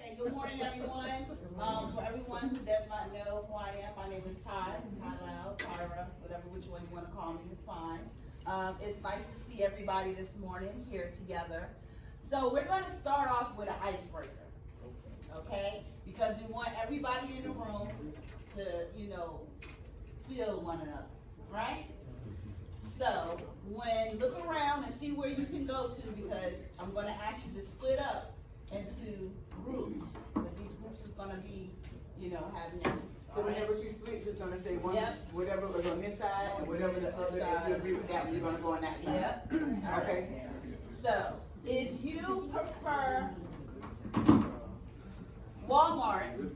Okay, good morning, everyone. For everyone who does not know who I am, my name is Ty Loud, Tyra, whatever which one you want to call me, it's fine. It's nice to see everybody this morning here together. So we're going to start off with an icebreaker, okay? Because we want everybody in the room to, feel one another, right? So look around and see where you can go to, because I'm going to ask you to split up into groups. But these groups is going to be, having. So whenever she splits, she's gonna say one, whatever was on this side, and whatever the other, if you agree with that one, you're gonna go on that side. Yep. Okay. So, if you prefer Walmart,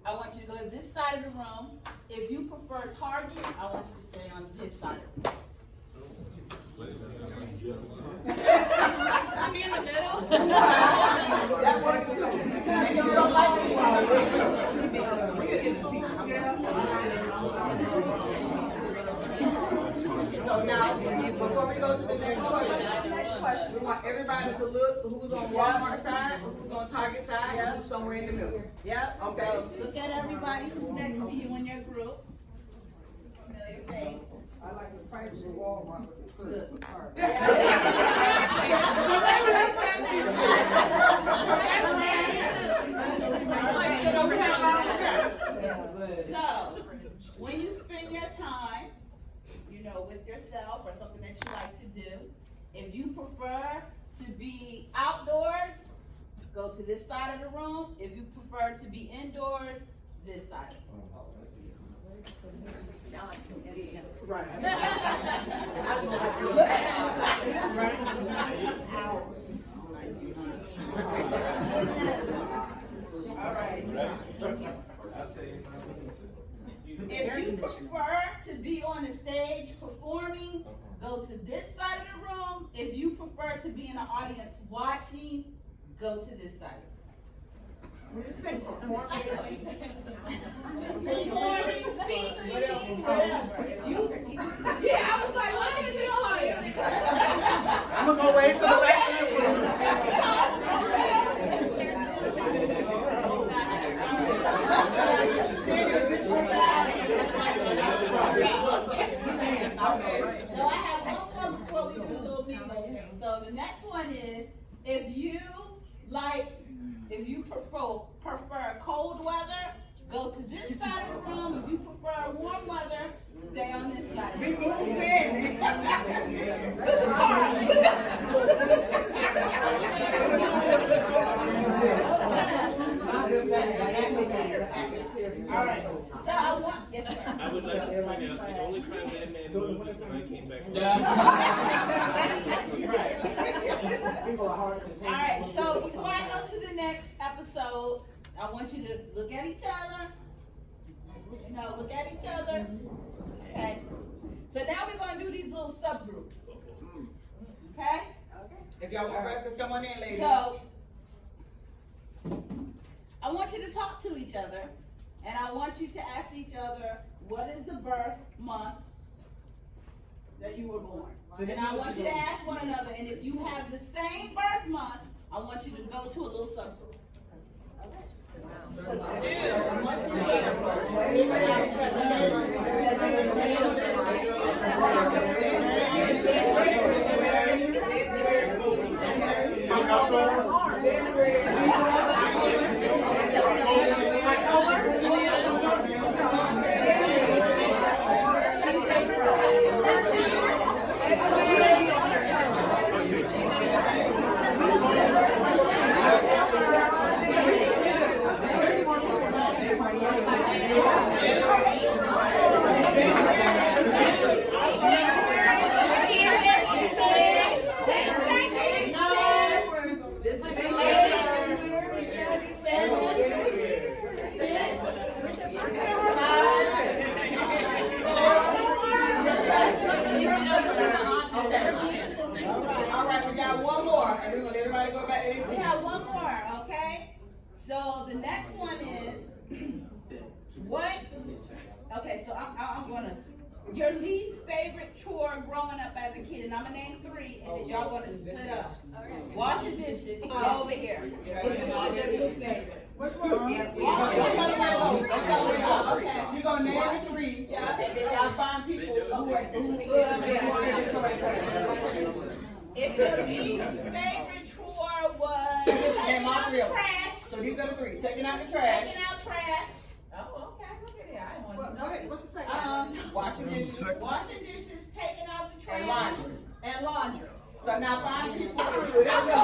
I want you to go to this side of the room. If you prefer Target, I want you to stay on this side of the room. Me in the middle? That works too. And if you don't like this So now, before we go to the next question, we want everybody to look who's on Walmart side, who's on Target side, and who's somewhere in the middle. Yep. Okay. So look at everybody who's next to you in your group. Familiar face. I like the price of Walmart with the service part. So, when you spend your time, with yourself or something that you like to do, if you prefer to be outdoors, go to this side of the room. If you prefer to be indoors, this side of the room. Right. All right. If you prefer to be on the stage performing, go to this side of the room. If you prefer to be in the audience watching, go to this side. Performing, speaking, whatever. Yeah, I was like, what is he doing? I'm gonna go wait till the So I have one more before we do a little bingo thing. So the next one is, if you prefer cold weather, go to this side of the room. If you prefer warm weather, stay on this side. All right. So I want, yes, sir. I would like to point out the only time that man moved was when I came back. All right, so before I go to the next episode, I want you to look at each other. Look at each other. Okay. So now we're going to do these little subgroups. Okay? If y'all want breakfast, come on in, ladies. So, I want you to talk to each other, and I want you to ask each other, what is the birth month that you were born? And I want you to ask one another, and if you have the same birth month, I want you to go to a little subgroup. We have one more, okay? So the next one is what? Okay, so I'm gonna Your least favorite chore growing up as a kid, and I'm gonna name 3, and then y'all gonna split up. Washing dishes, over here. Which one is your least favorite? Which one? Don't tell her where to go. Don't tell her where to go. Okay. She gonna name the 3, Yeah. and then y'all find people who are If your least favorite chore was Name taking all out 3 the of them. trash, So these are the 3. Taking out the trash, taking out trash. Oh, okay, look at that. I didn't want to Go ahead, what's the second? washing dishes, washing dishes, taking out the trash. and laundry. And laundry. So now find people who whatever your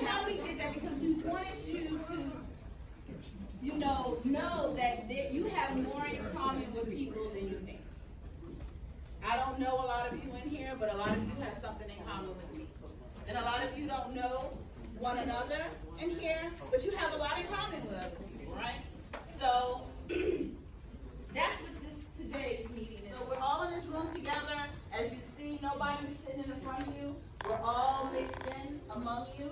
How we did that because we wanted you to, know that you have more in common with people than you think. I don't know a lot of you in here, but a lot of you have something in common with me. And a lot of you don't know one another in here, but you have a lot in common with other people, right? So that's what this today's meeting is. So we're all in this room together. As you see, nobody is sitting in the front of you. We're all mixed in among you.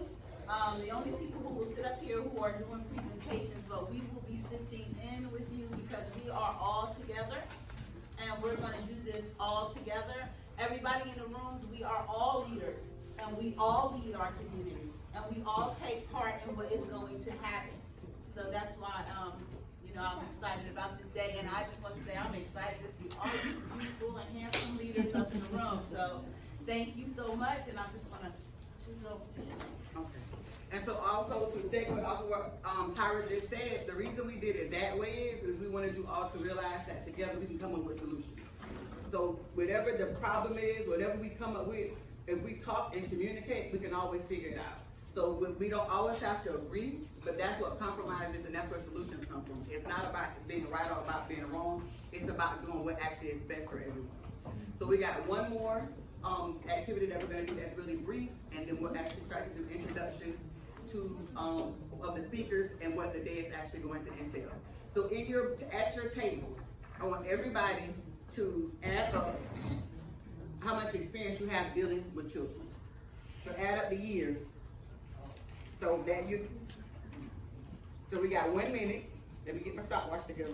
The only people who will sit up here who are doing presentations, but we will be sitting in with you because we are all together. And we're gonna do this all together. Everybody in the rooms, we are all leaders, and we all lead our communities, and we all take part in what is going to happen. So that's why, I'm excited about this day, and I just want to say I'm excited to see all these beautiful and handsome leaders up in the room. So thank you so much, and I just want to shoot it over to you. Okay. And so also to segue off of what Tyra just said, the reason we did it that way is we wanted you all to realize that together we can come up with solutions. So whatever the problem is, whatever we come up with, if we talk and communicate, we can always figure it out. So we don't always have to agree, but that's what compromise is, and that's where solutions come from. It's not about being right or about being wrong. It's about doing what actually is best for everyone. So we got one more activity that we're going to do that's really brief, and then we'll actually start to do introductions to of the speakers and what the day is actually going to entail. So at your table, I want everybody to add up how much experience you have dealing with children. So add up the years. So we got 1 minute. Let me get my stopwatch together.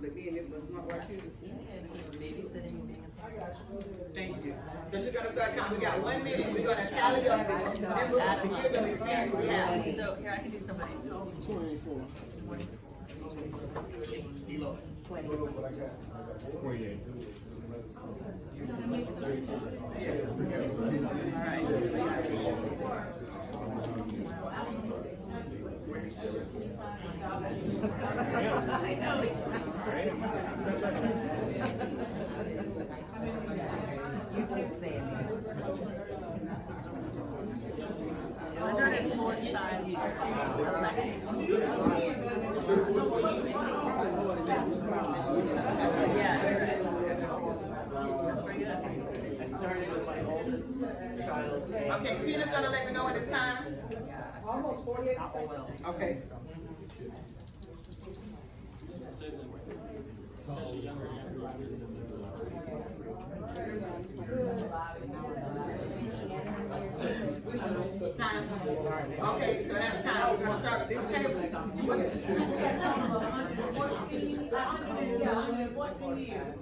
Let me in this smartwatch here. Thank you. So she's gonna start counting. We got 1 minute. We're gonna tally up the years of experience we have. So here, I can do somebody. 24. 28. You keep saying it. 145 I started with my oldest child. Okay, Tina's gonna let me know when it's time. Almost 48 seconds. Okay. Time. Okay, so that's time. We're gonna start with this table. 14 years.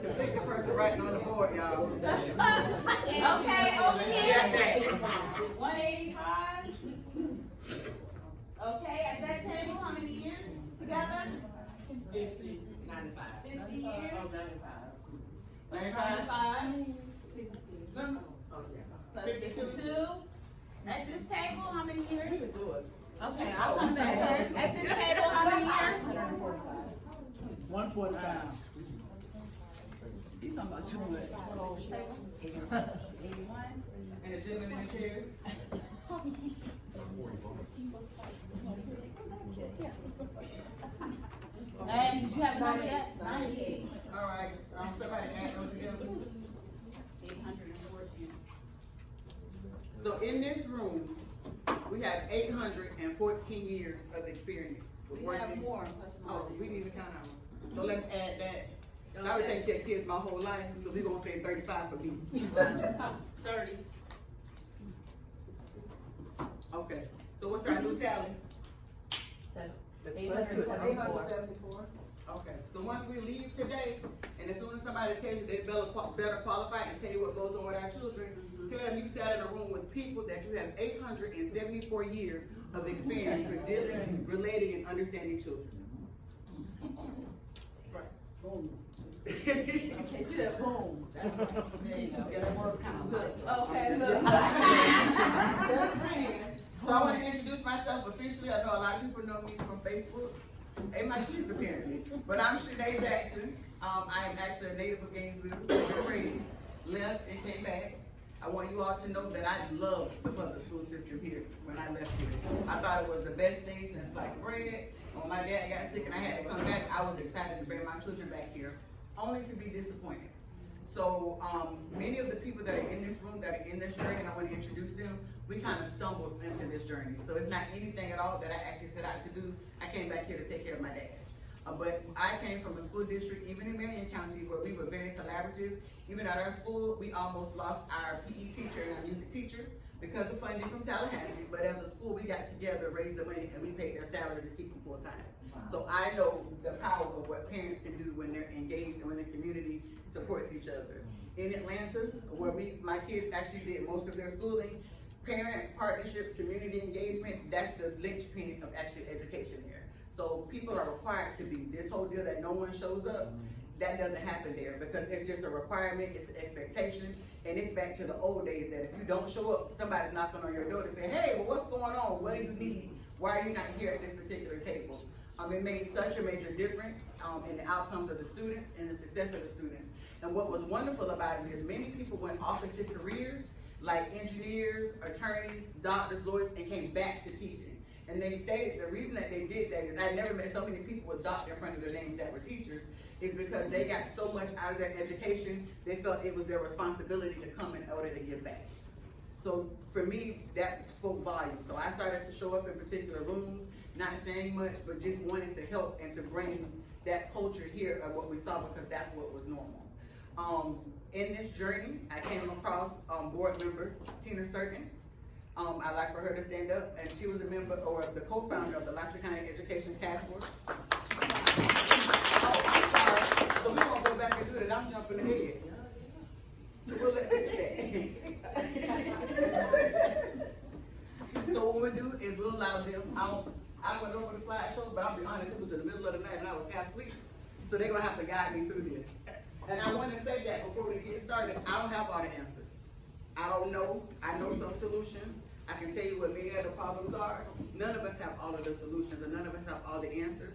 The second person writing on the board, y'all. Okay, over here. 185. Okay, at that table, how many years together? 50. 95. 50 years? 95. 95. Oh, yeah. Plus 52. At this table, how many years? Okay, I'll come back. At this table, how many years? 145. talking about too much. 81. And the gentleman in the chairs? And did you have a number yet? 98. All right, somebody add those together. 814. So in this room, we have 814 years of experience. with We have working- more. Oh, we need to count ours. So let's add that. I was taking care of kids my whole life, so we're gonna say 35 for me. 30. Okay, so what's our new tally? 874. Okay, so once we leave today, and as soon as somebody tells you they better qualify and tell you what goes on with our children, tell them you sat in a room with people that you have 874 years of experience with dealing, relating, and understanding children. Okay, see that boom. There you go. That was kind of light. Okay, look. Just saying. So I want to introduce myself officially. I know a lot of people know me from Facebook and my kids apparently. But I'm Shanae Jackson. I am actually a native of Gainesville, raised, left and came back. I want you all to know that I love the public school system here when I left here. I thought it was the best thing since sliced bread. When my dad got sick and I had to come back, I was excited to bring my children back here, only to be disappointed. So many of the people that are in this room, that are in this journey, and I want to introduce them, we kind of stumbled into this journey. So it's not anything at all that I actually set out to do. I came back here to take care of my dad. But I came from a school district, even in Marion County, where we were very collaborative. Even at our school, we almost lost our PE teacher and our music teacher because of funding from Tallahassee. But as a school, we got together, raised the money, and we paid their salaries and keep them full time. So I know the power of what parents can do when they're engaged and when the community supports each other. In Atlanta, where my kids actually did most of their schooling, parent partnerships, community engagement, that's the linchpin of actually education here. So people are required to be. This whole deal that no one shows up, that doesn't happen there because it's just a requirement, it's an expectation, and it's back to the old days that if you don't show up, somebody's knocking on your door to say, hey, well, what's going on? What do you need? Why are you not here at this particular table? It made such a major difference in the outcomes of the students and the success of the students. And what was wonderful about it is many people went off into careers like engineers, attorneys, doctors, lawyers, and came back to teaching. And they stated the reason that they did that is I never met so many people with doctor in front of their names that were teachers, is because they got so much out of their education, they felt it was their responsibility to come in order to give back. So for me, that spoke volumes. So I started to show up in particular rooms, not saying much, but just wanting to help and to bring that culture here of what we saw because that's what was normal. In this journey, I came across board member Tina Serkin. I'd like for her to stand up, and she was a member or the co-founder of the Alachua County Education Task Force. Oh, I'm sorry. So we're gonna go back and do it, I'm jumping ahead. We'll let it So what we'll do is we'll allow them, I went over the slideshow, but I'll be honest, it was in the middle of the night and I was half asleep. So they're gonna have to guide me through this. And I want to say that before we get started, I don't have all the answers. I don't know. I know some solutions. I can tell you what many of the problems are. None of us have all of the solutions and none of us have all the answers.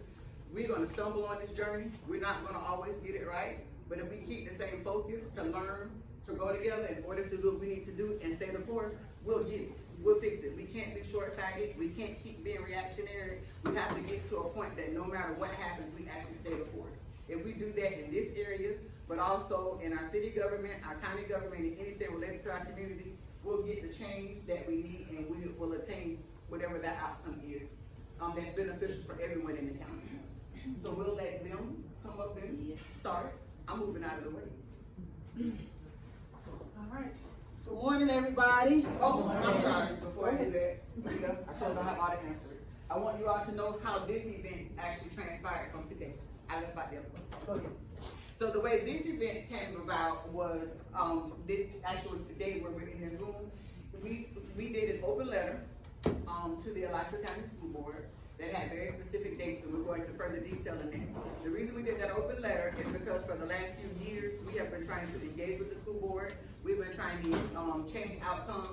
We're gonna stumble on this journey. We're not gonna always get it right. But if we keep the same focus to learn, to go together in order to do what we need to do and stay the course, we'll get it. We'll fix it. We can't be short-sighted. We can't keep being reactionary. We have to get to a point that no matter what happens, we actually stay the course. If we do that in this area, but also in our city government, our county government, and anything related to our community, we'll get the change that we need and we will attain whatever that outcome is that's beneficial for everyone in the county. So we'll let them come up and start. I'm moving out of the way. All right. Good morning, everybody. Oh, I'm sorry, before I do that, I told you I have all the answers. I want you all to know how this event actually transpired from today. I left out there. Okay. So the way this event came about was this actually today where we're in this room, we did an open letter to the Alachua County School Board that had very specific dates, and we're going to further detail in that. The reason we did that open letter is because for the last few years, we have been trying to engage with the school board. We've been trying to change outcomes.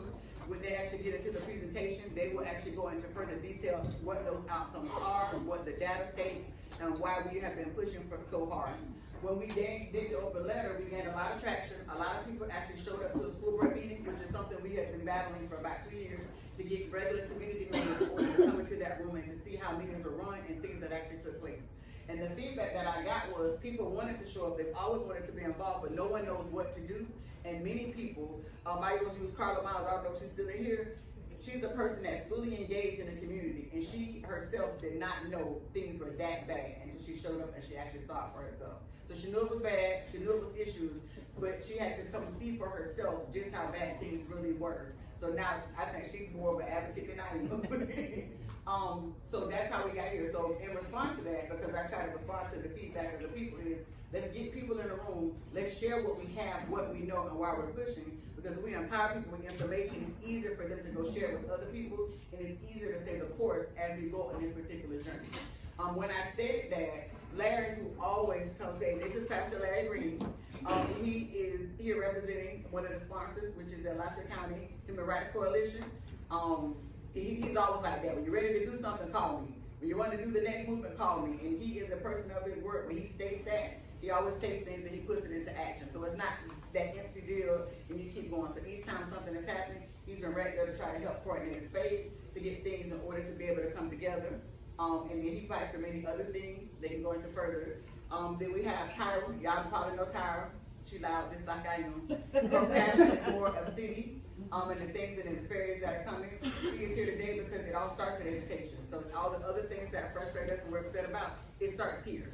When they actually get into the presentation, they will actually go into further detail what those outcomes are, what the data states, and why we have been pushing for so hard. when we did the open letter, we gained a lot of traction. A lot of people actually showed up to a school board meeting, which is something we have been battling for about 2 years, to get regular community members to come into that room and to see how meetings are run and things that actually took place. And the feedback that I got was people wanted to show up, they've always wanted to be involved, but no one knows what to do. And many people, I always use Carla Miles, I don't know if she's still in here. She's a person that's fully engaged in the community, and she herself did not know things were that bad until she showed up and she actually saw it for herself. So she knew it was bad, she knew it was issues, but she had to come see for herself just how bad things really were. So now I think she's more of an advocate than I am. So that's how we got here. So in response to that, because I try to respond to the feedback of the people, is let's get people in the room, let's share what we have, what we know, and why we're pushing. Because we empower people with information, it's easier for them to go share it with other people, and it's easier to stay the course as we go on this particular journey. When I stated that, Larry, who always comes saying, this is Pastor Larry Green. He is here representing one of the sponsors, which is the Alachua County Human Rights Coalition. He's always like that. When you're ready to do something, call me. When you want to do the next movement, call me. And he is a person of his word. When he states that, he always takes things and he puts it into action. So it's not that empty deal and you keep going. So each time something is happening, he's been right there to try to help coordinate space, to get things in order to be able to come together. And then he fights for many other things. They can go into further. Then we have Tyra. Y'all probably know Tyra. She loud just like I am. Her passion is for a city and the things and the disparities that are coming. She is here today because it all starts in education. So all the other things that frustrate us and we're upset about, it starts here.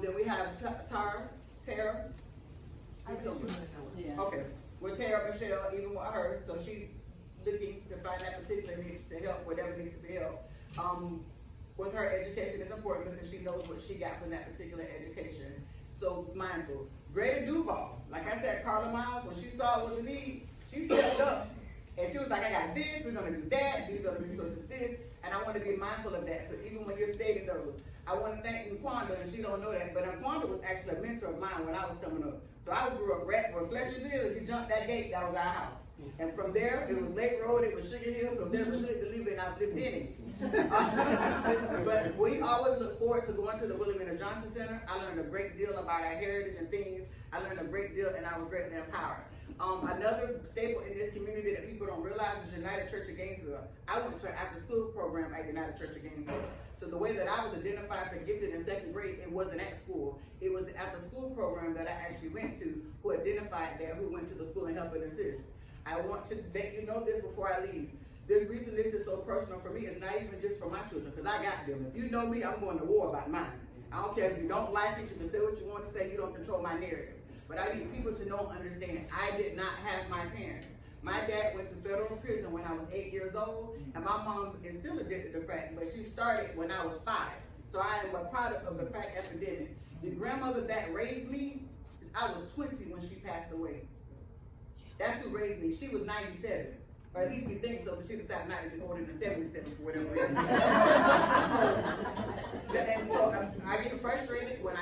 Then we have Tara. Yeah. Okay. With Tara Michelle, even with her, so she's looking to find that particular niche to help whatever needs to be helped. With her education is important because she knows what she got from that particular education. So mindful. Greta Duval, like I said, Carla Miles, when she saw what was the need, she stepped up. And she was like, I got this, we're gonna do that, these are the resources, this, and I want to be mindful of that. So even when you're stating those, I want to thank Nquanda, and she don't know that, but Nquanda was actually a mentor of mine when I was coming up. So I grew up right where Fletcher's is. If you jumped that gate, that was our house. And from there, it was Lake Road, it was Sugar Hill, so there's a good to live in, I've lived in it. But we always look forward to going to the William Enter Johnson Center. I learned a great deal about our heritage and things. I learned a great deal, and I was greatly empowered. Another staple in this community that people don't realize is United Church of Gainesville. I went to an after-school program at United Church of Gainesville. So the way that I was identified for gifted in second grade, it wasn't at school. It was the after-school program that I actually went to who identified that, who went to the school and helped and assist. I want to let you know this before I leave. This reason this is so personal for me is not even just for my children, because I got them. If you know me, I'm going to war about mine. I don't care if you don't like it, you can say what you want to say, you don't control my narrative. But I need people to know and understand, I did not have my parents. My dad went to federal prison when I was 8 years old, and my mom is still addicted to crack, but she started when I was 5. So I am a product of the crack epidemic. The grandmother that raised me, I was 20 when she passed away. That's who raised me. She was 97. Or at least we think so, but she decided not to be older than 77 for whatever reason. So I get frustrated when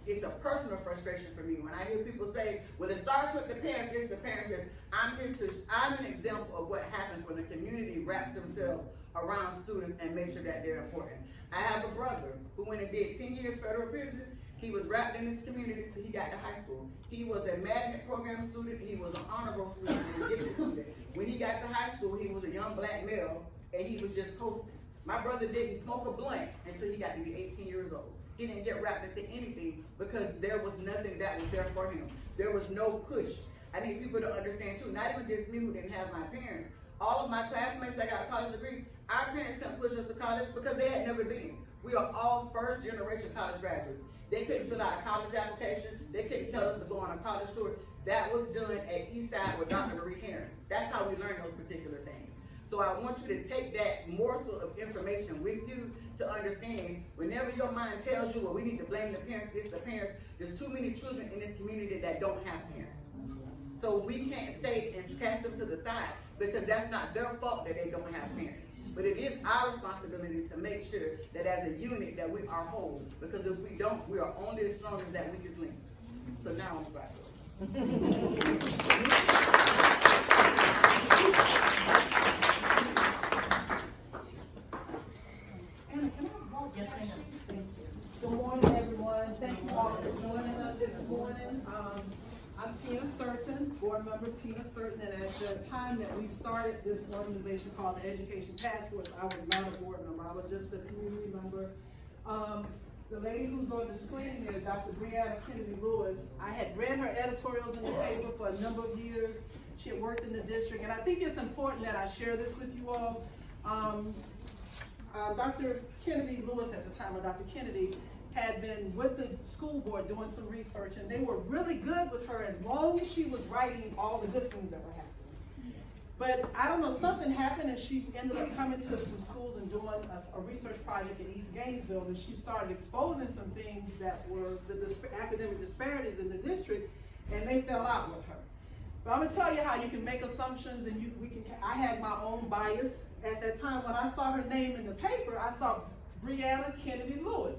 it's a personal frustration for me when I hear people say, well, it starts with the parents, it's the parents. I'm an example of what happens when the community wraps themselves around students and makes sure that they're important. I have a brother who went and did 10 years federal prison. He was wrapped in this community until he got to high school. He was a magnet program student. He was an honor roll student and a gifted student. When he got to high school, he was a young black male, and he was just coasting. My brother didn't smoke a blunt until he got to be 18 years old. He didn't get wrapped into anything because there was nothing that was there for him. There was no push. I need people to understand too, not even just me who didn't have my parents. All of my classmates that got college degrees, our parents couldn't push us to college because they had never been. We are all first generation college graduates. They couldn't fill out a college application. They couldn't tell us to go on a college tour. That was done at Eastside with Dr. Marie Herron. That's how we learned those particular things. So I want you to take that morsel of information with you to understand whenever your mind tells you, well, we need to blame the parents, it's the parents, there's too many children in this community that don't have parents. So we can't stay and cast them to the side because that's not their fault that they don't have parents. But it is our responsibility to make sure that as a unit that we are whole. Because if we don't, we are only as strong as that weakest link. So now I'm back. Good morning, everyone. Thank you all for joining I'm Tina Certain, board member Tina Certain, and at the time that we started this organization called the Education Task Force, I was not a board member, I was just a community member. The lady who's on the screen there, Dr. Brianna Kennedy Lewis, I had read her editorials in the paper for a number of years. She had worked in the district, and I think it's important that I share this with you all. Dr. Kennedy Lewis at the time, or Dr. Kennedy, had been with the school board doing some research, and they were really good with her as long as she was writing all the good things that were happening. But I don't know, something happened and she ended up coming to some schools and doing a research project in East Gainesville, and she started exposing some things that were the academic disparities in the district, and they fell out with her. But I'm gonna tell you how you can make assumptions, and I had my own bias. At that time, when I saw her name in the paper, I saw Brianna Kennedy Lewis.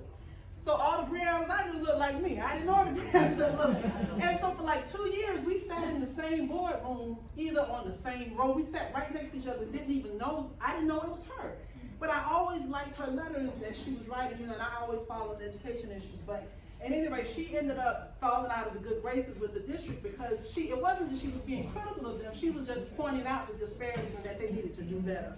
So all the Briannas I knew looked like me. I didn't know the Briannas that looked. And so for like 2 years, we sat in the same boardroom, either on the same row. We sat right next to each other, didn't even know, I didn't know it was her. But I always liked her letters that she was writing, and I always followed education issues. But at any rate, she ended up falling out of the good graces with the district because it wasn't that she was being critical of them, she was just pointing out the disparities and that they needed to do better.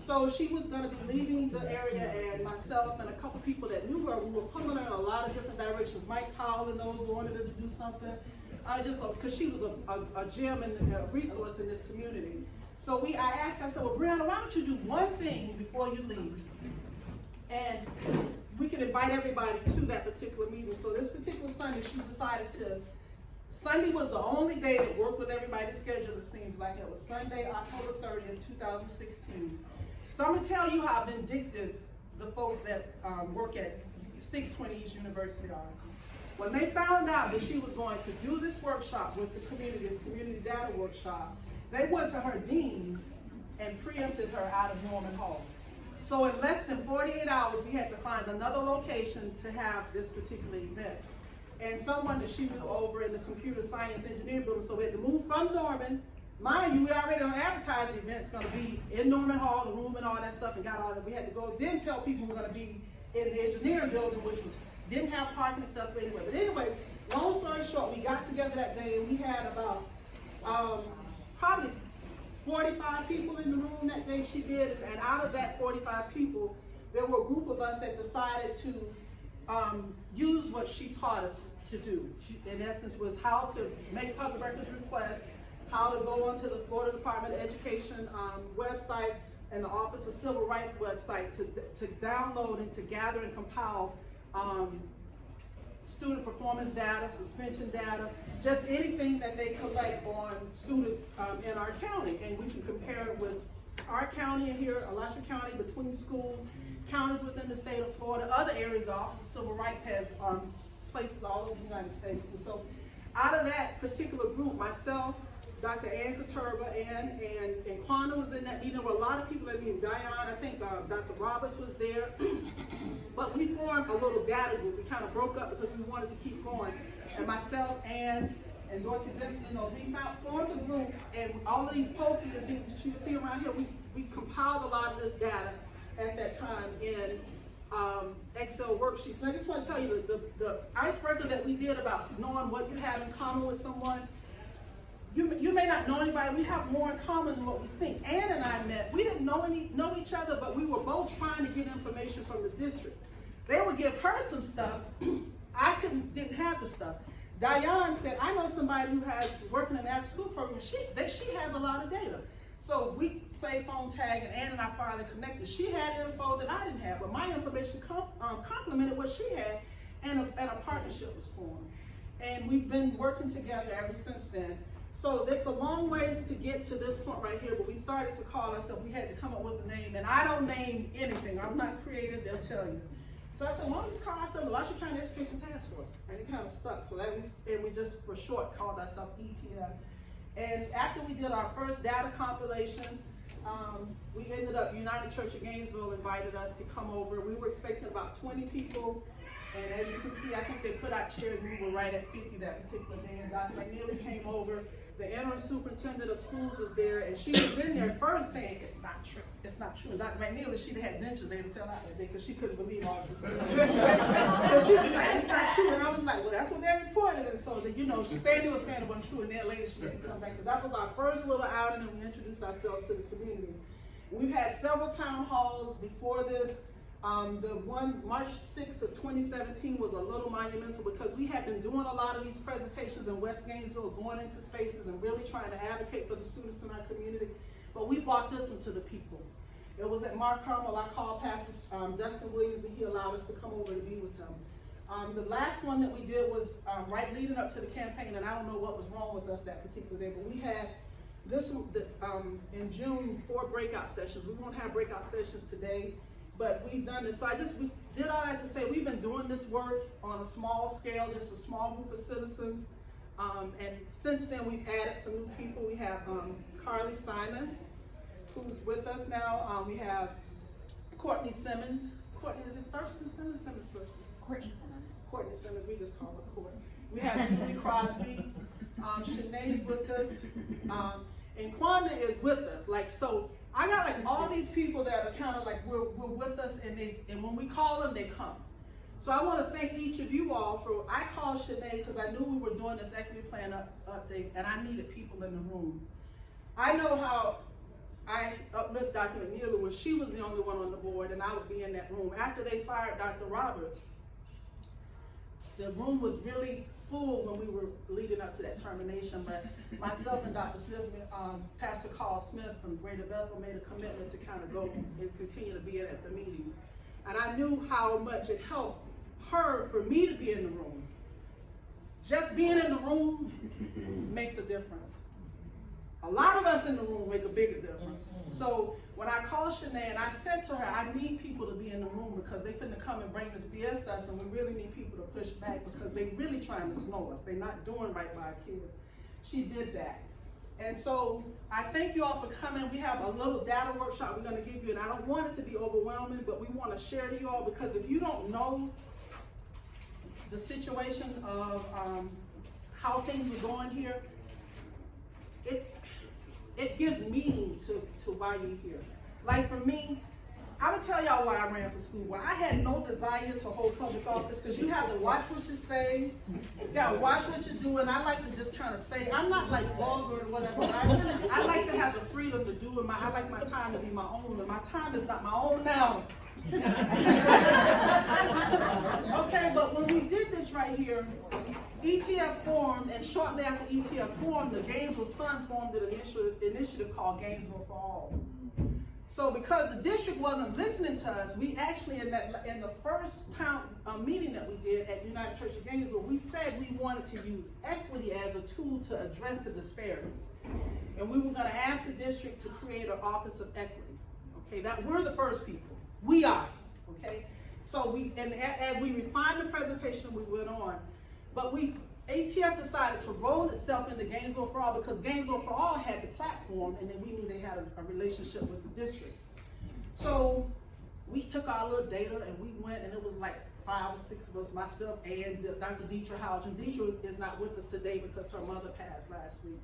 So she was going to be leaving the area, and myself and a couple people that knew her, we were pulling her in a lot of different directions. Mike Powell and those wanted her to do something. Because she was a gem and a resource in this community. So I asked her, I said, well, Brianna, why don't you do one thing before you leave? And we can invite everybody to that particular meeting. So this particular Sunday, she decided Sunday was the only day that worked with everybody's schedule, it seems like. It was Sunday, October 30th, 2016. So I'm gonna tell you how vindictive the folks that work at 620 East University are. When they found out that she was going to do this workshop with the community, this community data workshop, they went to her dean and preempted her out of Norman Hall. So in less than 48 hours, we had to find another location to have this particular event. And someone that she knew over in the computer science engineering building, so we had to move from Norman. Mind you, we already advertised the event's gonna be in Norman Hall, the room and all that stuff, and got all that. We had to go then tell people we're gonna be in the engineering building, which didn't have parking accessible anyway. But anyway, long story short, we got together that day and we had about probably 45 people in the room that day she did, and out of that 45 people, there were a group of us that decided to use what she taught us to do. She, in essence, was how to make public records requests, how to go onto the Florida Department of Education website and the Office of Civil Rights website to download and to gather and compile student performance data, suspension data, just anything that they collect on students in our county. And we can compare it with our county and here, Alachua County, between schools, counties within the state of Florida, other areas. The Office of Civil Rights has places all over the United States. And so out of that particular group, myself, Dr. Ann Katurba, and Quana was in that meeting. There were a lot of people that meeting. Diane, I think Dr. Roberts was there. But we formed a little data group. We kind of broke up because we wanted to keep going. And myself, Ann, and Dorothy Benson, we formed a group, and all of these posters and things that you see around here, we compiled a lot of this data at that time in Excel worksheets. And I just want to tell you the icebreaker that we did about knowing what you have in common with someone. You may not know anybody, we have more in common than what we think. Ann and I met, we didn't know each other, but we were both trying to get information from the district. They would give her some stuff, I didn't have the stuff. Diane said, I know somebody who has working in the after school program, she has a lot of data. So we played phone tag, and Ann and I finally connected. She had info that I didn't have, but my information complemented what she had, and a partnership was formed. And we've been working together ever since then. So it's a long ways to get to this point right here, but we started to call ourselves, we had to come up with a name, and I don't name anything. I'm not creative, they'll tell you. So I said, why don't we just call ourselves the Alachua County Education Task Force? And it kind of stuck. So we just, for short, called ourselves ETF. And after we did our first data compilation, we ended up, United Church of Gainesville invited us to come over. We were expecting about 20 people. And as you can see, I think they put out chairs and we were right at 50 that particular day. And Dr. McNeely came over, the interim superintendent of schools was there, and she was in there first saying, it's not true, it's not true. And Dr. McNeely, she'd have had dentures, they'd have fell out that day because she couldn't believe all this. Because she was like, it's not true. And I was like, well, that's what they reported. And so, that, you know, she said it was saying it wasn't true, and then later she had to come back. But that was our first little outing, and we introduced ourselves to the community. We've had several town halls before this. The one, March 6th of 2017 was a little monumental because we had been doing a lot of these presentations in West Gainesville, going into spaces and really trying to advocate for the students in our community. But we brought this one to the people. It was at Mark Carmel. I called Pastor Dustin Williams and he allowed us to come over to be with him. The last one that we did was right leading up to the campaign, and I don't know what was wrong with us that particular day, but we had this in June 4 breakout sessions. We won't have breakout sessions today, but we've done this. So we did all that to say we've been doing this work on a small scale, just a small group of citizens. And since then we've added some new people. We have Carly Simon, who's with us now. We have Courtney Simmons. Courtney, is it Thurston Simmons? Simmons Thurston? Courtney Simmons. Courtney Simmons, we just call her Courtney. We have Julie Crosby. Shanae's with us. And Quanda is with us. Like, so I got like all these people that are kind of like we're with us, and when we call them, they come. So I want to thank each of you all for. I called Shanae because I knew we were doing this equity plan update, and I needed people in the room. I know how I uplift Dr. McNeely when she was the only one on the board, and I would be in that room. After they fired Dr. Roberts, the room was really full when we were leading up to that termination, but myself and Dr. Smith, Pastor Carl Smith from Greater Bethel made a commitment to kind of go and continue to be at the meetings. And I knew how much it helped her for me to be in the room. Just being in the room makes a difference. A lot of us in the room make a bigger difference. So when I called Shanae and I said to her, I need people to be in the room because they're finna come and bring this BS to us, and we really need people to push back because they're really trying to snow us. They're not doing right by our kids. She did that. And so I thank you all for coming. We have a little data workshop we're gonna give you, and I don't want it to be overwhelming, but we wanna share to you all because if you don't know the situation of how things are going here, it gives meaning to why you're here. Like for me, I would tell y'all why I ran for school board. I had no desire to hold public office because you have to watch what you say, you gotta watch what you do, and I like to just kind of say, I'm not like vulgar or whatever, but I like to have the freedom to do it. I like my time to be my own, and my time is not my own now. Okay, but when we did this right here, ETF formed, and shortly after ETF formed, the Gainesville Sun formed an initiative called Gainesville for All. So because the district wasn't listening to us, we actually, in the first town meeting that we did at United Church of Gainesville, we said we wanted to use equity as a tool to address the disparities. And we were gonna ask the district to create an office of equity. Okay, that we're the first people. We are, okay? So as we refined the presentation, we went on. But ATF decided to roll itself into Gainesville for All because Gainesville for All had the platform, and then we knew they had a relationship with the district. So we took our little data and we went, and it was like 5 or 6 of us, myself and Dr. Deidre Howard. And Deidre is not with us today because her mother passed last week.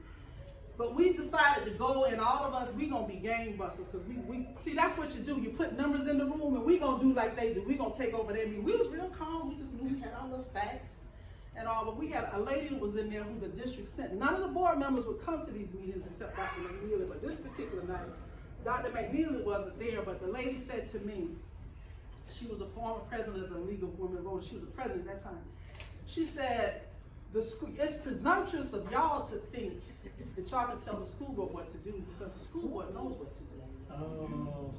But we decided to go, and all of us, we gonna be gangbusters because we see that's what you do. You put numbers in the room, and we gonna do like they do. We gonna take over their meeting. We was real calm. We just knew we had our little facts and all. But we had a lady who was in there who the district sent. None of the board members would come to these meetings except Dr. McNeely. But this particular night, Dr. McNeely wasn't there. But the lady said to me, she was a former president of the League of Women Voters. She was a president at that time. She said, it's presumptuous of y'all to think that y'all can tell the school board what to do because the school board knows what to do. Oh.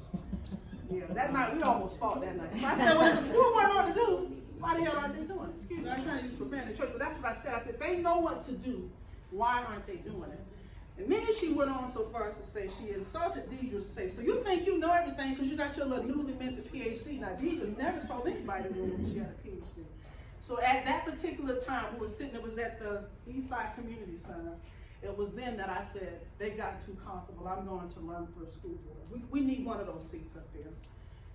Yeah, that night we almost fought that night. So I said, well, if the school board know what to do, why the hell aren't they doing it? Excuse me, I'm trying to use profanity in church, but that's what I said. I said, they know what to do, why aren't they doing it? And then she went on so far as to say, she insulted Deidre to say, so you think you know everything because you got your little newly minted PhD. Now, Deidre never told anybody in the room she had a PhD. So at that particular time, we were sitting, it was at the Eastside Community Center. It was then that I said, they've gotten too comfortable. I'm going to run for a school board. We need one of those seats up there.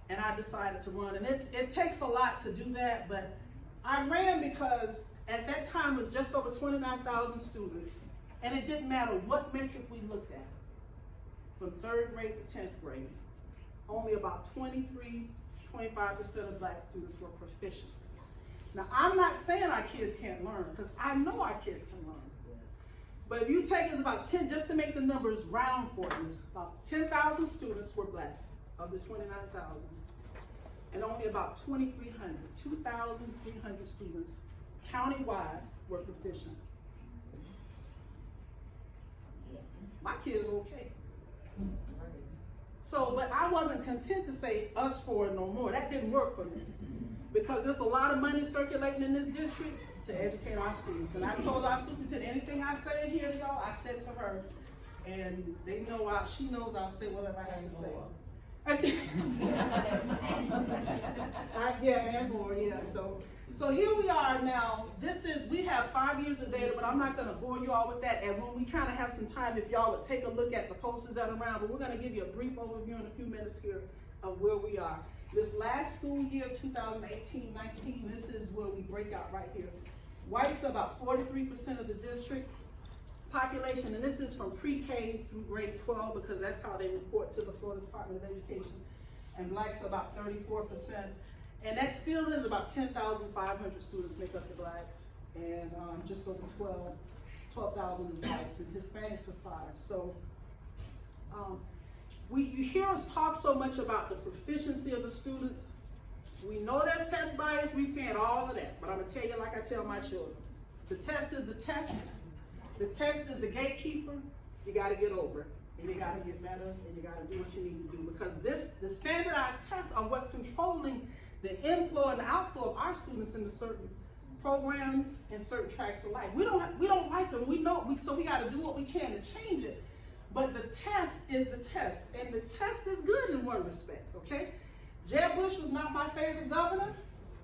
And I decided to run. And it takes a lot to do that, but I ran because at that time it was just over 29,000 students, and it didn't matter what metric we looked at, from 3rd grade to 10th grade, only about 23, 25% of black students were proficient. Now, I'm not saying our kids can't learn, because I know our kids can learn. But if you take us about 10, just to make the numbers round for you, about 10,000 students were black of the 29,000, and only about 2,300 students countywide were proficient. My kids are okay. So, but I wasn't content to say us for no more. That didn't work for me. Because there's a lot of money circulating in this district to educate our students. And I told our superintendent, anything I say here to y'all, I said to her, and they know, she knows I'll say whatever I have to say. Yeah, and more, yeah. So here we are now. We have 5 years of data, but I'm not gonna bore you all with that. And when we kind of have some time, if y'all would take a look at the posters that are around, but we're gonna give you a brief overview in a few minutes here of where we are. This last school year, 2018-19, this is where we break out right here. Whites are about 43% of the district population, and this is from pre-K through grade 12 because that's how they report to the Florida Department of Education. And blacks are about 34%. And that still is about 10,500 students make up the blacks, and just over 12,000 is whites, and Hispanics are 5. So you hear us talk so much about the proficiency of the students. We know there's test bias, we saying all of that, but I'm gonna tell you like I tell my children. The test is the test. The test is the gatekeeper. You gotta get over it, and you gotta get better, and you gotta do what you need to do, because the standardized tests are what's controlling the inflow and the outflow of our students into certain programs and certain tracks of life. We don't like them, we know, so we gotta do what we can to change it. But the test is the test, and the test is good in one respect, okay? Jeb Bush was not my favorite governor,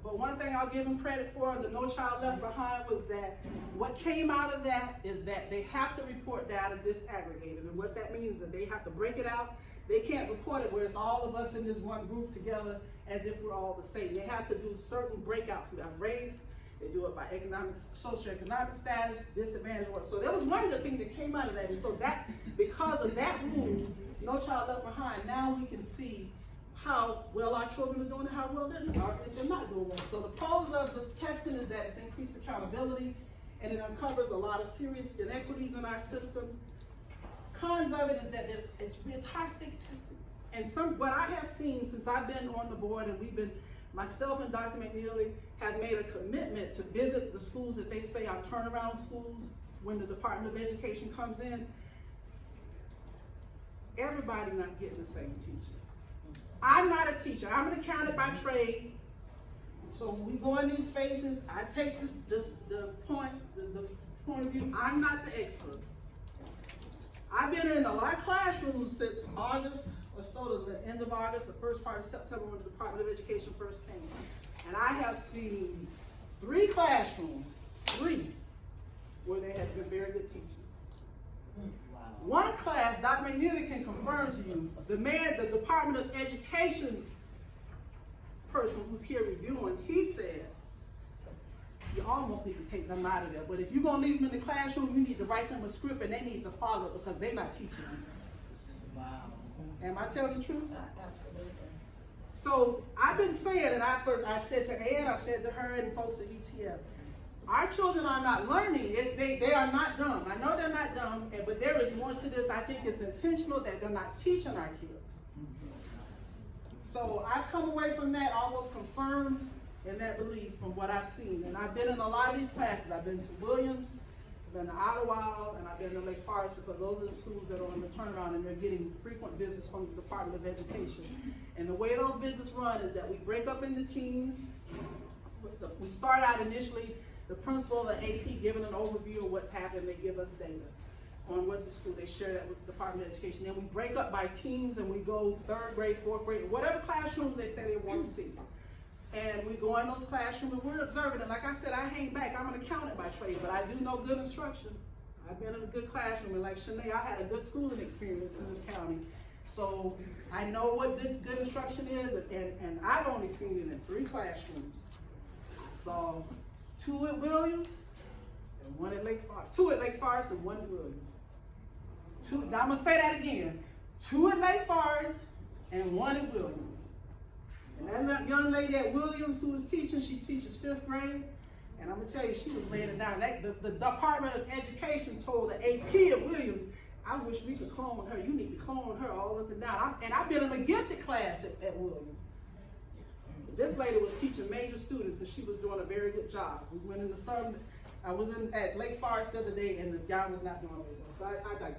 but one thing I'll give him credit for, the No Child Left Behind, was that what came out of that is that they have to report data disaggregated, and what that means is that they have to break it out. They can't report it where it's all of us in this one group together as if we're all the same. They have to do certain breakouts. We have race, they do it by socioeconomic status, disadvantaged work. So there was one good thing that came out of that. And so that, because of that rule, No Child Left Behind, now we can see how well our children are doing and how well they're doing, or if they're not doing well. So the pros of the testing is that it's increased accountability, and it uncovers a lot of serious inequities in our system. Cons of it is that it's high stakes testing. And what I have seen since I've been on the board, and myself and Dr. McNeely have made a commitment to visit the schools that they say are turnaround schools when the Department of Education comes in. Everybody not getting the same teacher. I'm not a teacher, I'm an accountant by trade. So when we go in these spaces, I take the point of view, I'm not the expert. I've been in a lot of classrooms since August or so, to the end of August, the first part of September, when the Department of Education first came. And I have seen 3 classrooms, where there has been very good teaching. Wow. One class, Dr. McNeely can confirm to you, the Department of Education person who's here reviewing, he said, you almost need to take them out of there. But if you're gonna leave them in the classroom, you need to write them a script and they need to follow it because they're not teaching them. Wow. Am I telling the truth? Absolutely. So I've been saying, and I said to Ann, I've said to her and folks at ETF, our children are not learning. They are not dumb. I know they're not dumb, but there is more to this. I think it's intentional that they're not teaching our kids. So I've come away from that almost confirmed in that belief from what I've seen. And I've been in a lot of these classes. I've been to Williams, I've been to Ottawa, and I've been to Lake Forest, because those are the schools that are on the turnaround and they're getting frequent visits from the Department of Education. And the way those visits run is that we break up into teams. We start out initially, the principal and AP giving an overview of what's happening. They give us data on what the school, they share that with the Department of Education. Then we break up by teams and we go 3rd grade, 4th grade, whatever classrooms they say they want to see. And we go in those classrooms and we're observing. And like I said, I hang back. I'm an accountant by trade, but I do know good instruction. I've been in a good classroom, and like Shanae, I had a good schooling experience in this county. So I know what good instruction is, and I've only seen it in 3 classrooms. saw 2 at Williams and 1 at Lake Forest. 2 at Lake Forest and 1 at Williams. Now I'm gonna say that again. 2 at Lake Forest and 1 at Williams. And that young lady at Williams who was teaching, she teaches 5th grade. And I'm gonna tell you, she was laying it down. The Department of Education told the AP at Williams, I wish we could clone her. You need to clone her all up and down. I've been in a gifted class at Williams. This lady was teaching major students, and she was doing a very good job. We went in the summer. I was at Lake Forest the other day, and the guy was not doing very well. So I digress.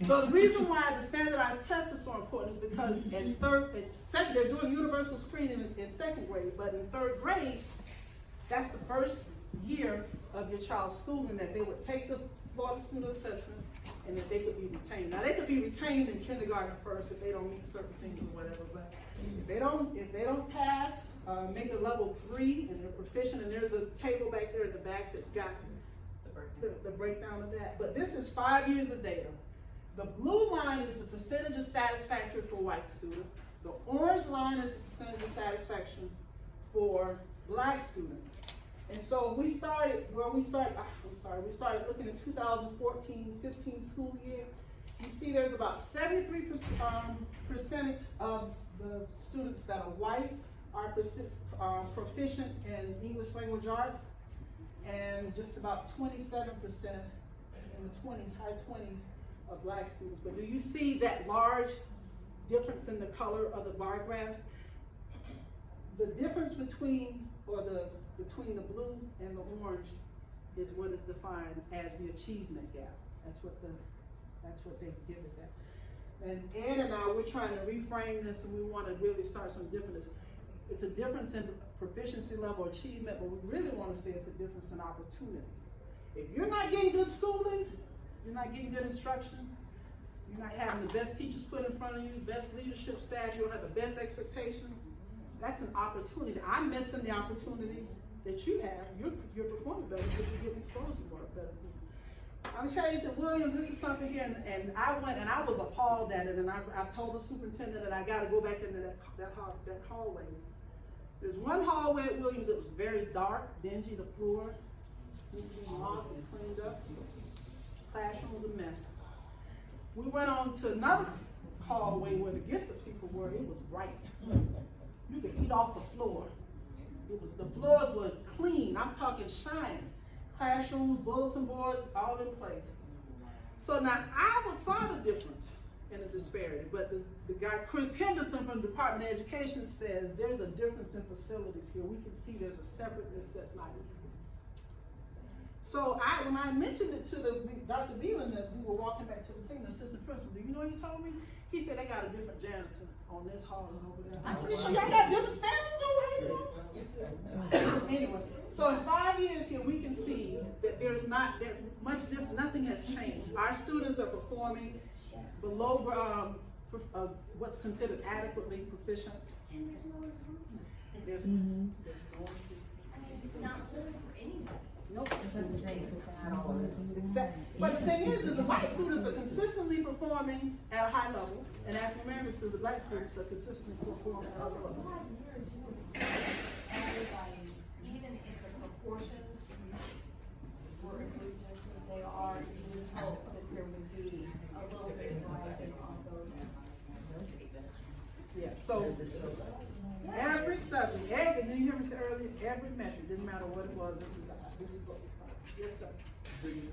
So the reason why the standardized test is so important is because they're doing universal screening in 2nd grade, but in 3rd grade, that's the first year of your child's schooling that they would take the Florida Student Assessment and that they could be retained. Now they could be retained in kindergarten first if they don't meet certain things or whatever, but if they don't pass, make a level 3 and they're proficient, and there's a table back there in the back that's got the breakdown of that. But this is 5 years of data. The blue line is the percentage of satisfactory for white students. The orange line is the percentage of satisfaction for black students. And so we started looking at 2014-15 school year. You see there's about 73% of the students that are white are proficient in English language arts, and just about 27% in the 20s, high 20s of black students. But do you see that large difference in the color of the bar graphs? The difference between the blue and the orange is what is defined as the achievement gap. That's what they give it that. And Ann and I, we're trying to reframe this, and we want to really start some difference. It's a difference in proficiency level achievement, but we really want to say it's a difference in opportunity. If you're not getting good schooling, you're not getting good instruction, you're not having the best teachers put in front of you, best leadership staff, you don't have the best expectations, that's an opportunity. I'm missing the opportunity that you have. You're performing better because you're getting exposed to more better things. I'm telling you, at Williams, this is something here, and I went and I was appalled at it, and I've told the superintendent that I got to go back into that hallway. There's one hallway at Williams that was very dark, dingy, the floor needed to be mopped and cleaned up. Classroom was a mess. We went on to another hallway where the gifted people were. It was bright. You could eat off the floor. The floors were clean. I'm talking shiny. Classrooms, bulletin boards, all in place. So now I saw the difference in the disparity, but the guy Chris Henderson from the Department of Education says there's a difference in facilities here. We can see there's a separateness that's not equal. So when I mentioned it to Dr. Beelan that we were walking back to the thing, the assistant principal, do you know what he told me? He said they got a different janitor on this hall and over there. I said, so y'all got different standards over here? Anyway, so in 5 years here, we can see that there's not that much different, nothing has changed. Our students are performing below what's considered adequately proficient. There's It's not really for anybody. Nope. But the thing is the white students are consistently performing at a high level, and African American students, the black students, are consistently performing at a low level. Everybody, even if the proportions were egregious as they are, you would hope that there would be a little bit of rising on those. Yeah, so every subject, did you hear me say earlier, every metric, didn't matter what it was, this is what we found. Yes, sir. Do you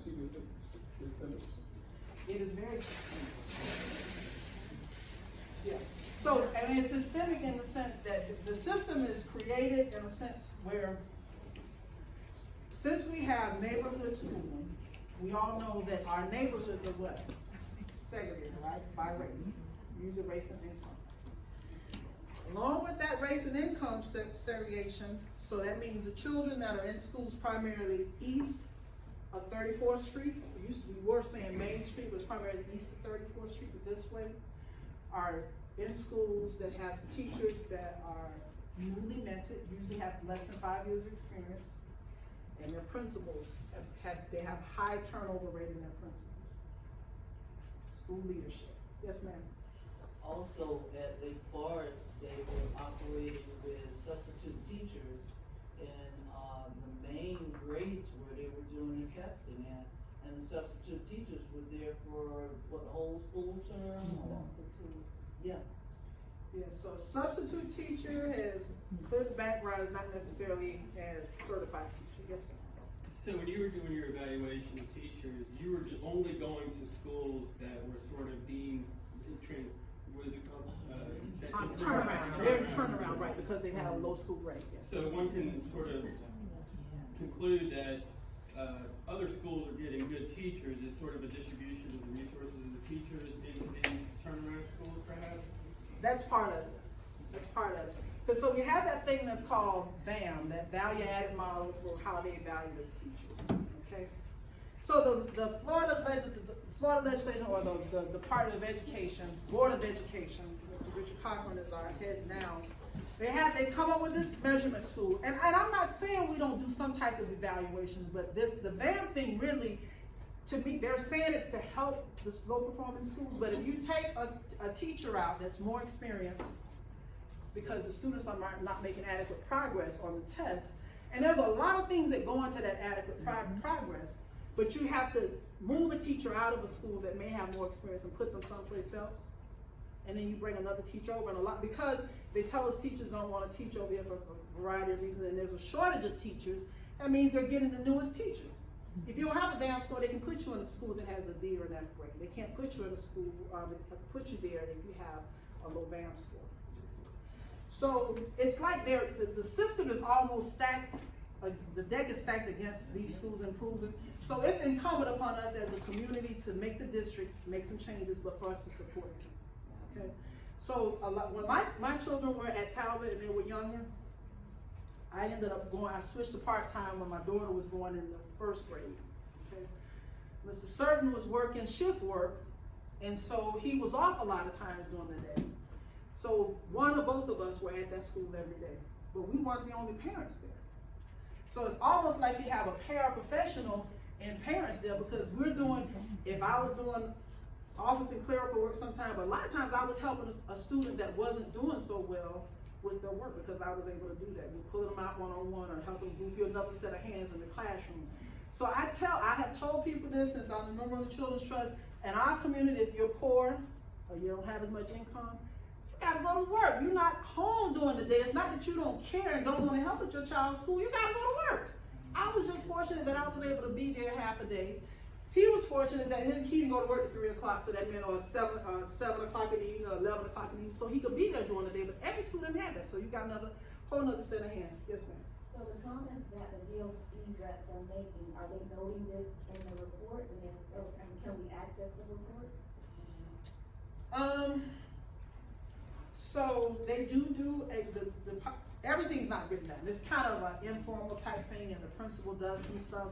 see this as systemic? It is very systemic. Yeah. So, and it's systemic in the sense that the system is created in a sense where, since we have neighborhood schooling, we all know that our neighborhoods are what? Segregated, right? By race. Usually race and income. Along with that race and income segregation, so that means the children that are in schools primarily east of 34th Street, we were saying Main Street was primarily east of 34th Street, but this way, are in schools that have teachers that are newly mentored, usually have less than 5 years of experience, and their principals they have high turnover rate in their principals. School leadership. Yes, ma'am. Also, at Lake Forest, they were operating with substitute teachers and, the main grades where they were doing the testing and the substitute teachers were there for, what, the whole school term? or- Yeah. Yeah, so a substitute teacher has clear background, is not necessarily a certified teacher, yes, sir. So when you were doing your evaluation of teachers, you were only going to schools that were sort of deemed what is it called? Turnaround, they're turnaround, right, because they have a low school grade, yes. So one can sort of conclude that other schools are getting good teachers is sort of a distribution of the resources of the teachers into these turnaround schools, perhaps? That's part of it, that's part of it. Because so we have that thing that's called VAM, that value added model for how they evaluate teachers, okay? So the Florida legislation, or the Department of Education, Board of Education, Mr. Richard Cochran is our head now, they come up with this measurement tool, and I'm not saying we don't do some type of evaluation, but the VAM thing really, to me, they're saying it's to help the low performing schools, but if you take a teacher out that's more experienced, because the students are not making adequate progress on the test, and there's a lot of things that go into that adequate progress, but you have to move a teacher out of a school that may have more experience and put them someplace else, and then you bring another teacher over, and because they tell us teachers don't want to teach over here for a variety of reasons, and there's a shortage of teachers, that means they're getting the newest teachers. If you don't have a VAM score, they can put you in a school that has a D or an F grade. They can't put you in a school, put you there if you have a low VAM score. So it's like the system is almost stacked, the deck is stacked against these schools improving. So it's incumbent upon us as a community to make the district make some changes, but for us to support them, okay? So when my children were at Talbot and they were younger, I ended up I switched to part-time when my daughter was going in the first grade, okay? Mr. Certain was working shift work, and so he was off a lot of times during the day. So one or both of us were at that school every day, but we weren't the only parents there. So it's almost like you have a paraprofessional and parents there, because if I was doing office and clerical work sometime, but a lot of times I was helping a student that wasn't doing so well with their work, because I was able to do that. We pull them out one-on-one or help them group you another set of hands in the classroom. So I have told people this since I'm a member of the Children's Trust. In our community, if you're poor or you don't have as much income, you gotta go to work. You're not home during the day. It's not that you don't care and don't want to help at your child's school. You gotta go to work. I was just fortunate that I was able to be there half a day. He was fortunate that he didn't go to work at 3 o'clock, so that meant 7 o'clock in the evening or 11 o'clock in the evening, so he could be there during the day, but every school didn't have that, so you got whole nother set of hands. Yes, ma'am. So the comments that the DOE reps are making, are they noting this in the reports, and if so, can we access the reports? So they do everything's not written down. It's kind of an informal type thing, and the principal does some stuff,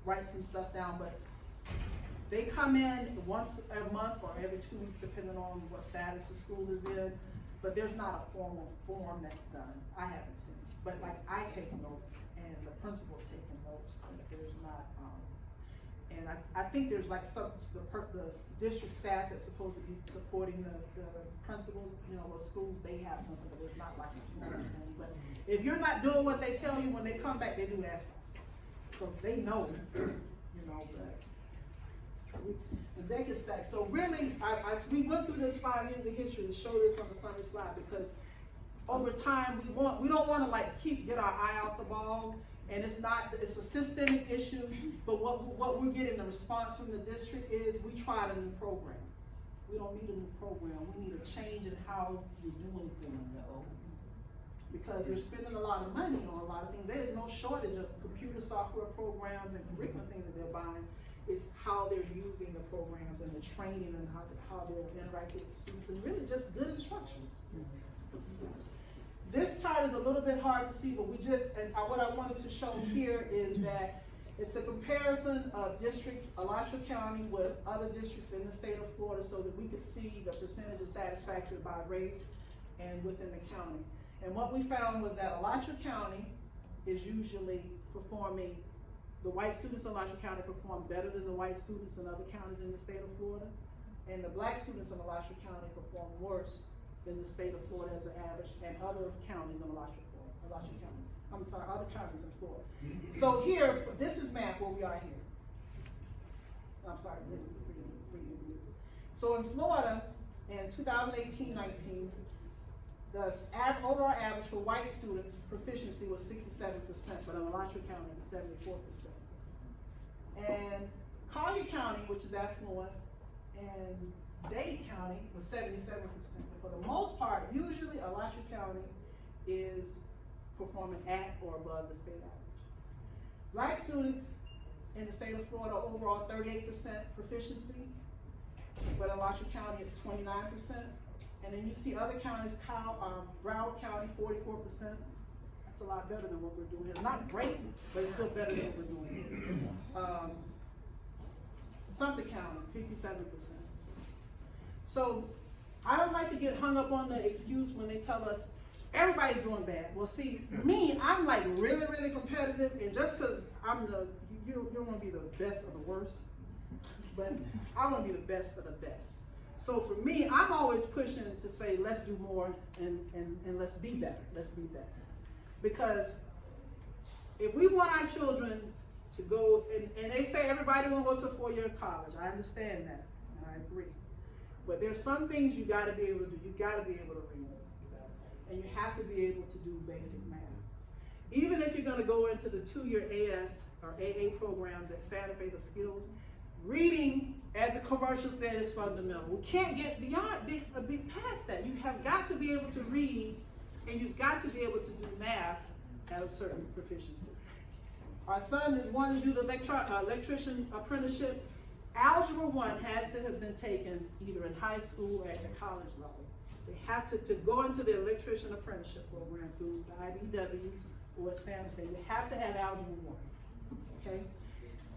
writes some stuff down, but they come in once a month or every 2 weeks, depending on what status the school is in, but there's not a formal form that's done. I haven't seen it, but like I take notes, and the principal's taking notes, but there's not, and I think there's like the district staff that's supposed to be supporting the principals, those schools, they have something, but there's not like a formal thing. But if you're not doing what they tell you, when they come back, they do ask us. So they know, but the deck is stacked. So really, we went through this 5 years of history to show this on the summary slide, because over time, we don't want to get our eye out the ball. And it's a systemic issue, but what we're getting the response from the district is we tried a new program. We don't need a new program. We need a change in how you're doing things. Because they're spending a lot of money on a lot of things. There's no shortage of computer software programs and curriculum things that they're buying. It's how they're using the programs and the training and how they're interacting with students, and really just good instructions. This chart is a little bit hard to see, but what I wanted to show here is that it's a comparison of districts, Alachua County, with other districts in the state of Florida, so that we could see the percentage of satisfaction by race and within the county. And what we found was that Alachua County is usually performing, the white students in Alachua County perform better than the white students in other counties in the state of Florida, and the black students in Alachua County perform worse in the state of Florida as an average, and other counties in Alachua County. I'm sorry, other counties in Florida. So here, this is math where we are here. I'm sorry. So in Florida, in 2018-19, the overall average for white students proficiency was 67%, but in Alachua County it was 74%. And Collier County, which is affluent, and Dade County was 77%. For the most part, usually Alachua County is performing at or above the state average. Black students in the state of Florida overall 38% proficiency, but in Alachua County it's 29%. And then you see other counties, Broward County 44%. That's a lot better than what we're doing here. Not great, but it's still better than what we're doing here. Sumter County 57%. So I don't like to get hung up on the excuse when they tell us everybody's doing bad. Well, see, me, I'm like really, really competitive, and just because you don't want to be the best of the worst, but I want to be the best of the best. So for me, I'm always pushing to say, let's do more and let's be better. Let's be best. Because if we want our children to go, and they say everybody will go to a 4-year college. I understand that, and I agree. But there's some things you got to be able to do. You got to be able to read, and you have to be able to do basic math. Even if you're going to go into the 2-year AS or AA programs at Santa Fe, the skills, reading, as the commercial said, is fundamental. We can't get big past that. You have got to be able to read, and you've got to be able to do math at a certain proficiency. Our son is wanting to do the electrician apprenticeship. Algebra 1 has to have been taken either in high school or at the college level. They have to go into the electrician apprenticeship program through the IBW or Santa Fe. They have to have Algebra 1, okay?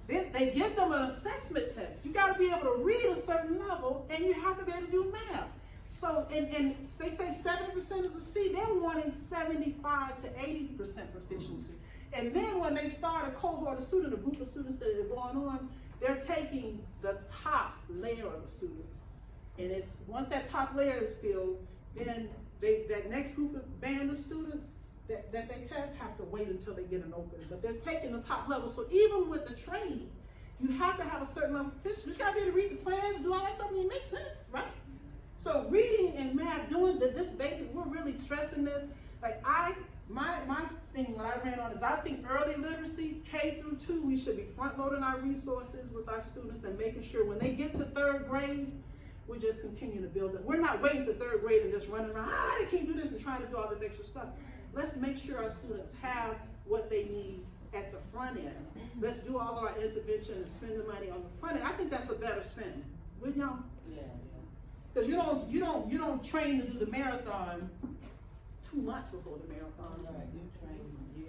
Then they give them an assessment test. You got to be able to read a certain level, and you have to be able to do math. So, and they say 70% is a C. They're wanting 75 to 80% proficiency. And then when they start a cohort of students, a group of students that are going on, they're taking the top layer of the students. And once that top layer is filled, then that next band of students that they test have to wait until they get an opening. But they're taking the top level. So even with the trades, you have to have a certain level of proficiency. You got to be able to read the plans, do all that stuff, and it makes sense, right? So reading and math, doing this basic, we're really stressing this. Like my thing, what I ran on is I think early literacy, K through 2, we should be front loading our resources with our students and making sure when they get to 3rd grade, we just continue to build it. We're not waiting to 3rd grade and just running around, they can't do this and trying to do all this extra stuff. Let's make sure our students have what they need at the front end. Let's do all of our intervention and spend the money on the front end. I think that's a better spend. Wouldn't y'all? Yeah. Because you don't train to do the marathon 2 months before the marathon. Right,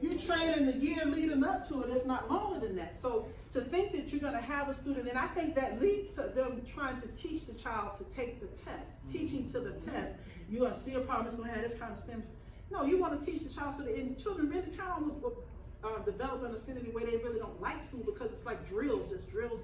You train in the year leading up to it, if not longer than that. So to think that you're going to have a student, and I think that leads to them trying to teach the child to take the test, teaching to the test. You're going to see a problem, it's going to have this kind of stems. No, you want to teach the child so that, and children really kind of almost develop an affinity where they really don't like school because it's like drills, just drills,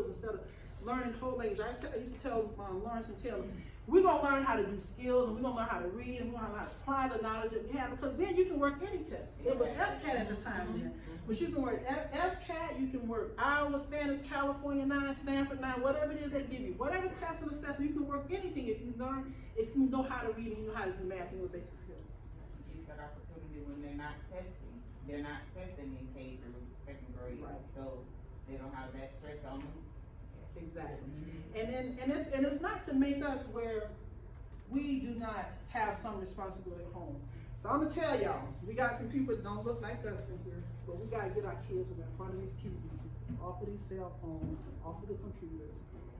instead of learning whole language. I used to tell Lawrence and Taylor, we're going to learn how to do skills, and we're going to learn how to read, and we're going to learn how to apply the knowledge that we have, because then you can work any test. It was FCAT at the time then, but you can work FCAT, you can work Iowa Standards, California 9, Stanford 9, whatever it is they give you. Whatever test and assessment, you can work anything if you know how to read and you know how to do math and your basic skills. Use that opportunity when they're not testing. They're not testing in K through 2nd grade, Right. so they don't have that stress on them. Exactly. And it's not to make us where we do not have some responsibility at home. So I'm gonna tell y'all, we got some people that don't look like us in here, but we gotta get our kids in front of these TVs, off of these cell phones, off of the computers,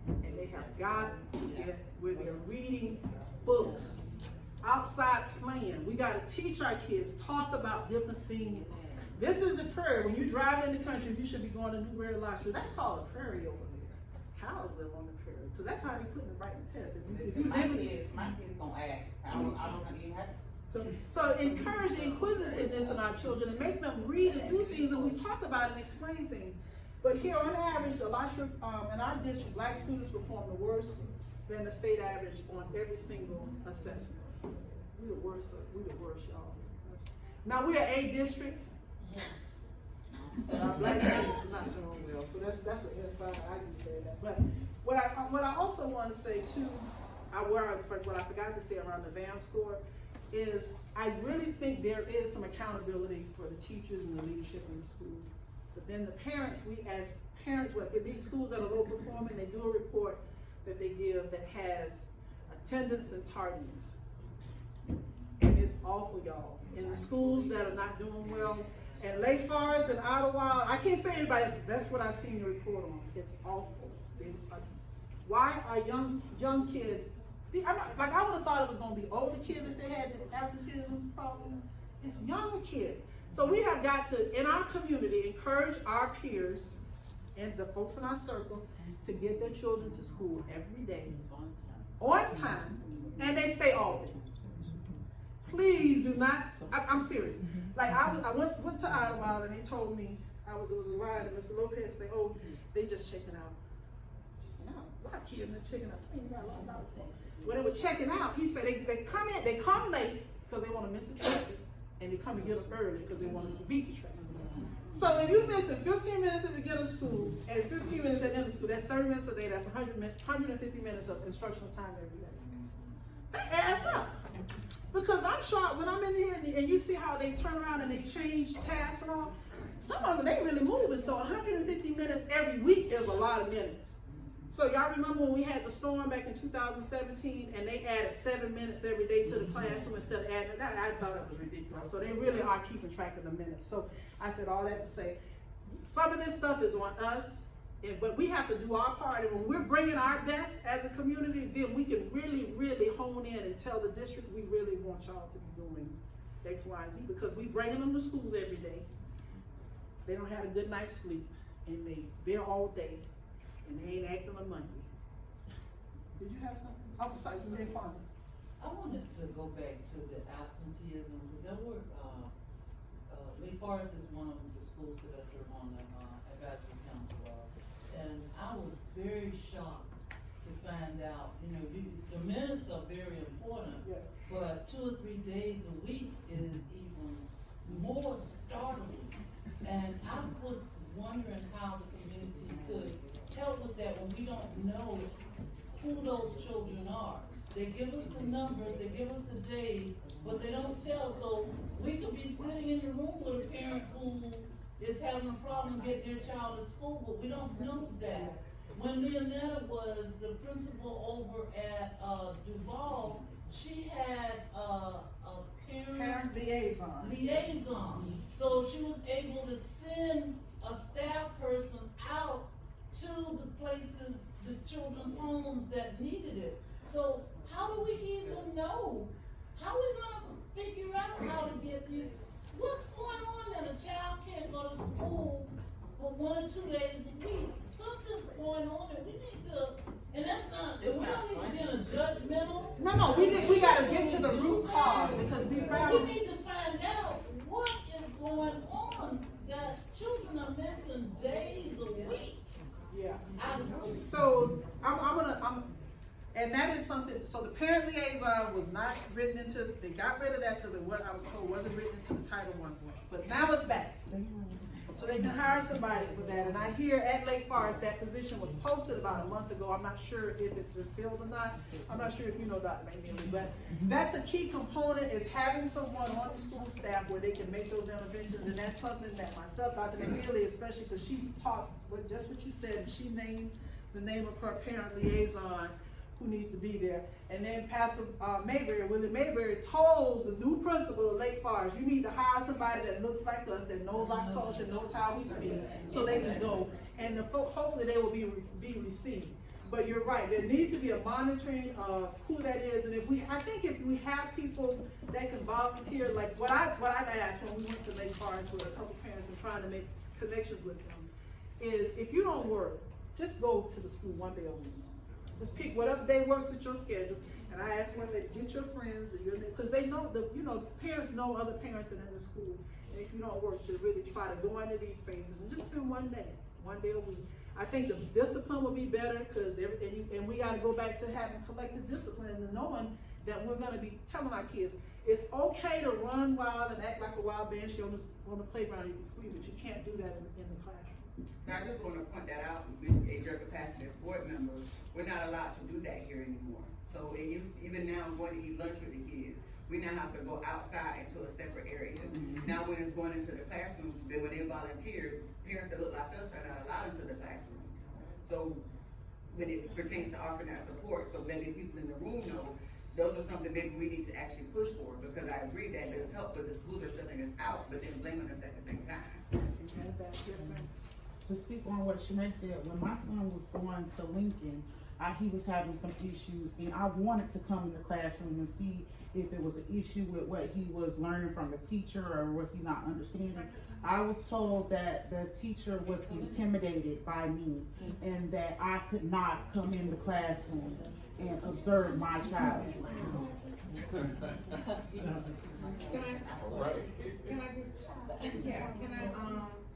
and they have got to get where they're reading books, outside playing. We gotta teach our kids, talk about different things. This is a prairie. When you drive in the country, you should be going to Newberry Lodge. That's called a prairie over there. Cows live on the prairie, because that's how they put it right in the test. If you My live kids gonna ask. I don't even have to. So encourage the inquisitiveness in our children and make them read and do things, and we talk about it and explain things. But here on average, Alachua, in our district, Black students perform the worst than the state average on every single assessment. We the worst, y'all. Now we're A district, But our black students are not doing well, so that's an inside, I can say that. But what I also want to say too, what I forgot to say around the VAM score is I really think there is some accountability for the teachers and the leadership in the school. But then the parents, we as parents, if these schools that are low performing, they do a report that they give that has attendance and tardiness. And it's awful, y'all. In the schools that are not doing well, and Lake Forest and Ottawa, I can't say anybody else, that's what I've seen the report on. It's awful. Why are young kids, I would have thought it was gonna be older kids that had the absenteeism problem. It's younger kids. So we have got to, in our community, encourage our peers and the folks in our circle to get their children to school every day, on time, and they stay all day. Please do not, I'm serious. Like I went to Ottawa and they told me, it was a line and Mr. Lopez said, oh, they just checking out. No, a lot of kids are checking out. When they were checking out, he said they come late because they want to miss the traffic, and they come and get up early because they want to beat the traffic. So if you miss 15 minutes at the beginning of school and 15 minutes at the end of school, that's 30 minutes a day, that's 150 minutes of instructional time every day. That adds up. Because I'm shocked when I'm in here and you see how they turn around and they change tasks and all. Some of them, they really moving. So 150 minutes every week is a lot of minutes. So y'all remember when we had the storm back in 2017 and they added 7 minutes every day to the classroom instead of adding that? I thought that was ridiculous. So they really are keeping track of the minutes. So I said all that to say, some of this stuff is on us, but we have to do our part. And when we're bringing our best as a community, then we can really, really hone in and tell the district we really want y'all to be doing X, Y, and Z, because we bringing them to school every day. They don't have a good night's sleep, and they're all day, and they ain't acting on Monday. Did you have something? I'm sorry, you didn't find it. I wanted to go back to the absenteeism, because there were, Lake Forest is one of the schools that I serve on the advisory council of, and I was very shocked to find out, the minutes are very important, Yes. but 2 or 3 days a week is even more startling. And I was wondering how the community could help with that when we don't know who those children are. They give us the numbers, they give us the days, but they don't tell. So we could be sitting in the room with a parent who is having a problem getting their child to school, but we don't know that. When Leonetta was the principal over at Duval, she had a parent liaison. So she was able to send a staff person out to the places, the children's homes that needed it. So how do we even know? How are we gonna figure out how to get these? What's going on that a child can't go to school for 1 or 2 days a week? Something's going on and we need to, and that's not, we don't need to be judgmental. No, we gotta get to the root cause, because we need to find out what is going on, that children are missing days a week. Yeah. Out of school. So and that is something. So the parent liaison was not written into. They got rid of that because what I was told wasn't written into the Title I book. But now it's back. So they can hire somebody for that. And I hear at Lake Forest that position was posted about a month ago. I'm not sure if it's been filled or not. I'm not sure if you know Dr. McNeely, but that's a key component, is having someone on the school staff where they can make those interventions. And that's something that myself, Dr. McNeely, especially because she taught just what you said, and she named the name of her parent liaison who needs to be there. And then Pastor Willie Mayberry told the new principal of Lake Forest, you need to hire somebody that looks like us, that knows our culture, knows how we speak, so they can go. And hopefully they will be received. But you're right, there needs to be a monitoring of who that is. And I think if we have people that can volunteer, like what I've asked when we went to Lake Forest with a couple parents and trying to make connections with them, is if you don't work, just go to the school one day a week. Just pick whatever day works with your schedule. And I ask women to get your friends, because they know parents know other parents in the school. And if you don't work, to really try to go into these spaces and just spend one day a week. I think the discipline will be better, because and we got to go back to having collective discipline and knowing that we're going to be telling our kids, it's okay to run wild and act like a wild banshee on the playground, you can scream, but you can't do that in the classroom. So I just wanna point that out, as your capacity as board members, we're not allowed to do that here anymore. So it used, even now, going to eat lunch with the kids, we now have to go outside to a separate area. Now when it's going into the classrooms, then when they volunteer, parents that look like us are not allowed into the classroom. So when it pertains to offering that support, so letting people in the room know, those are something maybe we need to actually push for, because I agree that does help, but the schools are shutting us out, but then blaming us at the same time. Yes, ma'am. To speak on what Shanae said, when my son was going to Lincoln, he was having some issues, and I wanted to come in the classroom and see if there was an issue with what he was learning from the teacher, or was he not understanding. I was told that the teacher was intimidated by me, and that I could not come in the classroom and observe my child. Can I just,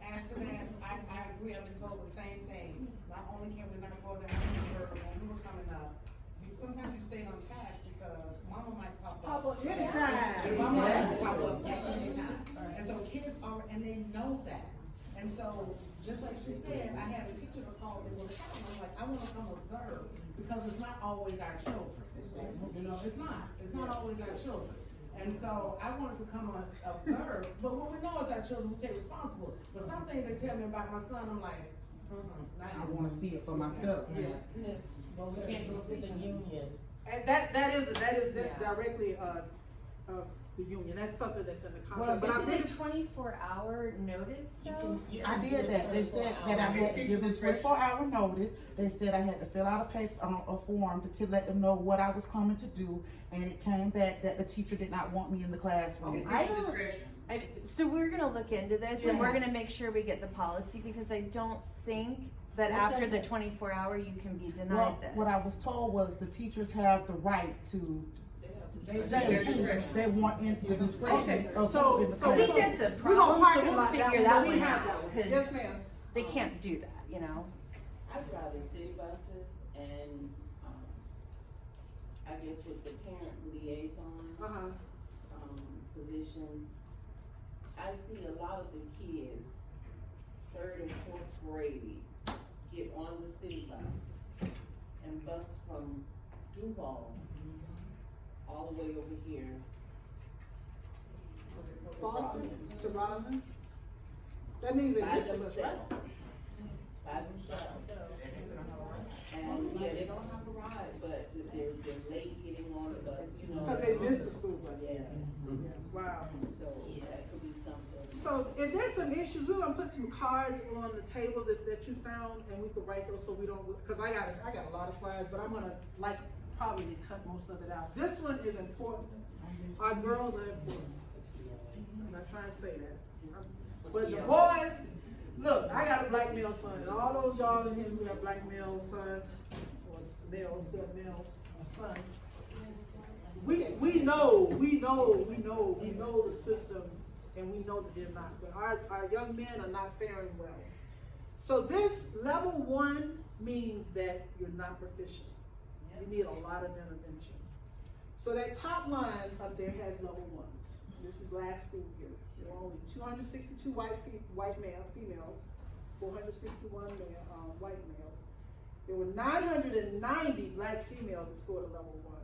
add to that? I agree, I've been told the same thing. Not only can we not go there, when we were coming up, sometimes you stay on task because mama might pop up. Anytime. Mama might pop up at any time. And so kids are, and they know that. And so, just like she said, I had a teacher to call me with a problem. I'm like, I wanna come observe, because it's not always our children. You know, it's not always our children. And so I wanted to come and observe, but when we know it's our children, we take responsibility. But some things they tell me about my son, I'm like, I wanna see it for myself. Well, we can't go to the union. And that is directly, of the union, that's something that's in the contract, but I Is think. it a 24-hour notice though? I did that. They said that I had to give them 24-hour notice. They said I had to fill out a paper, a form to let them know what I was coming to do, and it came back that the teacher did not want me in the classroom. It's I teacher don't- discretion. So we're gonna look into this and we're Yeah. gonna make sure we get the policy, because I don't think that They after said the that. 24-hour you can be Well, denied this. what I was told was the teachers have the right to Their say discretion. they want in the discretion Okay, of so- who in the so I think classroom. that's a We gonna problem, park so it we'll like figure that that one, we one have out, that one. 'cause Yes, ma'am. they can't do that, you know? I'd rather city buses and, I guess with the parent liaison, position, I see a lot of the kids, 3rd and 4th grade, get on the city bus and bus from Duval all the way over here. Boston to Rollins? That means they By missed the bus, right? themselves. By themselves. And, yeah, they don't have a ride, but they're late getting on the bus, you know. Because they missed the school bus. Yeah, Wow. so that could be something. So if there's some issues, we're gonna put some cards on the tables that you found, and we could write those so we don't, because I got a lot of slides, but I'm gonna probably cut most of it out. This one is important. Our girls are important. I'm not trying to say that. But the boys, look, I got a black male son, and all those y'all in here who have black male sons, or males, still males, sons. We know the system, and we know that they're not, but our young men are not faring well. So this level 1 means that you're not proficient. You need a lot of intervention. So that top line up there has level 1s. This is last school year. There were only 262 white females, 461 white males. There were 990 black females that scored a level 1.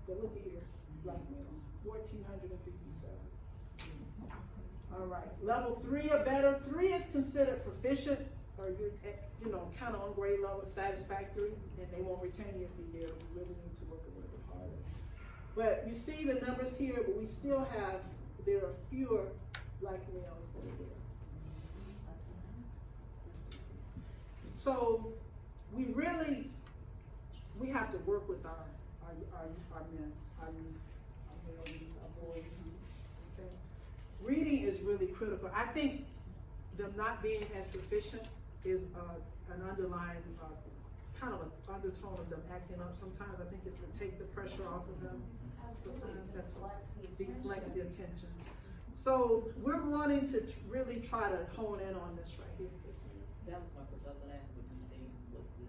But look at here, black males, 1,457. All right, level 3 or better. 3 is considered proficient, or you're kind of on grade level, satisfactory, and they won't retain you for a year. We really need to work a little bit harder. But you see the numbers here, but we still have, there are fewer black males than there. So we have to work with our men, our males, our boys. Okay? Reading is really critical. I think them not being as proficient is an underlying kind of an undertone of them acting up. Sometimes I think it's to take the pressure off of them. Sometimes that's what deflects the attention. So we're wanting to really try to hone in on this right here. That was my question. I was gonna ask what you think was the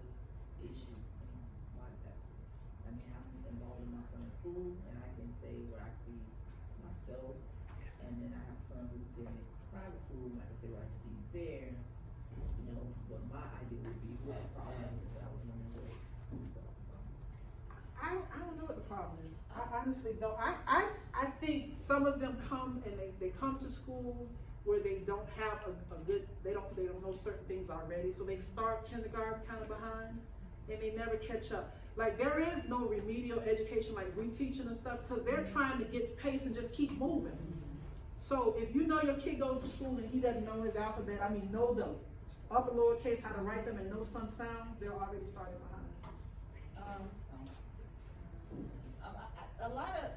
issue and why that. I mean, I'm involved in my son's school, and I can say where I see in a private school, like I said, where I can see there, you know, what my idea would be, what the problem is that I was wondering what. I don't know what the problem is. I honestly don't. I think some of them come and they come to school where they don't have a good, they don't know certain things already. So they start kindergarten kind of behind and they never catch up. Like there is no remedial education like we teaching and stuff because they're trying to get pace and just keep moving. So if you know your kid goes to school and he doesn't know his alphabet, I mean know them upper lowercase, how to write them and know some sounds, they're already starting behind. A lot of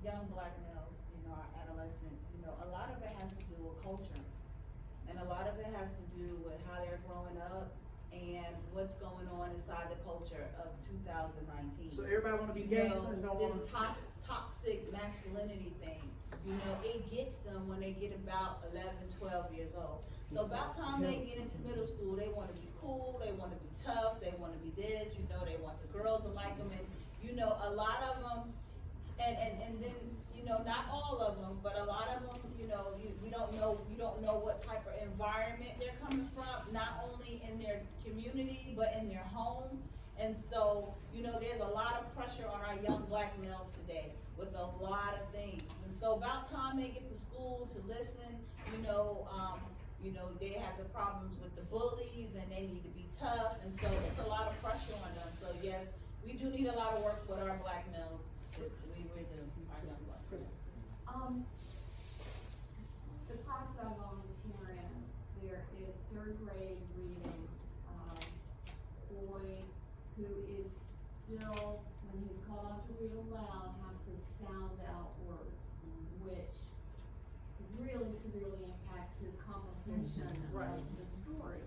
young black males, you know, our adolescents, you know, a lot of it has to do with culture. And a lot of it has to do with how they're growing up and what's going on inside the culture of 2019. So everybody wanna be gangster and don't this wanna... toxic masculinity thing, you know, it gets them when they get about 11, 12 years old. So about time they get into middle school, they wanna be cool, they wanna be tough, they wanna be this, you know, they want the girls to like them, and you know, a lot of them, and then, you know, not all of them, but a lot of them, you know, you don't know what type of environment they're coming from, not only in their community, but in their home. And so, you know, there's a lot of pressure on our young black males today with a lot of things. And so about time they get to school to listen, you know, they have the problems with the bullies and they need to be tough. And so it's a lot of pressure on them. So yes, we do need a lot of work with our black males. We do, our young black males. The class that I volunteer in, there is third grade reading, boy who is still, when he's called out to read aloud, has to sound out words, which really severely impacts his comprehension of the story.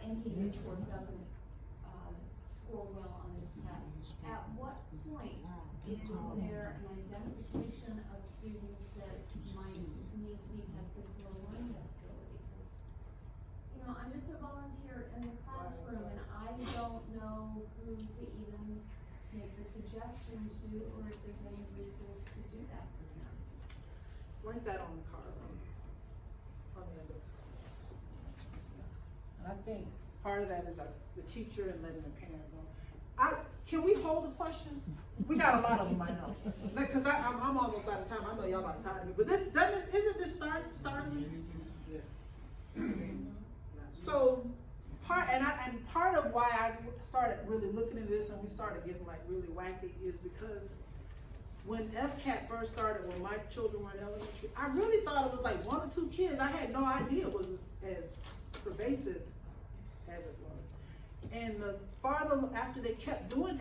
And he, of course, doesn't score well on his tests. At what point is there an identification of students that might need to be tested for learning disability? Because, you know, I'm just a volunteer in the classroom and I don't know who to even make the suggestion to, or if there's any resource to do that for them. Write that on the card, on the index card. And I think part of that is the teacher and letting the parent know. Can we hold the questions? We got a lot of them, I know. Because I'm almost out of time. I know y'all about tired of me. But isn't this starting? Yes. So part of why I started really looking at this and we started getting like really wacky is because when FCAT first started, when my children were in elementary, I really thought it was like 1 or 2 kids. I had no idea it was as pervasive as it was. And the farther after they kept doing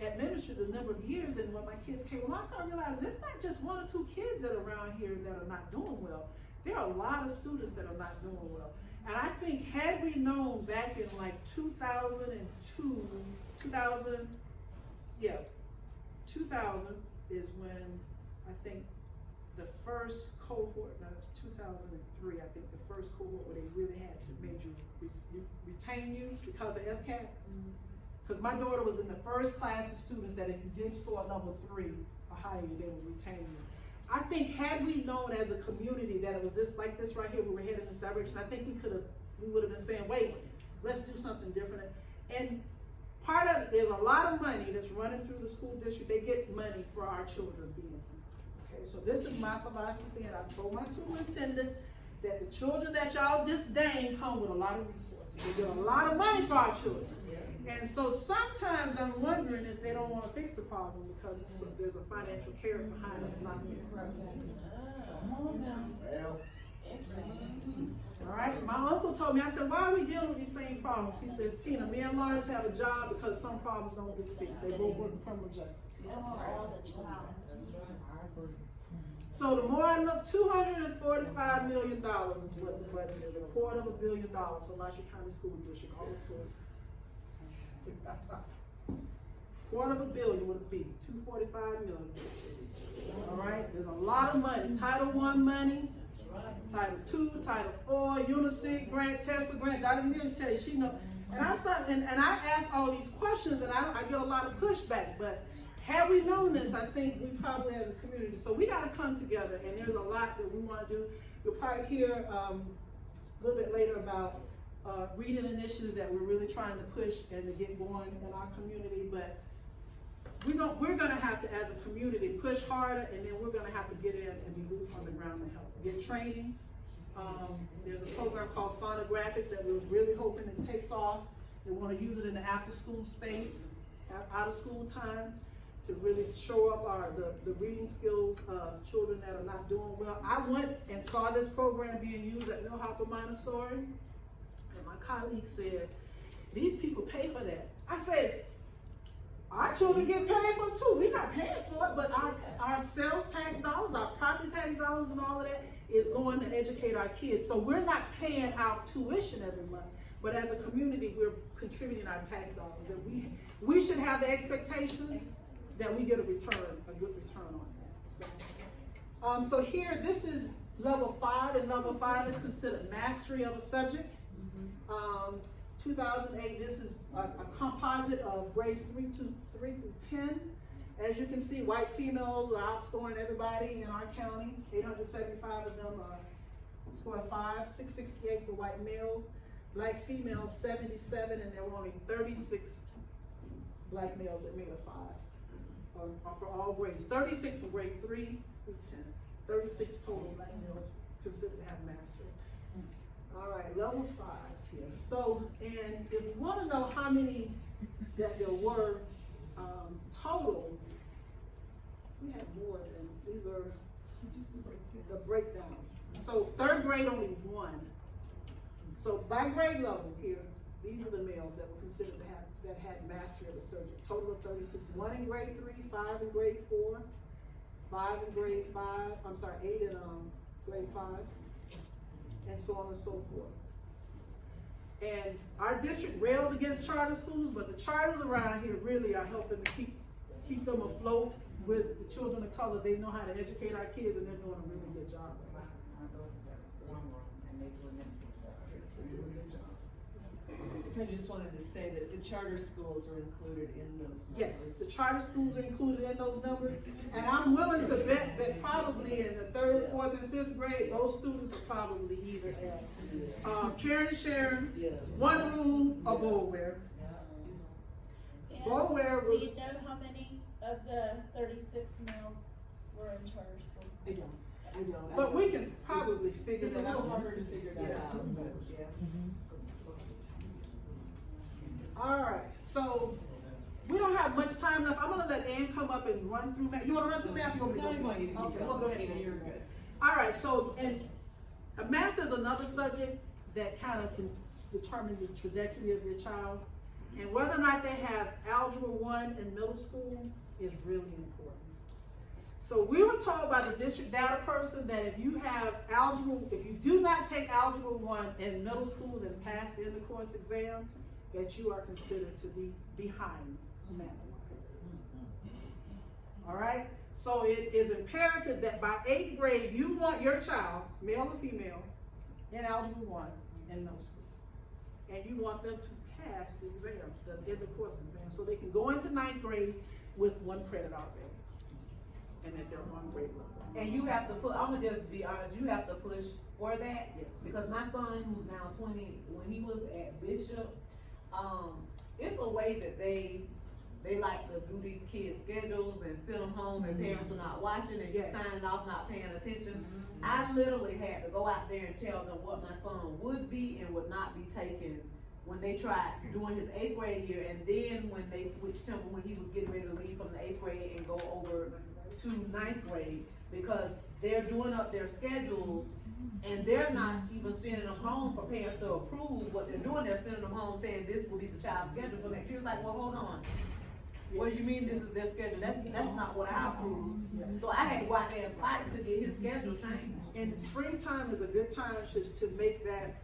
administered the number of years, and when my kids came along, I started realizing it's not just 1 or 2 kids that are around here that are not doing well. There are a lot of students that are not doing well. And I think had we known back in like 2000 is when I think the first cohort, no, it's 2003, I think the first cohort where they really had to made you retain you because of FCAT. Because my daughter was in the first class of students that if you didn't score level 3 or higher, they would retain you. I think had we known as a community that it was like this right here, we were heading in this direction, I think we would have been saying, wait, let's do something different. And part of it, there's a lot of money that's running through the school district. They get money for our children being here. Okay, so this is my philosophy, and I told my superintendent that the children that y'all disdain come with a lot of resources. They get a lot of money for our children. And so sometimes I'm wondering if they don't want to fix the problem because there's a financial carrot behind us not fixing it. All right, my uncle told me, I said, why are we dealing with these same problems? He says, Tina, me and Lawrence have a job because some problems don't get fixed. They both work in criminal justice. So the more I look, $245 million is what the budget is, $250 million for Lockett County School District, all the sources. $250 million would it be? $245 million. All right, there's a lot of money. Title I money, Title II, Title IV, UNICEF grant, TESA grant. Dr. Mills tell you she know. And I ask all these questions, and I get a lot of pushback. But had we known this, I think we probably as a community. So we got to come together, and there's a lot that we want to do. you'll probably hear, a little bit later about, reading initiative that we're really trying to push and to get going in our community, but we're gonna have to, as a community, push harder, and then we're gonna have to get in and be boots on the ground to help. Get training. There's a program called Phonographics that we're really hoping it takes off. They wanna use it in the after-school space, out of school time, to really show up the reading skills of children that are not doing well. I went and saw this program being used at Millhopper Montessori, and my colleague said, these people pay for that. I said, our children get paid for it too. We're not paying for it, but our sales tax dollars, our property tax dollars and all of that is going to educate our kids. So we're not paying out tuition every month, but as a community, we're contributing our tax dollars. And we should have the expectation that we get a good return on that. So here, this is level 5, and level 5 is considered mastery of a subject. 2008, this is a composite of grades 3 through 10. As you can see, white females are outscoring everybody in our county. 875 of them are scoring 5, 668 for white males. Black females, 77, and there were only 36 black males that made a 5. For all grades, 36 from grade 3 through 10. 36 total black males considered to have mastery. All right, level 5s here. So, and if you want to know how many that there were total, we have more than these are the breakdown. So 3rd grade only 1. So by grade level here, these are the males that were considered to have that had mastery of the subject. Total of 36. 1 in grade 3, 5 in grade 4, 5 in grade 5. I'm sorry, 8 in grade 5. And so on and so forth. And our district rails against charter schools, but the charters around here really are helping to keep them afloat with the children of color. They know how to educate our kids, and they're doing a really good job. I just wanted to say that the charter schools are included in those numbers. Yes, the charter schools are included in those numbers, and I'm willing to bet that probably in the 3rd, 4th, and 5th grade, those students are probably either at Karen and Sharon, one room, or Boulware. Boulware was. Do you know how many of the 36 males were in charter schools? We don't. But we can probably figure that out. It's a little harder to figure that out, but yeah. All right, so we don't have much time left. I'm gonna let Ann come up and run through math. You wanna run through math? You want me to go? Okay, we'll go ahead. You're good. All right, so, and math is another subject that kind of can determine the trajectory of your child. And whether or not they have Algebra 1 in middle school is really important. So we were told by the district data person that if you do not take Algebra 1 in middle school and pass the end of course exam, that you are considered to be behind math-wise. All right? So it is imperative that by 8th grade, you want your child, male or female, in Algebra 1 in middle school. And you want them to pass the exam, the end of course exam, so they can go into 9th grade with 1 credit already. And at their 1 grade level. And you have to I'm gonna just be honest, you have to push for that. Yes. Because my son, who's now 20, when he was at Bishop, it's a way that they like to do these kids' schedules and send them home and parents are not watching and just signing off, not paying attention. I literally had to go out there and tell them what my son would be and would not be taken when they tried doing his 8th grade year, and then when they switched him when he was getting ready to leave from the 8th grade and go over to 9th grade, because they're doing up their schedules and they're not even sending them home for parents to approve what they're doing. They're sending them home saying this will be the child's schedule for next year. It's like, well, hold on. What do you mean this is their schedule? That's not what I approved. So I had to go out there and fight to get his schedule changed. And springtime is a good time to make that,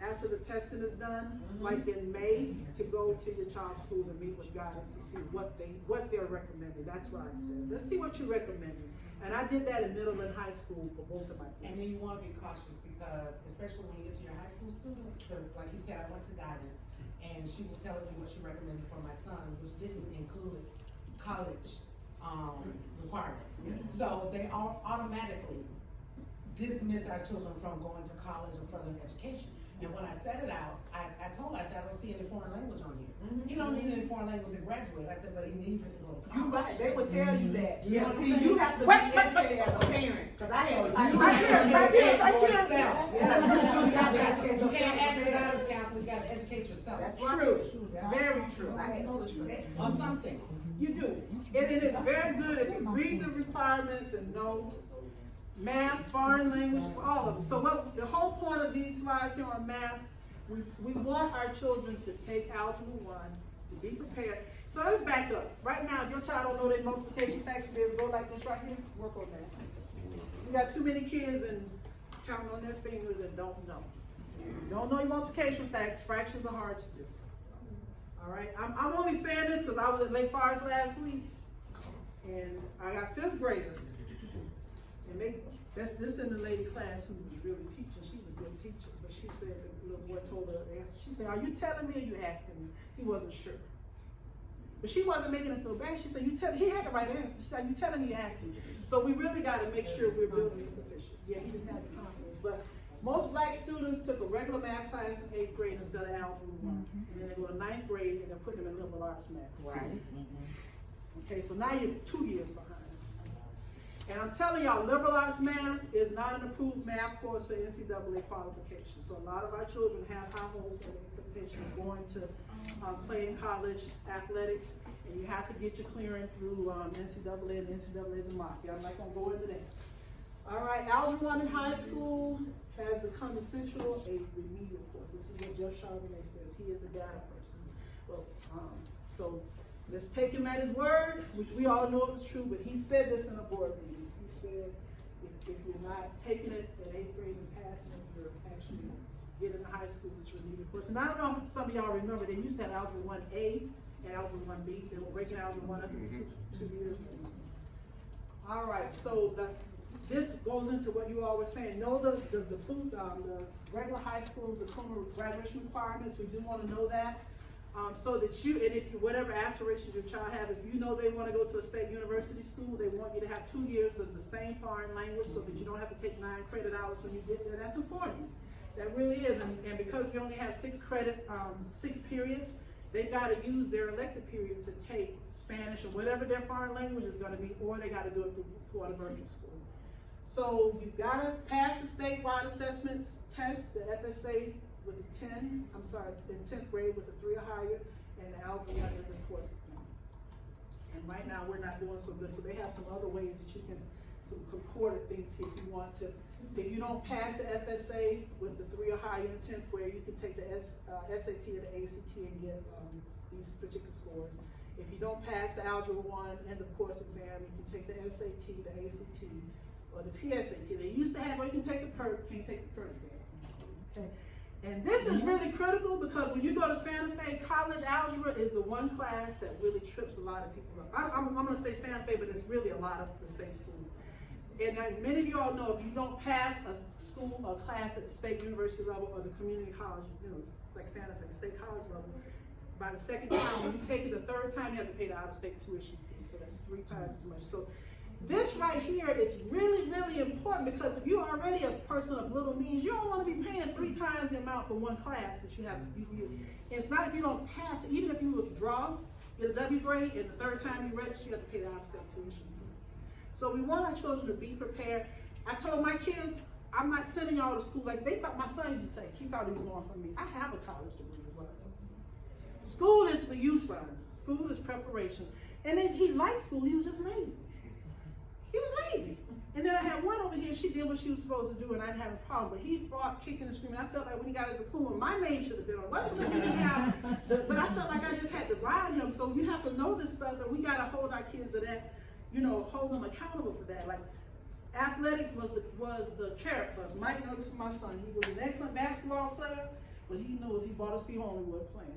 after the testing is done, like in May, to go to your child's school and meet with guidance to see what they're recommending. That's what I said. Let's see what you're recommending. And I did that in middle and high school for both of my kids. And then you wanna be cautious because, especially when you get to your high school students, because like you said, I went to guidance and she was telling me what she recommended for my son, which didn't include college requirements. So they all automatically dismiss our children from going to college or further education. And when I said it out, I told her, I said, I don't see any foreign language on here. He don't need any foreign language to graduate. I said, but he needs it to go to college. You right, they would tell you that. You know what I'm See, saying? you have to be educated as a parent, cause I had. You can't ask the guidance counselor, you gotta educate yourself. That's true, very true, I know the truth. On something. You do, and it is very good if you read the requirements and know math, foreign language, all of them. So what, the whole point of these slides here on math, we want our children to take Algebra 1, to be prepared. So let me back up. Right now, if your child don't know their multiplication facts, to be able to go like this right here, work on that. We got too many kids and counting on their fingers and don't know. You don't know your multiplication facts, fractions are hard to do. All right, I'm only saying this because I was at Lake Forest last week, and I got 5th graders, and this in the lady class who was really teaching. She's a good teacher, but she said the little boy told her, she said, "Are you telling me or you asking me?" He wasn't sure, but she wasn't making him feel bad. She said, "You tell." He had the right answer. She said, "You telling me, asking me?" So we really got to make sure we're building proficient. Yeah, he didn't have the confidence, but. Most black students took a regular math class in 8th grade instead of Algebra 1. And then they go to 9th grade and they put them in liberal arts math. Right. Okay, so now you're 2 years behind. And I'm telling y'all, liberal arts math is not an approved math course for NCAA qualification. So a lot of our children have high hopes and expectations of going to play in college athletics. And you have to get your clearing through NCAA and NCAA the mafia. I'm not gonna go into that. All right, Algebra 1 in high school has become essential a remedial course. This is what Jeff Charbonnet says. He is the data person. Well, so let's take him at his word, which we all know is true, but he said this in a board meeting. He said, if you're not taking it in 8th grade and passing it, you're actually getting to high school, it's remedial course. And I don't know if some of y'all remember, they used to have Algebra 1A and Algebra 1B. They were breaking Algebra 1 up into 2 years. All right, so this goes into what you all were saying. Know the regular high school diploma graduation requirements. We do want to know that, so that you, and if you, whatever aspirations your child have, if you know they want to go to a state university school, they want you to have 2 years of the same foreign language, so that you don't have to take 9 credit hours when you get there. That's important. That really is, and because we only have 6 periods, they've got to use their elective period to take Spanish or whatever their foreign language is going to be, or they got to do it through Florida Virtual School. So you've got to pass the statewide assessments test, the FSA with the 10th grade with the 3 or higher, and the Algebra 1 in the course exam. And right now we're not doing so good, so they have some other ways that you can, some concordant things if you want to. If you don't pass the FSA with the 3 or higher in 10th grade, you can take the SAT or the ACT and get these particular scores. If you don't pass the Algebra 1 end of course exam, you can take the SAT, the ACT, or the PSAT. They used to have, or you can take the PERT, can't take the PERT exam. Okay. And this is really critical because when you go to Santa Fe, college algebra is the one class that really trips a lot of people up. I'm gonna say Santa Fe, but it's really a lot of the state schools. And many of you all know if you don't pass a school or class at the state university level or the community college, like Santa Fe, state college level, by the second time, when you take it the 3rd time, you have to pay the out-of-state tuition fee. So that's 3 times as much. So this right here is really, really important because if you're already a person of little means, you don't want to be paying 3 times the amount for one class that you have. It's not if you don't pass it, even if you withdraw, get a W grade, and the 3rd time you register, you have to pay the out-of-state tuition fee. So we want our children to be prepared. I told my kids, I'm not sending y'all to school. Like they thought, my son used to say, he thought he was going for me. I have a college degree is what I told him. School is for you, son. School is preparation. And then he liked school, he was just lazy. He was lazy. And then I had one over here, she did what she was supposed to do and I didn't have a problem. But he fought, kicking and screaming. I felt like when he got his diploma, my name should have been on it. Wasn't because he didn't have, but I felt like I just had to ride him. So you have to know this stuff and we gotta hold our kids to that, hold them accountable for that. Like athletics was the carrot for us. Mike knows my son. He was an excellent basketball player, but he knew if he bought a seat home, he would have played.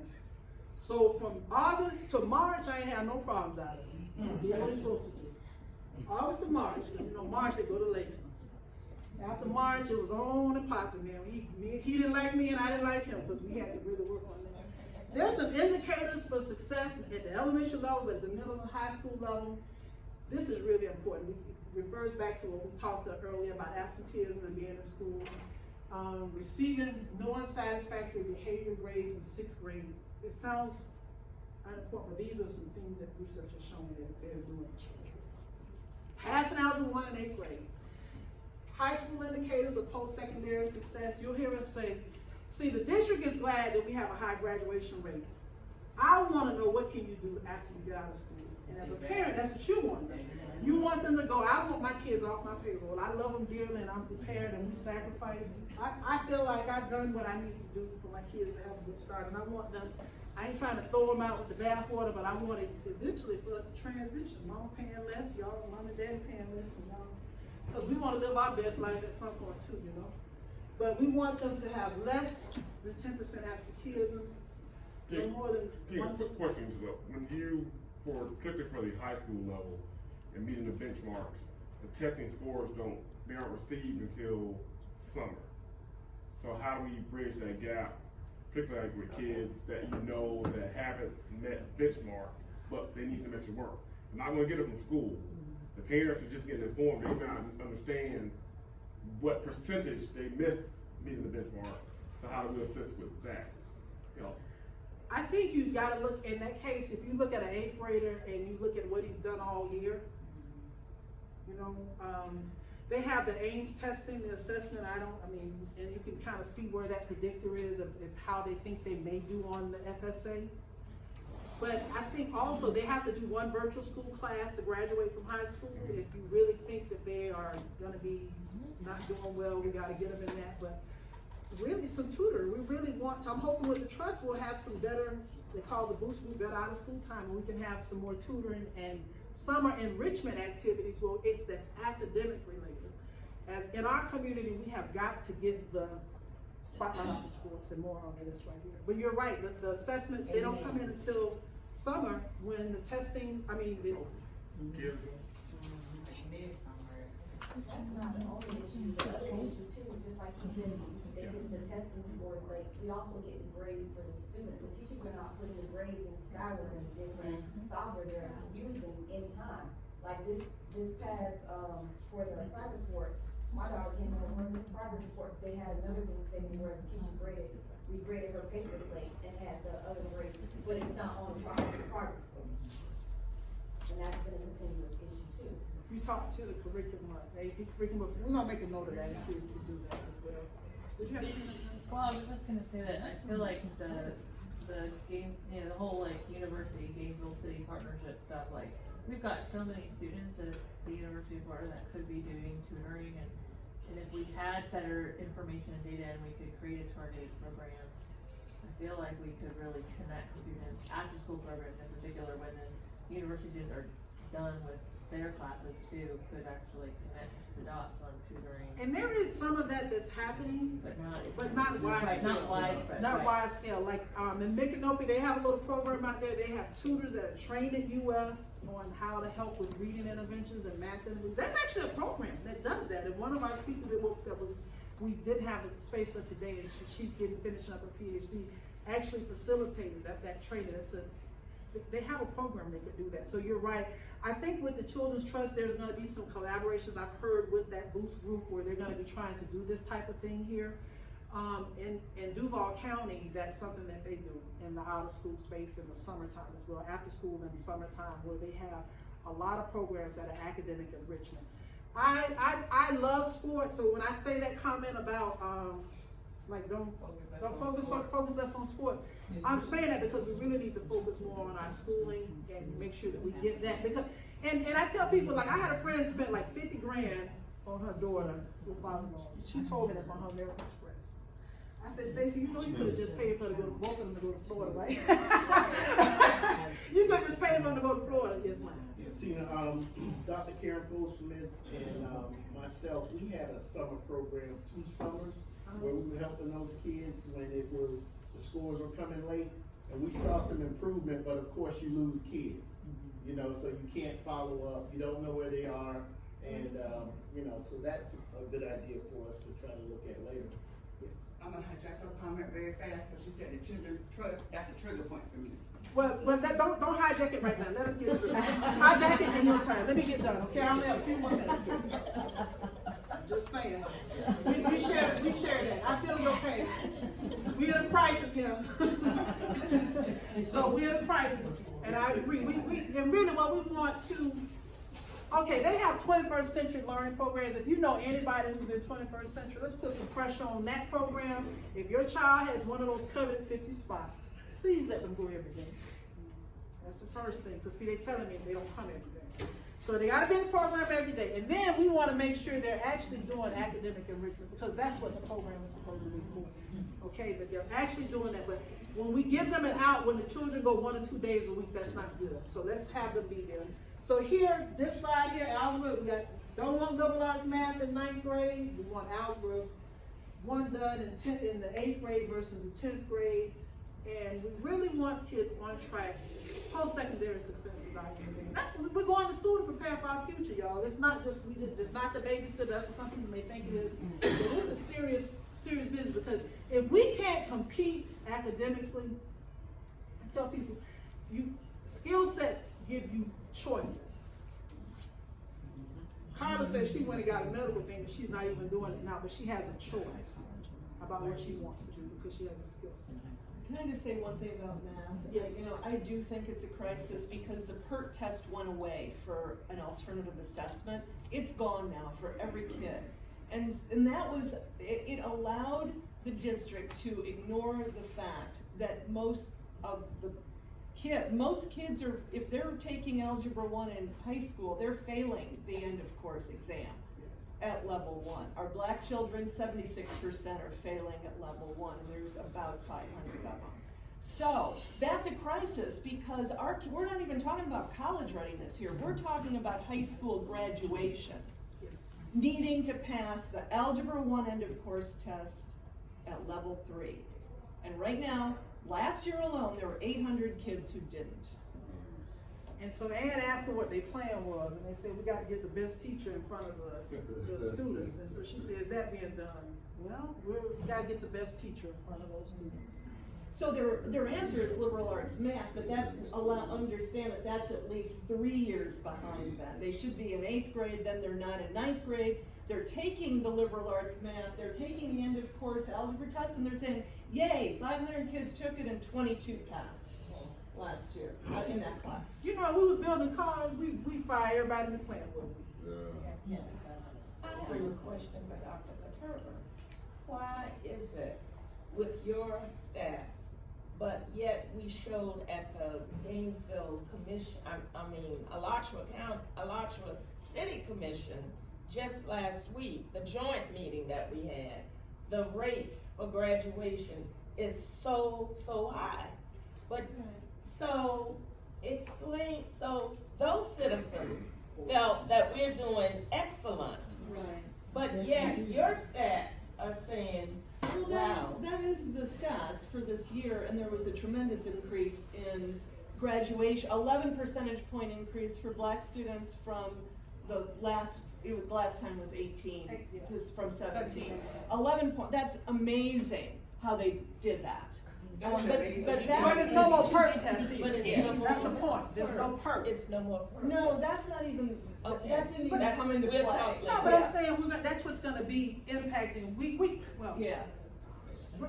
So from August to March, I ain't had no problems out of him. He was supposed to do. August to March, March they go to Lakeland. After March, it was on and popping, man. He didn't like me and I didn't like him because we had to really work on that. There's some indicators for success at the elementary level, at the middle and high school level. this is really important. It refers back to what we talked earlier about absenteeism and being in school. Receiving no unsatisfactory behavior grades in 6th grade. It sounds unimportant, but these are some things that research has shown that they're doing. Passing algebra 1 in 8th grade. High school indicators of post-secondary success. You'll hear us say, see, the district is glad that we have a high graduation rate. I want to know, what can you do after you get out of school? And as a parent, that's what you want to know. You want them to go, I want my kids off my payroll. I love them dearly and I'm prepared and we sacrifice. I feel like I've done what I need to do for my kids to have a good start. And I want them, I ain't trying to throw them out with the bathwater, but I want it eventually for us to transition. Mama paying less, y'all, mom and daddy paying less, and y'all. Because we want to live our best life at some point too, you know. But we want them to have less than 10% absenteeism. No more than one. Question, when you, particularly for the high school level and meeting the benchmarks, the testing scores they aren't received until summer. So how do we bridge that gap, particularly with kids that that haven't met benchmark, but they need some extra work? I'm not gonna get it from school. The parents are just getting informed, they not understand what percentage they miss meeting the benchmark. So how do we assist with that? I think you gotta look, in that case, if you look at an 8th grader and you look at what he's done all year, they have the Ames testing, the assessment, and you can kind of see where that predictor is of how they think they may do on the FSA. But I think also they have to do one virtual school class to graduate from high school. If you really think that they are gonna be not doing well, we gotta get them in that. But really some tutor, we really want to, I'm hoping with the trust we'll have some better, they call the boost group, better out of school time, and we can have some more tutoring and summer enrichment activities that's academic related. As in our community, we have got to get the spotlight on the sports and more on this right here. But you're right, the assessments, they don't come in until summer when the testing, That's not the only issue, the other issue too, just like you said, they get the testing scores, but we also get the grades for the students. The teachers are not putting the grades in Skyward and different software they're using in time. Like this past, for the private sport, my daughter came home from the private sport, they had another thing stating where the teacher regraded her paper plate and had the other grade, but it's not on the private sport. And that's been a continuous issue too. You talk to the curriculum, we're gonna make a note of that and see if we can do that as well. Did you have anything? Well, I was just gonna say that I feel like the game, the whole university Gainesville City partnership stuff, we've got so many students at the University of Florida that could be doing tutoring, and if we had better information and data and we could create a targeted program, I feel like we could really connect students, after school programs in particular, when the university students are done with their classes too, could actually connect the dots on tutoring. And there is some of that that's happening, but not widespread. Not widespread. Not wide scale. Like in Micanopy, they have a little program out there. They have tutors that are trained at UF on how to help with reading interventions and math interventions. That's actually a program that does that. And one of our speakers we did have a space for today, and she's finishing up her PhD, actually facilitated that training. They have a program that could do that. So you're right. I think with the Children's Trust, there's going to be some collaborations I've heard with that Boost group where they're going to be trying to do this type of thing here. In Duval County, that's something that they do in the out of school space in the summertime as well, after school in the summertime, where they have a lot of programs that are academic enrichment. I love sports, so when I say that comment about don't focus us on sports, I'm saying that because we really need to focus more on our schooling and make sure that we get that. Because and I tell people, I had a friend spent $50 grand on her daughter with volleyball. She told me that's on her American Express. I said, Stacey, you could have just paid for her to go to both of them to go to Florida, right? You could have just paid for them to go to Florida, yes, ma'am. Yeah, Tina, Dr. Karen Goldsmith and myself, we had a summer program, 2 summers, where we were helping those kids when the scores were coming late, and we saw some improvement, but of course you lose kids, so you can't follow up, you don't know where they are, and so that's a good idea for us to try to look at later. Yes. I'm gonna hijack her comment very fast, because she said the Children's Trust, that's a trigger point for me. Well, don't hijack it right now, let us get through. Hijack it in your time, let me get done, okay, I only have a few more minutes here. Just saying, we share that, I feel your pain. We are the crisis here. So we are the crisis, and I agree, and really what we want to, okay, they have 21st century learning programs. If you know anybody who's in 21st century, let's put some pressure on that program. If your child has one of those coveted 50 spots, please let them go every day. That's the first thing, because see, they're telling me they don't come every day. So they gotta be in the program every day. And then we wanna make sure they're actually doing academic enrichment, because that's what the program is supposed to be for. Okay, that they're actually doing that, but when we give them an out, when the children go 1 or 2 days a week, that's not good. So let's have them be there. So here, this side here, algebra, we got, don't want double arts math in 9th grade, we want algebra 1 done in the 8th grade versus the 10th grade. And we really want kids on track. Post-secondary success is our thing. That's what we're going to school to prepare for our future, y'all. It's not just it's not the babysitter. That's what some people may think it is. But it's a serious business, because if we can't compete academically, I tell people, skill set give you choices. Carla says she went and got a medical thing, but she's not even doing it now. But she has a choice about what she wants to do because she has a skill set. Can I just say one thing about math? Yes. You know, I do think it's a crisis because the PERT test went away for an alternative assessment. It's gone now for every kid. And that was, it allowed the district to ignore the fact that most kids are, if they're taking Algebra 1 in high school, they're failing the end of course exam at level 1. Our black children, 76% are failing at level 1. There's about 500 of them. So that's a crisis because we're not even talking about college readiness here. We're talking about high school graduation. Needing to pass the Algebra 1 end of course test at level 3. And right now, last year alone, there were 800 kids who didn't. And so Ann asked her what their plan was, and they said, we got to get the best teacher in front of the students. And so she said, is that being done? Well, we got to get the best teacher in front of those students. So their answer is liberal arts math, but that understand that that's at least 3 years behind them. They should be in 8th grade, then they're not in 9th grade. They're taking the liberal arts math, they're taking the end of course algebra test, and they're saying, yay, 500 kids took it and 22 passed last year in that class. You know, who's building cars? We fire everybody in the plant, wouldn't we? Yeah. I have a question for Dr. Paterba. Why is it with your stats, but yet we showed at the Gainesville Commission, Alachua City Commission just last week, the joint meeting that we had, the rates for graduation is so high. But so explain, so those citizens felt that we're doing excellent. Right. But yet your stats are saying, well, wow. that is the stats for this year, and there was a tremendous increase in graduation, 11 percentage point increase for black students from the last time was 18, just from 17. 11 point, that's amazing how they did that. But there's no more perk testing. But that's the point. There's no perk. It's no more perk. No, that's not even, okay. that didn't even come into play. No, but I'm saying that's what's going to be impacting. Well, yeah.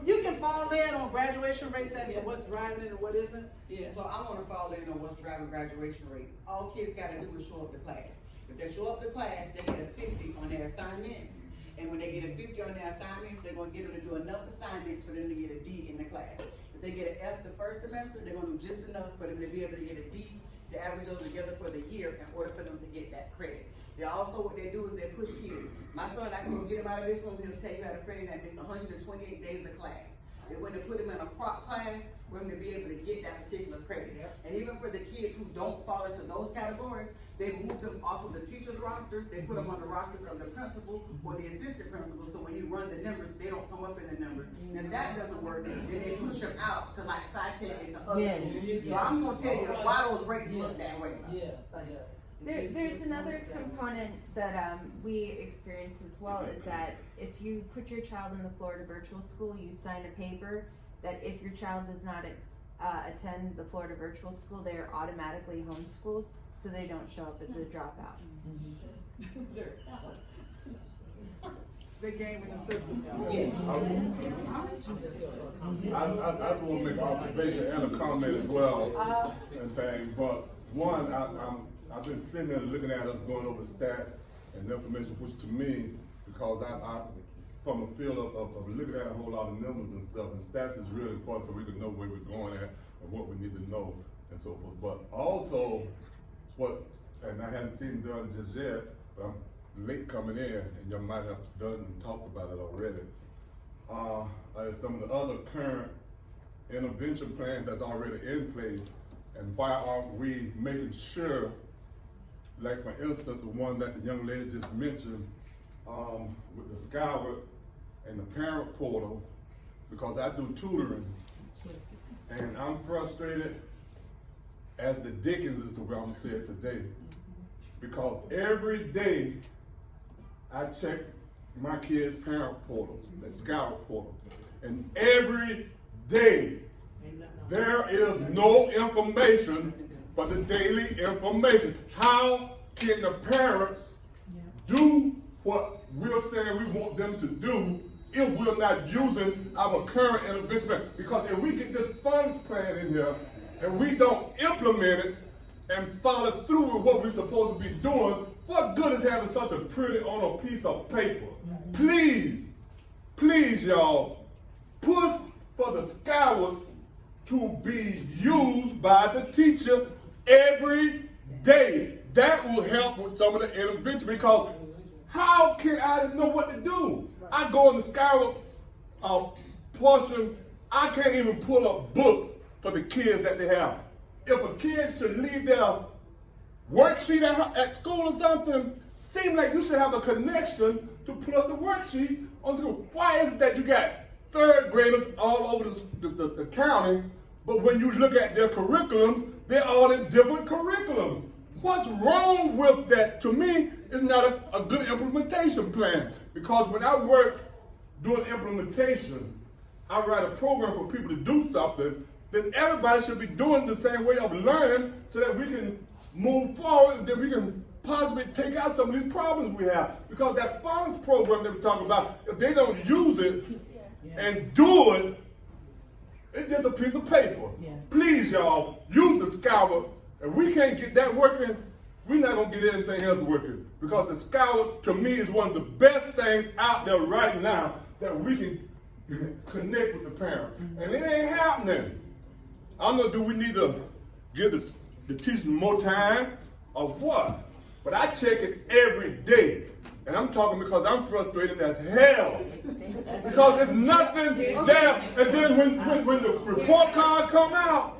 You can fall in on graduation rates as to what's driving it and what isn't. Yeah. So I want to fall in on what's driving graduation rates. All kids got to do is show up to class. If they show up to class, they get a 50 on their assignments. And when they get a 50 on their assignments, they're going to get them to do enough assignments for them to get a D in the class. If they get an F the first semester, they're going to do just enough for them to be able to get a D to average those together for the year in order for them to get that credit. They also, what they do is they push kids. My son, I can go get him out of this room, he'll tell you how to friend that missed 128 days of class. They want to put him in a crop class for him to be able to get that particular credit. And even for the kids who don't fall into those categories, they move them off of the teacher's rosters, they put them on the rosters of the principal or the assistant principal, so when you run the numbers, they don't come up in the numbers. And if that doesn't work, then they push them out to like SciTech and to other schools. So I'm gonna tell you why those rates look that way. There's another component that we experience as well, is that if you put your child in the Florida virtual school, you sign a paper that if your child does not attend the Florida virtual school, they are automatically homeschooled, so they don't show up as a dropout. They game in the system. I just want to make an observation and a comment as well, and saying, but one, I've been sitting there looking at us going over stats and information, which to me, because I from a field of looking at a whole lot of numbers and stuff, and stats is really important so we can know where we're going at and what we need to know and so forth. But also, and I hadn't seen done just yet, but I'm late coming in, and you might have done and talked about it already. Some of the other current intervention plans that's already in place, and why aren't we making sure, like for instance, the one that the young lady just mentioned, with the Skyward and the parent portal, because I do tutoring, and I'm frustrated as the Dickens is the way I'm saying today, because every day I check my kids' parent portals, that Skyward portal, and every day there is no information but the daily information. How can the parents do what we're saying we want them to do if we're not using our current intervention plan? Because if we get this funds plan in here and we don't implement it and follow through with what we're supposed to be doing, what good is having something pretty on a piece of paper? Please, please, y'all, push for the Skyward to be used by the teacher every day. That will help with some of the intervention, because how can I know what to do? I go in the Skyward portion, I can't even pull up books for the kids that they have. If a kid should leave their worksheet at school or something, seems like you should have a connection to pull up the worksheet on school. Why is it that you got third graders all over the county, but when you look at their curriculums, they're all in different curriculums? What's wrong with that? To me, it's not a good implementation plan. Because when I work doing implementation, I write a program for people to do something, then everybody should be doing the same way of learning so that we can move forward and then we can possibly take out some of these problems we have. Because that funds program that we're talking about, if they don't use it and do it, it's just a piece of paper. Please, y'all, use the Skyward. If we can't get that working, we're not going to get anything else working. Because the Skyward, to me, is one of the best things out there right now that we can connect with the parents. And it ain't happening. I don't know, do we need to give the teachers more time or what? But I check it every day. And I'm talking because I'm frustrated as hell. Because there's nothing there. And then when the report card come out,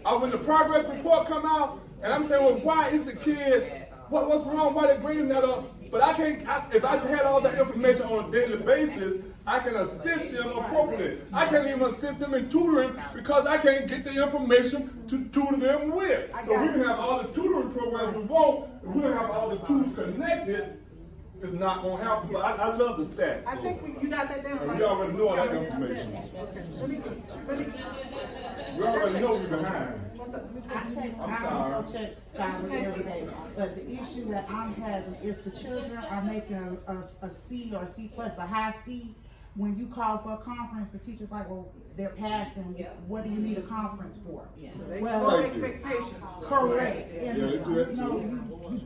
or when the progress report come out, and I'm saying, well, why is the kid, what's wrong, why they grading that up? But I can't, if I had all that information on a daily basis, I can assist them appropriately. I can't even assist them in tutoring because I can't get the information to tutor them with. So we can have all the tutoring programs we want, if we don't have all the tools connected, it's not going to happen. But I love the stats. I think you got that down. And we already know all that information. We already know we're behind. I also check Skyward every day, but the issue that I'm having, if the children are making a C or C plus, a high C, when you call for a conference, the teacher's like, well, they're passing, what do you need a conference for? Well, expectations. correct. And you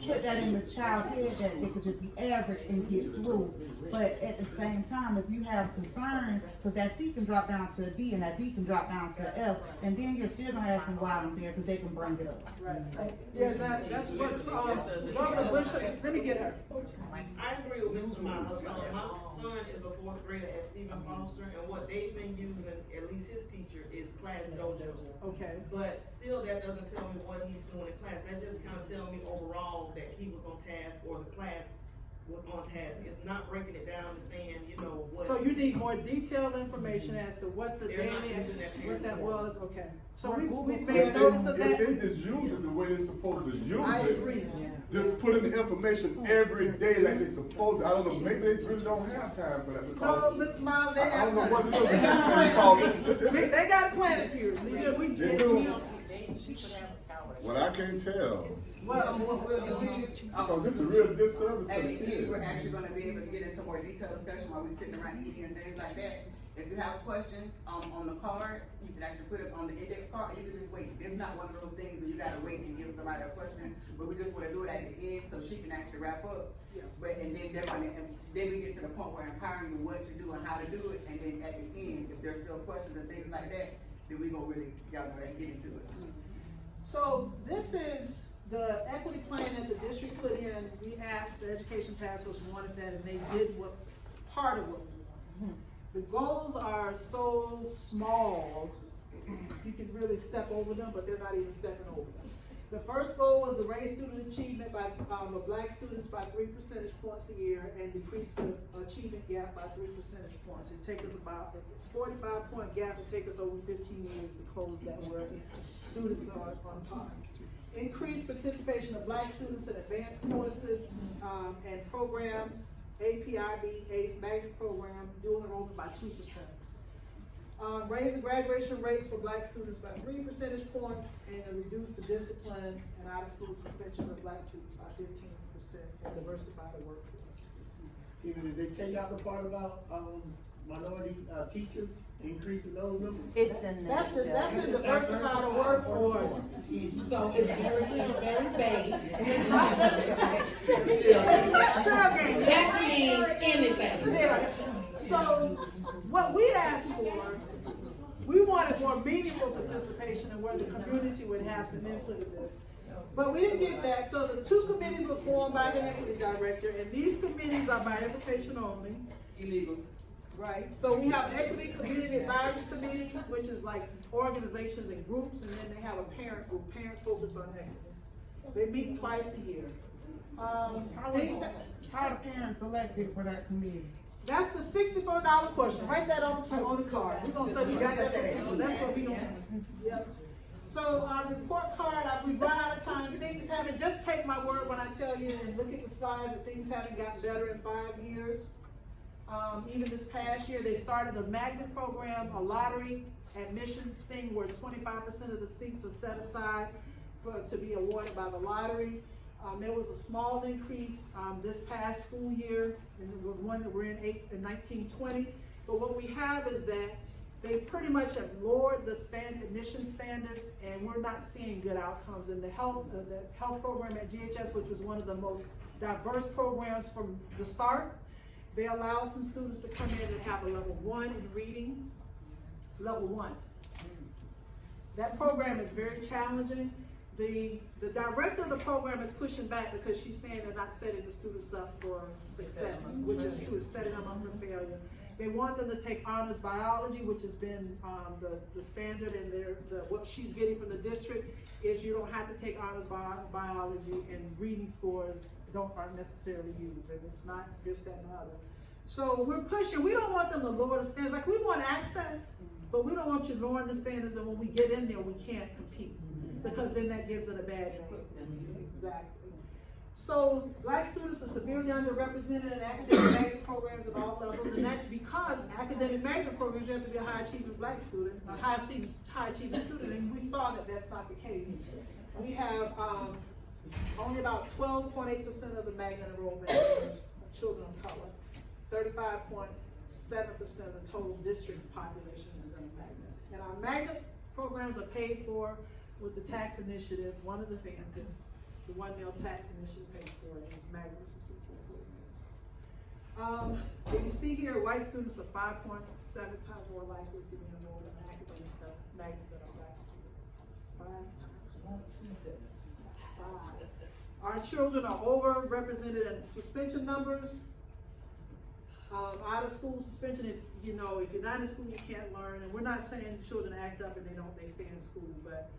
put that in the child's head that they could just be average and get through. But at the same time, if you have concerns, because that C can drop down to a D and that D can drop down to an F, and then you're still gonna ask them why I'm there because they can bring it up. Right. That's what Barbara Bush, let me get her. I agree with Mr. Miles. My son is a fourth grader at Stephen Foster, and what they've been using, at least his teacher, is Class Dojo. Okay. But still, that doesn't tell me what he's doing in class. That just kind of tells me overall that he was on task or the class was on task. It's not breaking it down and saying, you know, what. So you need more detailed information as to what the daily, what that was, okay. So we made notice of that. If they just use it the way they're supposed to use I it. agree. Just put in the information every day like they're supposed to. I don't know, maybe they really don't have time for that No, because Mr. Miles, they I have don't know time. what to do. They got a plan here. See, They do. Well, I can't tell. Well, what we'll do is, So this is real disservice to at the the end, kids. we're actually gonna be able to get into more detailed discussion while we're sitting around eating and things like that. If you have questions, on the card, you can actually put it on the index card, and you can just wait. It's not one of those things where you gotta wait and give somebody a question, but we just wanna do it at the end, so she can actually wrap up. But, and then then we get to the point where empowering you what to do and how to do it, and then at the end, if there's still questions and things like that, then we gonna really, y'all know, get into it. So this is the equity plan that the district put in. We asked the education task force wanted that, and they did part of what we wanted. The goals are so small, you can really step over them, but they're not even stepping over them. The first goal was to raise student achievement by, of black students by 3 percentage points a year and decrease the achievement gap by 3 percentage points. It take us about, it's 45-point gap, it take us over 15 years to close that where students are on par. Increase participation of black students in advanced courses and programs, APIB, ACE magnet program, dual enrollment by 2%. Raise the graduation rates for black students by 3 percentage points and reduce the discipline and out-of-school suspension of black students by 15% and diversify the workforce. Tina, did they take out the part about, minority, teachers, increasing those numbers? It's in there. That's in diversify the workforce. So it's very vague. That can mean anything. So, what we asked for, we wanted more meaningful participation and where the community would have some input in this. But we didn't get that, so the 2 committees were formed by the equity director, and these committees are by invitation only. Illegal. Right, so we have equity community advisory committee, which is like organizations and groups, and then they have a parent group, parents focus on equity. They meet twice a year. How are the parents elected for that committee? That's the $64 question. Write that on the card. We're gonna say we got that. That's what we don't. Yep. So our report card, we've run out of time. Things haven't, just take my word when I tell you and look at the slides that things haven't gotten better in 5 years. Even this past year, they started a magnet program, a lottery admissions thing where 25% of the seats are set aside to be awarded by the lottery. There was a small increase this past school year, and the one that we're in 1920. But what we have is that they pretty much have lowered the admission standards, and we're not seeing good outcomes. And the health program at GHS, which was one of the most diverse programs from the start, they allow some students to come in and have a level 1 in reading, level 1. That program is very challenging. The director of the program is pushing back because she's saying they're not setting the students up for success, which is true, it's setting them up for failure. They want them to take honors biology, which has been the standard, and what she's getting from the district is you don't have to take honors biology, and reading scores aren't necessarily used, and it's not this, that, and the other. So we're pushing, we don't want them to lower the standards, like we want access, but we don't want you lowering the standards, and when we get in there, we can't compete, because then that gives it a bad name. Exactly. So black students are severely underrepresented in academic magnet programs at all levels, and that's because academic magnet programs, you have to be a high achieving black student, a high achieving student, and we saw that that's not the case. We have only about 12.8% of the magnet enrollment is children of color. 35.7% of the total district population is in a magnet. And our magnet programs are paid for with the tax initiative. One of the things that the One Meal Tax Initiative pays for is magnet assistance programs. You see here, white students are 5.7 times more likely to be enrolled in an academic magnet than a black student. 5 times. 5. Our children are overrepresented in suspension numbers. Out of school suspension, if you're not in school, you can't learn. And we're not saying children act up and they stay in school, but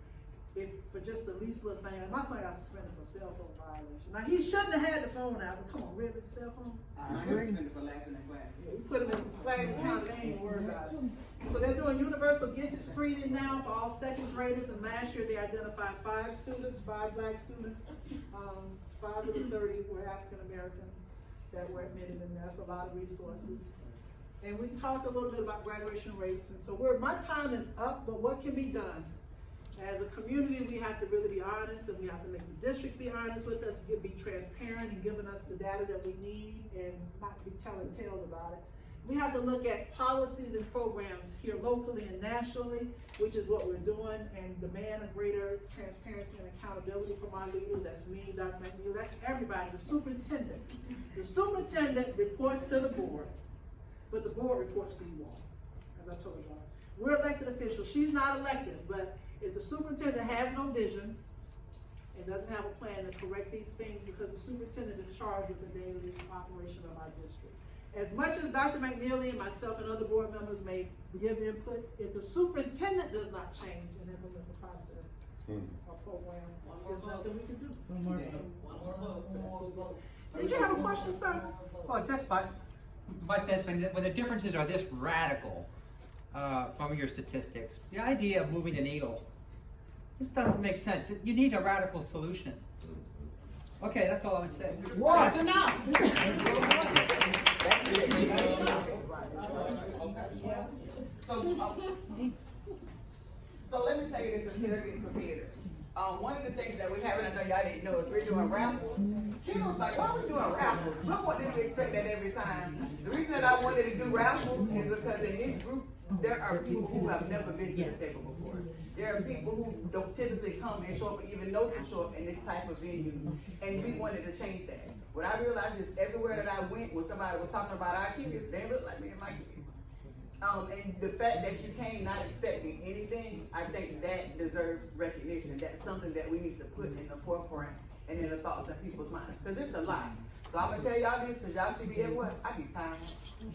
if, for just the least little thing, my son got suspended for cell phone violation. Now, he shouldn't have had the phone out, but come on, really, the cell phone? I got suspended for laughing in class. Yeah, we put him in flag account, they ain't even worried about it. So they're doing universal digit screening now for all second graders, and last year they identified 5 students, 5 black students, 5 of the 30 were African American that were admitted, and that's a lot of resources. And we talked a little bit about graduation rates, and so my time is up, but what can be done? As a community, we have to really be honest, and we have to make the district be honest with us, be transparent and giving us the data that we need, and not be telling tales about it. We have to look at policies and programs here locally and nationally, which is what we're doing, and demand a greater transparency and accountability from our leaders. That's me, Dr. McNeil, that's everybody, the superintendent. The superintendent reports to the board, but the board reports to you all, as I told you all. We're elected officials, she's not elected, but if the superintendent has no vision and doesn't have a plan to correct these things, because the superintendent is charged with the daily operation of our district. As much as Dr. McNeely and myself and other board members may give input, if the superintendent does not change and implement the process or program, there's nothing we can do. One more vote. Did you have a question, sir? Well, just my sense, when the differences are this radical from your statistics, the idea of moving the needle, this doesn't make sense. You need a radical solution. Okay, that's all I would say. That's enough. So let me tell you this until I get prepared. One of the things that we haven't, I know y'all didn't know, is we're doing raffles. Kim was like, why are we doing raffles? We don't want them to expect that every time. The reason that I wanted to do raffles is because in this group, there are people who have never been to the table before. There are people who don't typically come and show up or even know to show up in this type of venue. And we wanted to change that. What I realized is everywhere that I went, when somebody was talking about our kids, they looked like me and my kids. And the fact that you came not expecting anything, I think that deserves recognition. That's something that we need to put in the forefront and in the thoughts of people's minds. Because it's a lot. So I'm going to tell y'all this, because y'all see me everywhere. I be tired.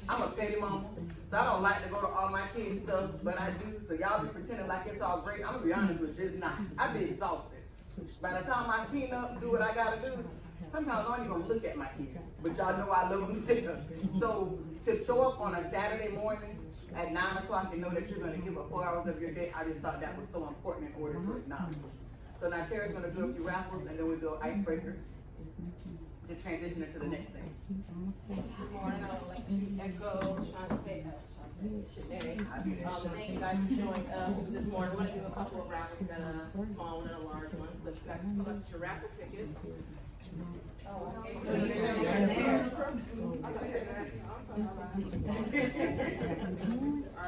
I'm a petty mama, so I don't like to go to all my kids' stuff, but I do. So y'all be pretending like it's all great. I'm going to be honest with you, it's not. I be exhausted. By the time I clean up, do what I got to do, sometimes I don't even look at my kids. But y'all know I love them too. So to show up on a Saturday morning at 9 o'clock and know that you're going to give up 4 hours of your day, I just thought that was so important in order to acknowledge. So now Tara's going to do a few raffles, and then we'll do an icebreaker to transition into the next thing. Good morning, I would like to echo Shantae. Thank you guys for showing up this morning. I want to do a couple of raffles, a small one and a large one, so you guys can collect your raffle tickets. All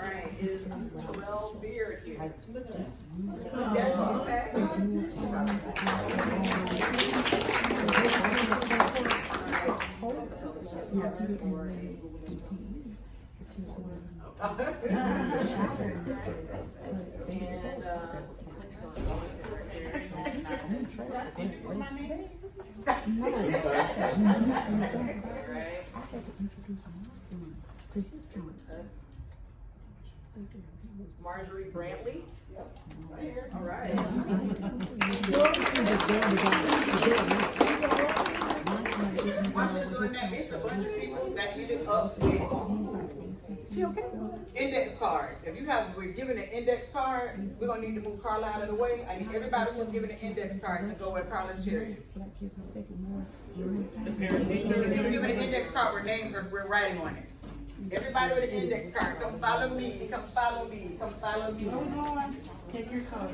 right, is Terrell Beard here? Okay. Yes, he didn't really do to his council. Marjorie Brantley. All right. It's a bunch of people that ended up with index cards. If we're given an index card, we're gonna need to move Carla out of the way. I need everybody who's given an index card to go where Carla's chair is. The parent teacher. If you're given an index card where names we're writing on it. Everybody with an index card, come follow me, come follow me, come follow me. Take your card.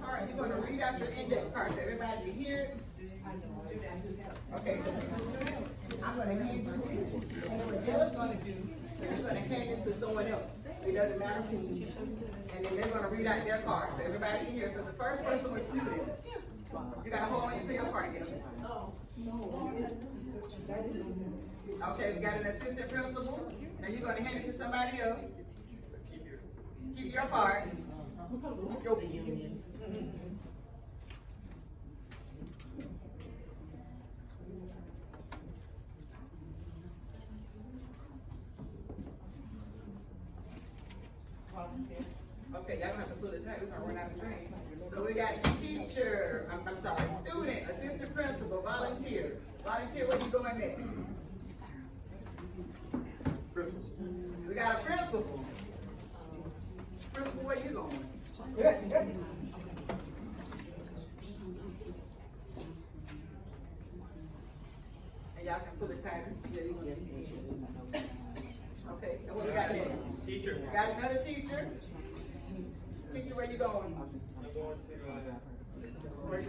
All right, you're gonna read out your index card so everybody can hear it. Okay. I'm gonna hand you this. And what Dale's gonna do, he's gonna hand it to someone else. It doesn't matter who. And then they're gonna read out their card so everybody can hear. So the first person was student. You gotta hold on to your card, Dale. Okay, we got an assistant principal. Now you're gonna hand it to somebody else. Keep your card. Go. Okay, y'all don't have to pull it tight. We're gonna run out of time. So we got T teacher, I'm sorry, student, assistant principal, volunteer. Volunteer, where you going next? We got a principal. Principal, where you going? And y'all can pull the title. Okay, so what we got next? Teacher. Got another teacher? Teacher, where you going? I'm going to,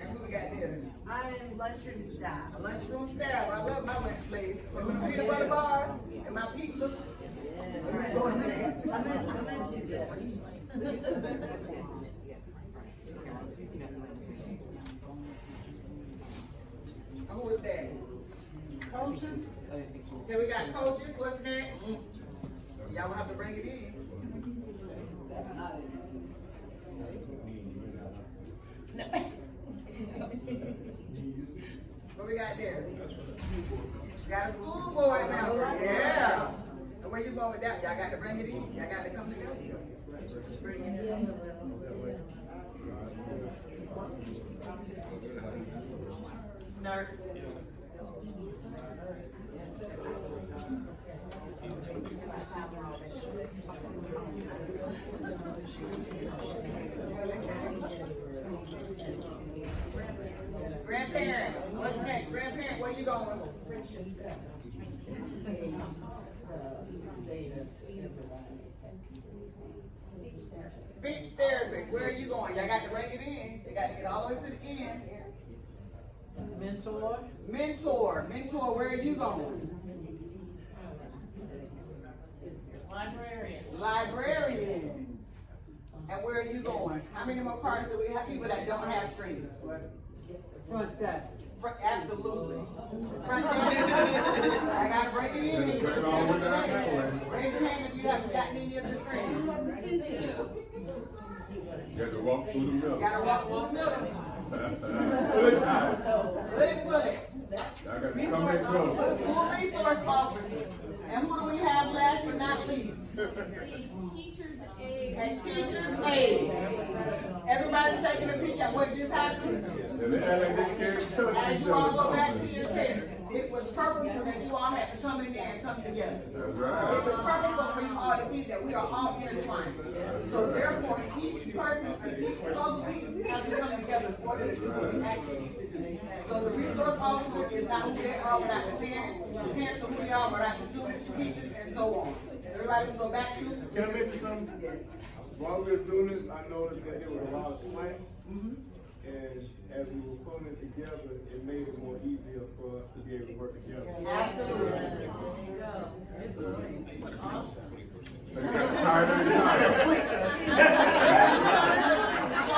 And who we got there? I am lunchroom staff. A lunchroom staff. I love my lunch lady. With my peanut butter bars and my pizza. Who is that? Coaches? Okay, we got coaches. What's next? Y'all will have to bring it in. What we got there? Got a school board member. Yeah. And where you going with that? Y'all got to bring it in. Y'all got to come together. Bring it in. Nurse. Grandparent, what's next? Grandparent, where you going? Speech therapist, where are you going? Y'all got to bring it in. They got to get all the way to the end. Mentor. Mentor, where are you going? Librarian. And where are you going? How many more cards do we have? People that don't have strings. Front desk. Absolutely. Front desk. I gotta break it in. Raise your hand if you haven't gotten any of the strings. You got to walk through the middle. Gotta walk through the middle. Pull it tight. Pull it. I got to come in close. School resource officer. And who do we have last but not least? And teachers aid. Everybody's taking a peek at what just happened. As you all go back to your chair, it was purposeful that you all had to come in there and come together. That's right. It was purposeful for you all to see that we are all intertwined. So therefore, each person, each puzzle has to come together in order to do what we actually need to do. So the resource officer is not who they are without the parents are who they are without the students, the teachers, and so on. Everybody can go back to? Can I mention something? Yes. While we were doing this, I noticed that there was a lot of slang. And as we were pulling it together, it made it more easier for us to be able to work together. Absolutely.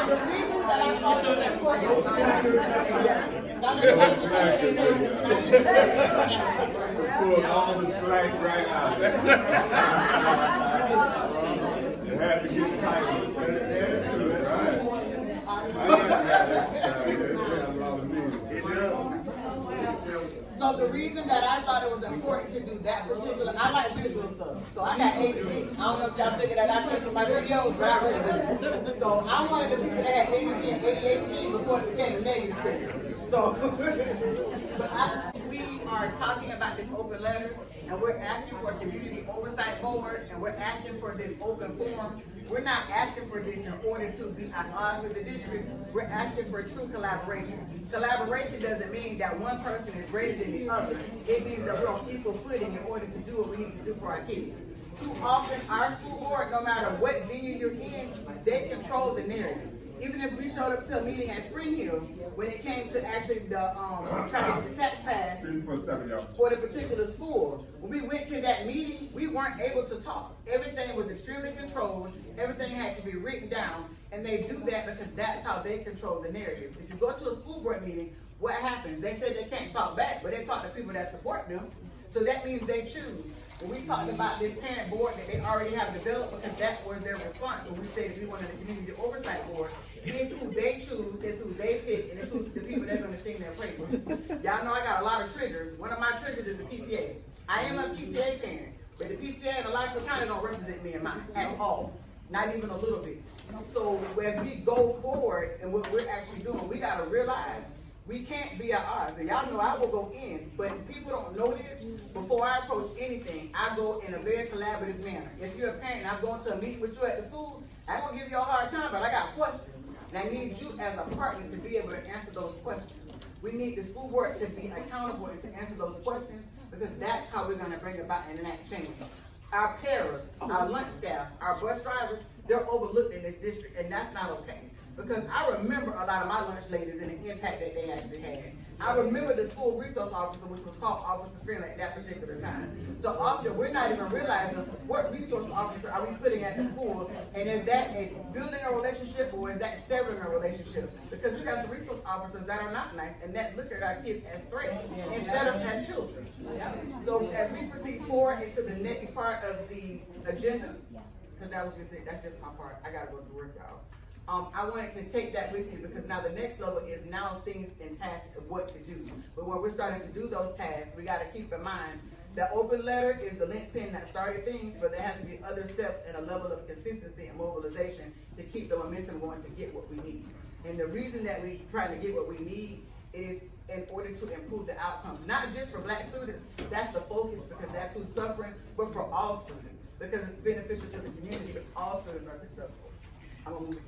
The reason that I thought it was important. Pull all the slack right out. You had to get tight. So the reason that I thought it was important to do that particular, I like visual stuff. So I got ADD. I don't know if y'all figured that out from my videos, but I really do. So I wanted the people that had ADD and ADHD before it became a negative thing. So we are talking about this open letter, and we're asking for a community oversight board, and we're asking for this open forum. We're not asking for this in order to be at odds with the district. We're asking for true collaboration. Collaboration doesn't mean that one person is greater than the other. It means that we're on equal footing in order to do what we need to do for our kids. Too often, our school board, no matter what venue you're in, they control the narrative. Even if we showed up to a meeting at Spring Hill, when it came to actually the trying to get the tax passed for the particular school, when we went to that meeting, we weren't able to talk. Everything was extremely controlled. Everything had to be written down, and they do that because that's how they control the narrative. If you go to a school board meeting, what happens? They say they can't talk back, but they talk to people that support them. So that means they choose. When we talked about this parent board that they already have developed, because that was their response when we said we wanted a community oversight board, it's who they choose, it's who they pick, and it's who the people they're going to sing their praises. Y'all know I got a lot of triggers. One of my triggers is the PTA. I am a PTA parent, but the PTA and the Alachua County don't represent me in mine at all. Not even a little bit. So as we go forward and what we're actually doing, we gotta realize we can't be at odds. And y'all know I will go in, but people don't know this. Before I approach anything, I go in a very collaborative manner. If you're a parent and I'm going to a meeting with you at the school, I'm gonna give you a hard time, but I got questions. And I need you as a partner to be able to answer those questions. We need the school board to be accountable and to answer those questions, because that's how we're gonna bring about and enact change. Our paras, our lunch staff, our bus drivers, they're overlooked in this district, and that's not okay. Because I remember a lot of my lunch ladies and the impact that they actually had. I remember the school resource officer, which was called Officer Friendly at that particular time. So often we're not even realizing what resource officer are we putting at the school, and is that a building a relationship or is that severing a relationship? Because we got some resource officers that are not nice and that look at our kids as threats instead of as children. So as we proceed forward into the next part of the agenda, because that was just it, that's just my part. I gotta go to work, y'all. I wanted to take that with me because now the next level is now things and tasks of what to do. But when we're starting to do those tasks, we gotta keep in mind the open letter is the linchpin that started things, but there has to be other steps and a level of consistency and mobilization to keep the momentum going to get what we need. And the reason that we're trying to get what we need is in order to improve the outcomes, not just for Black students, that's the focus because that's who's suffering, but for all students, because it's beneficial to the community if all students are successful.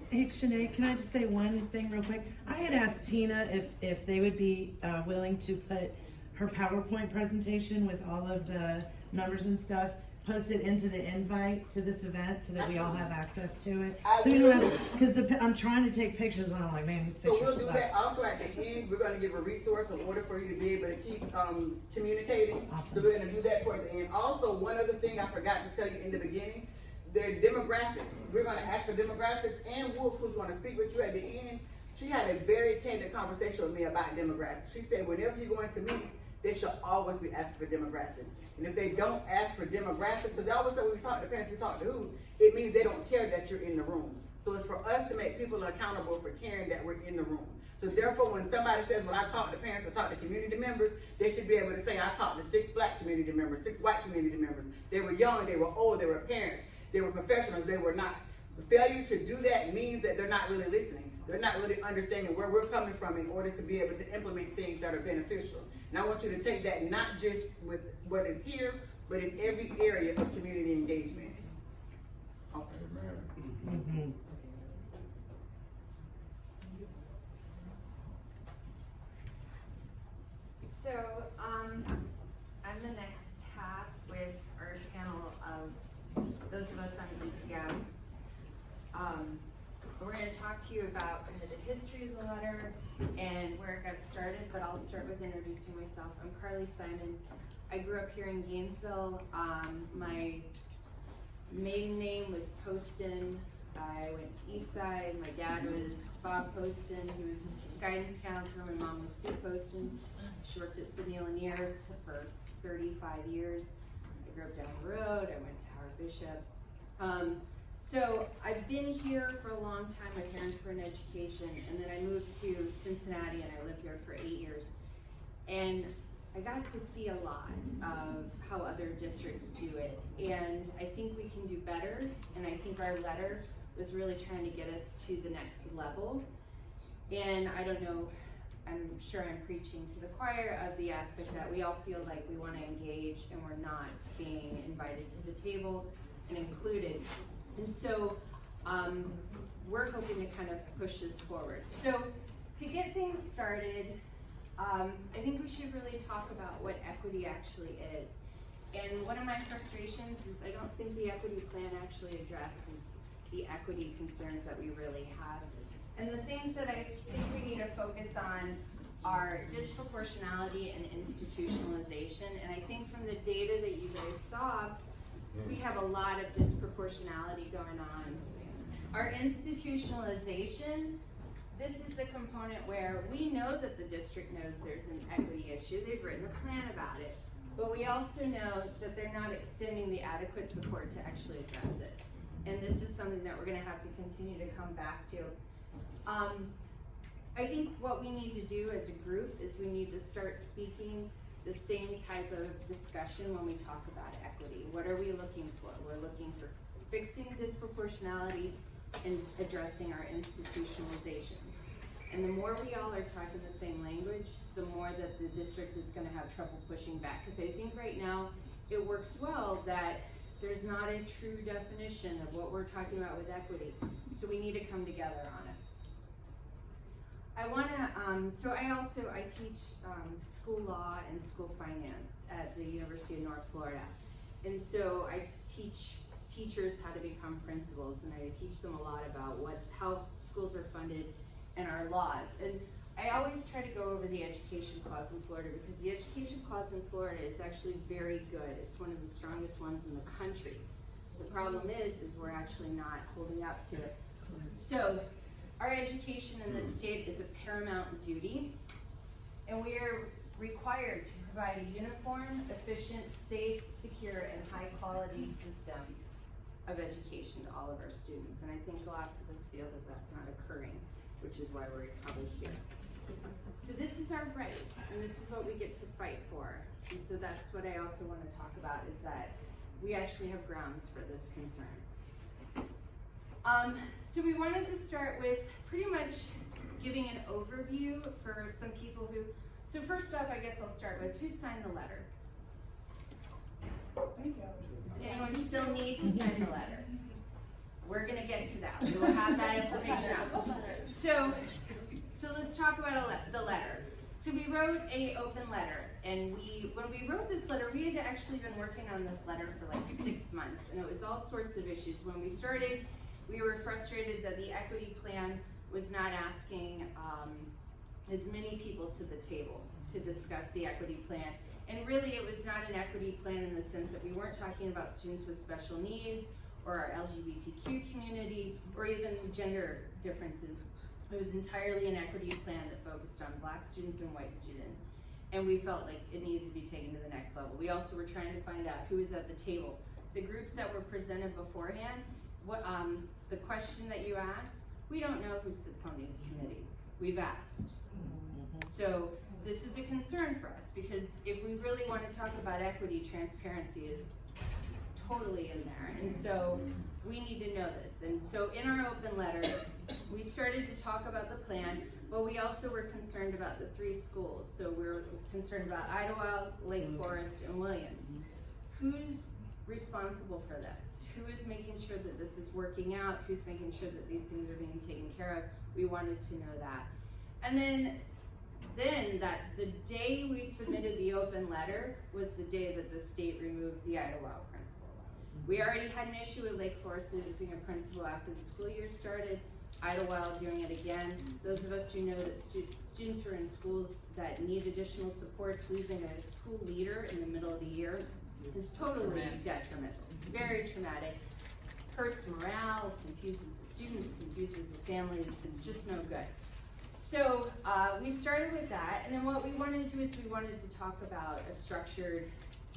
Hey, Shanae, can I just say one thing real quick? I had asked Tina if they would be willing to put her PowerPoint presentation with all of the numbers and stuff, post it into the invite to this event so that we all have access to it. So we don't have, because I'm trying to take pictures and I'm like, man, these pictures So we'll do suck. that also at the end. We're gonna give a resource in order for you to be able to keep communicating. Awesome. So we're gonna do that toward the end. Also, one other thing I forgot to tell you in the beginning, their demographics. We're gonna ask for demographics, and Wolf, who's gonna speak with you at the end, she had a very candid conversation with me about demographics. She said whenever you go into meetings, they should always be asking for demographics. And if they don't ask for demographics, because they always say when we talk to parents, we talk to who, it means they don't care that you're in the room. So it's for us to make people accountable for caring that we're in the room. So therefore, when somebody says, when I talk to parents or talk to community members, they should be able to say, I talked to 6 Black community members, 6 white community members. They were young, they were old, they were parents, they were professionals, they were not. The failure to do that means that they're not really listening. They're not really understanding where we're coming from in order to be able to implement things that are beneficial. And I want you to take that not just with what is here, but in every area of community engagement. Okay. Amen. So, I'm the next half with our panel of those of us on ETM. We're going to talk to you about kind of the history of the letter and where it got started, but I'll start with introducing myself. I'm Carly Simon. I grew up here in Gainesville. My maiden name was Poston. I went to Eastside. My dad was Bob Poston, who was a guidance counselor. My mom was Sue Poston. She worked at Sidney Lanier for 35 years. I grew up down the road. I went to Howard Bishop. So I've been here for a long time. My parents were in education, and then I moved to Cincinnati, and I lived here for 8 years. And I got to see a lot of how other districts do it, and I think we can do better, and I think our letter was really trying to get us to the next level. And I don't know, I'm sure I'm preaching to the choir of the aspect that we all feel like we want to engage and we're not being invited to the table and included. And so we're hoping to kind of push this forward. So to get things started, I think we should really talk about what equity actually is. And one of my frustrations is I don't think the equity plan actually addresses the equity concerns that we really have. And the things that I think we need to focus on are disproportionality and institutionalization. And I think from the data that you guys saw, we have a lot of disproportionality going on. Our institutionalization, this is the component where we know that the district knows there's an equity issue. They've written a plan about it. But we also know that they're not extending the adequate support to actually address it. And this is something that we're gonna have to continue to come back to. I think what we need to do as a group is we need to start speaking the same type of discussion when we talk about equity. What are we looking for? We're looking for fixing disproportionality, and addressing our institutionalization. And the more we all are talking the same language, the more that the district is gonna have trouble pushing back. Because I think right now, it works well that there's not a true definition of what we're talking about with equity. So we need to come together on it. I wanna, I teach school law and school finance at the University of North Florida. And so I teach teachers how to become principals, and I teach them a lot about how schools are funded and our laws. And I always try to go over the education clause in Florida, because the education clause in Florida is actually very good. It's one of the strongest ones in the country. The problem is we're actually not holding up to it. So our education in this state is a paramount duty, and we are required to provide a uniform, efficient, safe, secure, and high-quality system of education to all of our students. And I think lots of us feel that that's not occurring, which is why we're probably here. So this is our right, and this is what we get to fight for. And so that's what I also want to talk about, is that we actually have grounds for this concern. So we wanted to start with pretty much giving an overview for some people who, so first off, I guess I'll start with, who signed the letter? Does anyone still need to sign the letter? We're gonna get to that. We will have that information out. So let's talk about the letter. So we wrote a open letter, and when we wrote this letter, we had actually been working on this letter for like 6 months, and it was all sorts of issues. When we started, we were frustrated that the equity plan was not asking as many people to the table to discuss the equity plan. And really, it was not an equity plan in the sense that we weren't talking about students with special needs or our LGBTQ community or even gender differences. It was entirely an equity plan that focused on Black students and white students. And we felt like it needed to be taken to the next level. We also were trying to find out who was at the table. The groups that were presented beforehand, the question that you asked, we don't know who sits on these committees. We've asked. So this is a concern for us, because if we really want to talk about equity, transparency is totally in there. And so we need to know this. And so in our open letter, we started to talk about the plan, but we also were concerned about the 3 schools. So we're concerned about Idlewild, Lake Forest, and Williams. Who's responsible for this? Who is making sure that this is working out? Who's making sure that these things are being taken care of? We wanted to know that. And then that the day we submitted the open letter was the day that the state removed the Idlewild principal. We already had an issue with Lake Forest losing a principal after the school year started, Idlewild doing it again. Those of us who know that students who are in schools that need additional supports, losing a school leader in the middle of the year is totally detrimental, very traumatic, hurts morale, confuses the students, confuses the families, it's just no good. So we started with that, and then what we wanted to do is we wanted to talk about a structured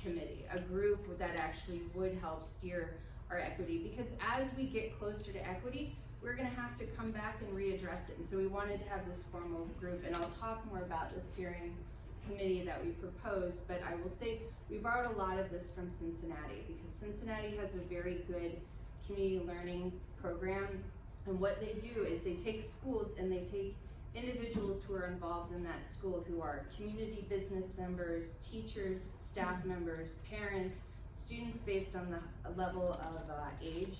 committee, a group that actually would help steer our equity, because as we get closer to equity, we're gonna have to come back and readdress it. And so we wanted to have this formal group, and I'll talk more about the steering committee that we proposed, but I will say we borrowed a lot of this from Cincinnati, because Cincinnati has a very good community learning program, and what they do is they take schools and they take individuals who are involved in that school, who are community business members, teachers, staff members, parents, students based on the level of age,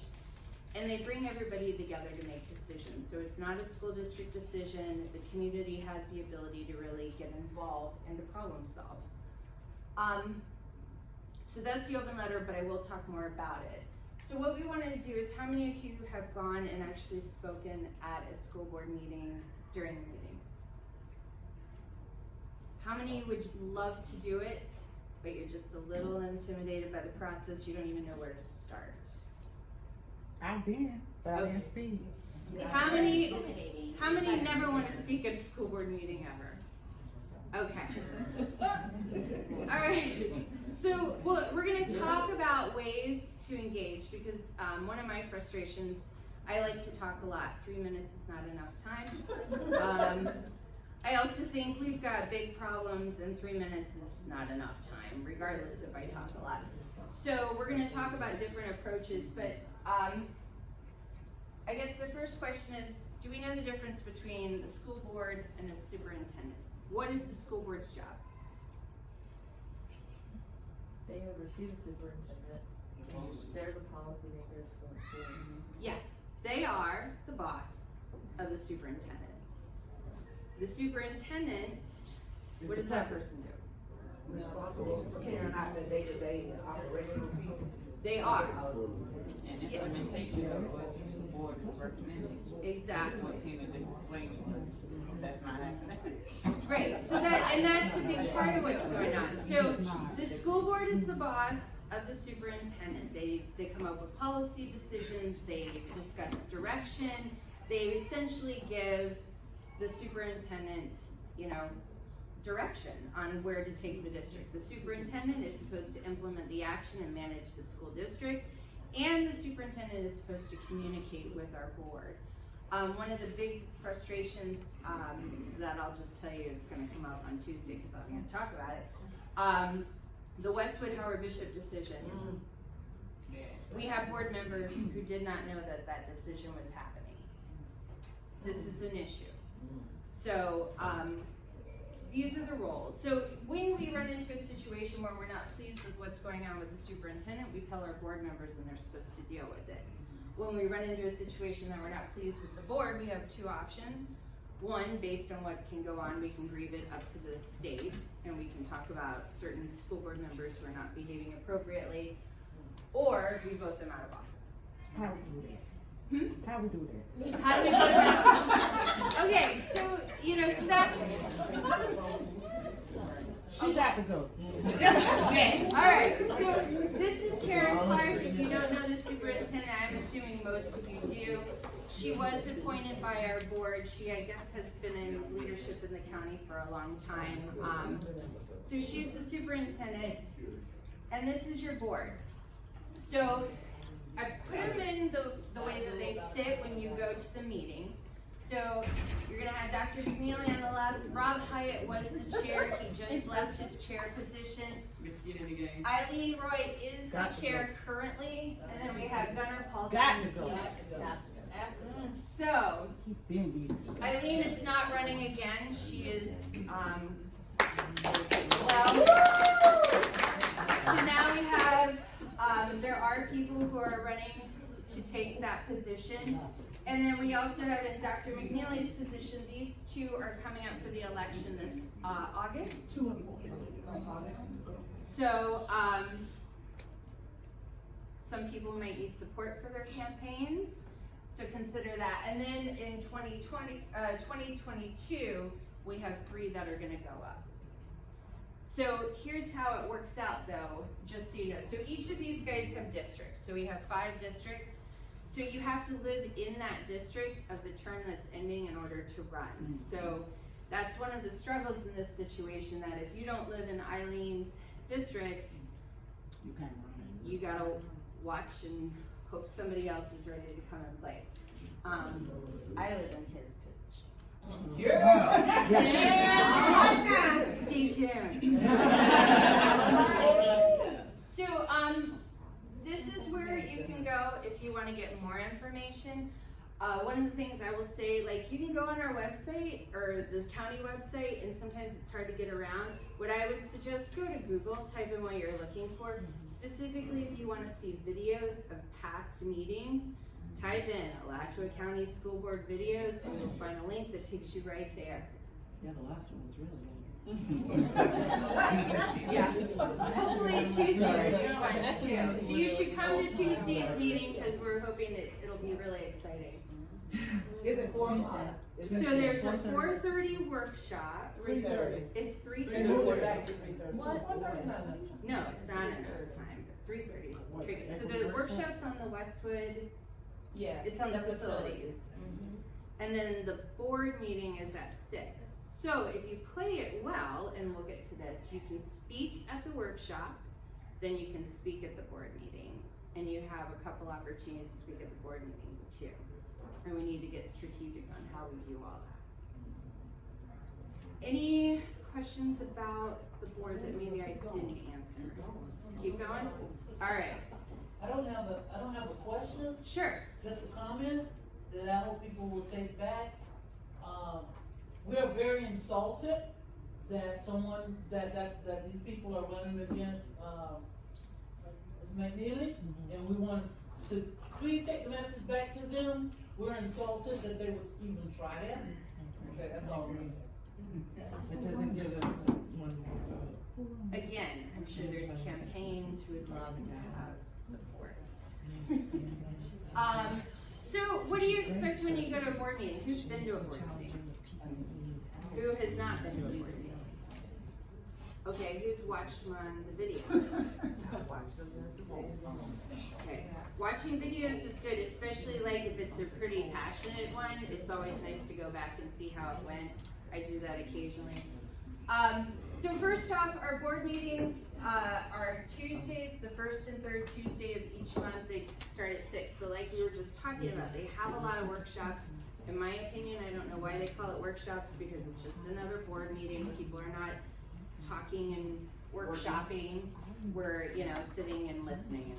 and they bring everybody together to make decisions. So it's not a school district decision. The community has the ability to really get involved and to problem solve. So that's the open letter, but I will talk more about it. So what we wanted to do is, how many of you have gone and actually spoken at a school board meeting during the meeting? How many would love to do it, but you're just a little intimidated by the process, you don't even know where to start? I've been, but I didn't speak. How many never want to speak at a school board meeting ever? Okay. All right. So we're going to talk about ways to engage, because one of my frustrations, I like to talk a lot. 3 minutes is not enough time. I also think we've got big problems, and 3 minutes is not enough time, regardless if I talk a lot. So we're going to talk about different approaches, but I guess the first question is, do we know the difference between the school board and the superintendent? What is the school board's job? They oversee the superintendent. There's a policy makers for the school. Yes, they are the boss of the superintendent. The superintendent, what does that person do? Responsible for carrying out the day-to-day operational piece. They are. And implementation of what the board is recommending. Exactly. What Tina just explained, that's not happening. Right, so that's a big part of what's going on. So the school board is the boss of the superintendent. They come up with policy decisions, they discuss direction, they essentially give the superintendent, direction on where to take the district. The superintendent is supposed to implement the action and manage the school district, and the superintendent is supposed to communicate with our board. One of the big frustrations that I'll just tell you, it's going to come up on Tuesday because I'm going to talk about it. The Westwood Howard Bishop decision. We have board members who did not know that decision was happening. This is an issue. So these are the roles. So when we run into a situation where we're not pleased with what's going on with the superintendent, we tell our board members and they're supposed to deal with it. When we run into a situation that we're not pleased with the board, we have two options. One, based on what can go on, we can grieve it up to the state, and we can talk about certain school board members who are not behaving appropriately, or we vote them out of office. How we do that? How we do that? How do we vote them out? Okay, so, so that's... She got to go. Okay, all right, so this is Karen Clark. If you don't know the superintendent, I'm assuming most of you do. She was appointed by our board. She, I guess, has been in leadership in the county for a long time. So she's the superintendent, and this is your board. So I put them in the way that they sit when you go to the meeting. So you're gonna have Dr. McNeely on the left. Rob Hyatt was the chair. He just left his chair position. Eileen Roy is the chair currently, and then we have Gunnar Paulson. Got to go. So Eileen is not running again. She is well. So now we have there are people who are running to take that position. And then we also have in Dr. McNeely's position, these two are coming up for the election this August. 2 and 4. So some people might need support for their campaigns, so consider that. And then in 2022, we have 3 that are gonna go up. So here's how it works out though, just so you know. So each of these guys have districts. So we have 5 districts. So you have to live in that district of the term that's ending in order to run. So that's one of the struggles in this situation, that if you don't live in Eileen's district, you gotta watch and hope somebody else is ready to come in place. I live in his position. Yeah! Yeah! Stay tuned. So, this is where you can go if you want to get more information. One of the things I will say, you can go on our website or the county website, and sometimes it's hard to get around. What I would suggest, go to Google, type in what you're looking for. Specifically, if you want to see videos of past meetings, type in Alachua County School Board videos, and you'll find a link that takes you right there. Yeah, the last one was really good. Yeah. Hopefully Tuesday you'll find it too. So you should come to Tuesday's meeting because we're hoping that it'll be really exciting. Is it 4 o'clock? So there's a 4:30 workshop. 3:30. It's 3:30. They moved it back to 3:30. What? 4:30 is not enough. No, it's not another time. 3:30 is tricky. So the workshop's on the Westwood. Yeah. It's on the facilities. And then the board meeting is at 6. So if you play it well, and we'll get to this, you can speak at the workshop, then you can speak at the board meetings, and you have a couple opportunities to speak at the board meetings too. And we need to get strategic on how we do all that. Any questions about the board that maybe I didn't answer? Keep going? All right. I don't have a question. Sure. Just a comment. that I hope people will take back. We're very insulted that someone, that these people are running against, Ms. McNeely, and we want to please take the message back to them. We're insulted that they would even try that. Okay, that's all we're saying. It doesn't give us one more vote. Again, I'm sure there's campaigns who would love to have support. So what do you expect when you go to a board meeting? Who's been to a board meeting? Who has not been to a board meeting? Okay, who's watched them on the videos? Okay, watching videos is good, especially like if it's a pretty passionate one. It's always nice to go back and see how it went. I do that occasionally. So first off, our board meetings are Tuesdays, the first and third Tuesday of each month. They start at 6, but like we were just talking about, they have a lot of workshops. In my opinion, I don't know why they call it workshops, because it's just another board meeting. People are not talking and workshopping. We're, sitting and listening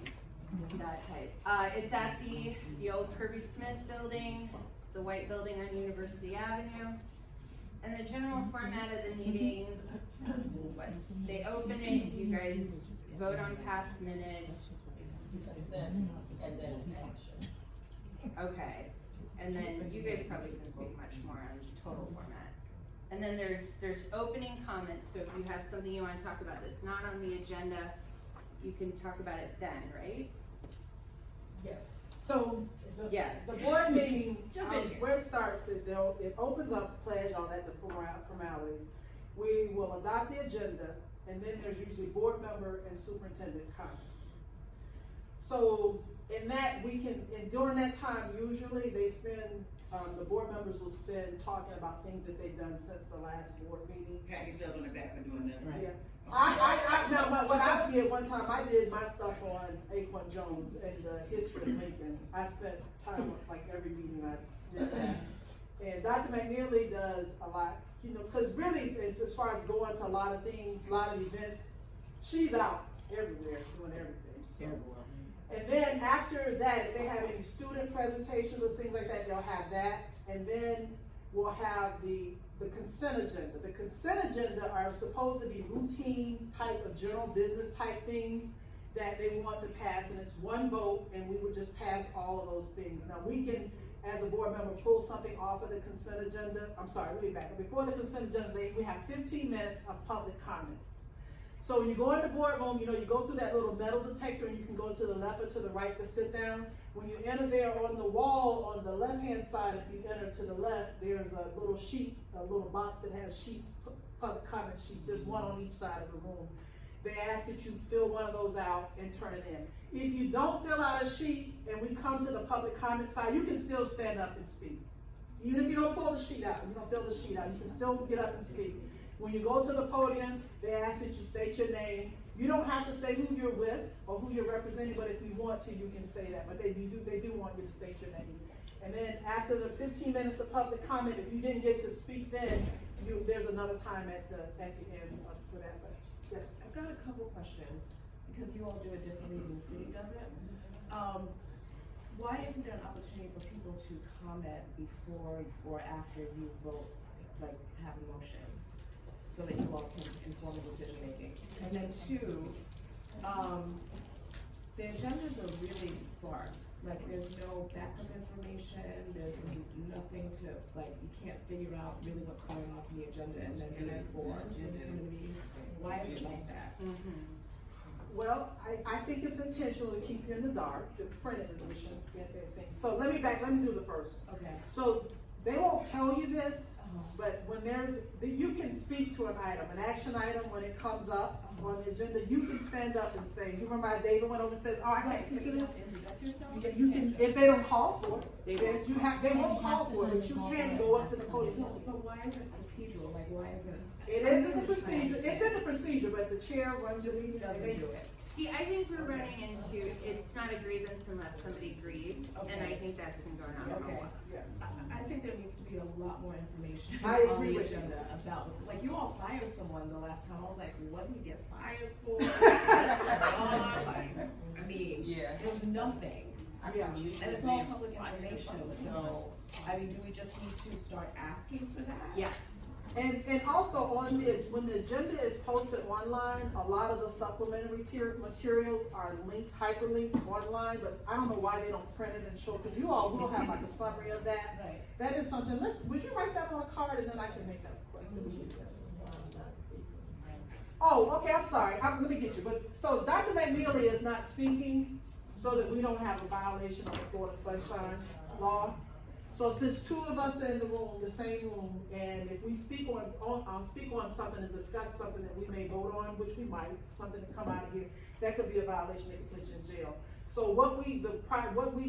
and that type. It's at the old Kirby Smith building, the white building on University Avenue. And the general format of the meetings, they open it, you guys vote on past minutes. Consent, and then action. Okay, and then you guys probably can speak much more on total format. And then there's opening comments, so if you have something you want to talk about that's not on the agenda, you can talk about it then, right? Yes. So the the board meeting, Jump in here. where it starts, it opens up, pledge, all that, the formalities. We will adopt the agenda, and then there's usually board member and superintendent comments. So in that, and during that time, usually they spend, the board members will spend talking about things that they've done since the last board meeting. Pat each other on the back for doing that. Yeah. What I did one time, I did my stuff on Aquan Jones and the history of Lincoln. I spent time, like every meeting I did that. And Dr. McNeely does a lot, cause really, as far as going to a lot of things, a lot of events, she's out everywhere doing everything, so. And then after that, if they have any student presentations or things like that, they'll have that. And then we'll have the consent agenda. The consent agenda are supposed to be routine type of general business type things that they want to pass, and it's one vote, and we would just pass all of those things. Now we can, as a board member, pull something off of the consent agenda. I'm sorry, let me back up. Before the consent agenda, we have 15 minutes of public comment. So when you go in the boardroom, you go through that little metal detector, and you can go to the left or to the right to sit down. When you enter there, on the wall on the left-hand side, if you enter to the left, there's a little sheet, a little box that has sheets, public comment sheets. There's one on each side of the room. They ask that you fill one of those out and turn it in. If you don't fill out a sheet and we come to the public comment side, you can still stand up and speak. Even if you don't pull the sheet out, you don't fill the sheet out, you can still get up and speak. When you go to the podium, they ask that you state your name. You don't have to say who you're with or who you're representing, but if you want to, you can say that. But they do want you to state your name. And then after the 15 minutes of public comment, if you didn't get to speak then, there's another time at the end for that. But yes. I've got a couple questions, because you all do it differently than the city does it. Why isn't there an opportunity for people to comment before or after you vote, like have a motion, so that you all can inform decision making? And then 2, the agendas are really sparse. Like there's no backup information, there's nothing to, like, you can't figure out really what's going on in the agenda and then be informed in the meeting. Why is it like that? Well, I think it's intentional to keep you in the dark, the printed edition, thing. So let me do the first. Okay. So they won't tell you this, but when you can speak to an item, an action item, when it comes up on the agenda, you can stand up and say, you remember how David went over and said, oh, I can't speak to this? You can, if they don't call for it. They won't call for it, but you can go up to the podium. But why is it procedural? Like, why is it? It is in the procedure. It's in the procedure, but the chair runs the meeting and they do it. See, I think we're running into, it's not a grievance unless somebody grieves, and I think that's been going on for a while. I think there needs to be a lot more information I on agree the with you. agenda about what's, like, you all fired someone the last time. I was like, what did he get fired for? There was nothing. Yeah. And it's all public information, so, I mean, do we just need to start asking for that? Yes. And also on when the agenda is posted online, a lot of the supplementary materials are hyperlinked online, but I don't know why they don't print it and show, because you all will have like a summary of that. Right. That is something, would you write that on a card and then I can make that request? Oh, okay, I'm sorry, let me get you, so Dr. McNeely is not speaking so that we don't have a violation of the Florida Sunshine Law. So since two of us are in the room, the same room, and if we speak on something and discuss something that we may vote on, which we might, something to come out of here, that could be a violation that could put you in jail. So what we've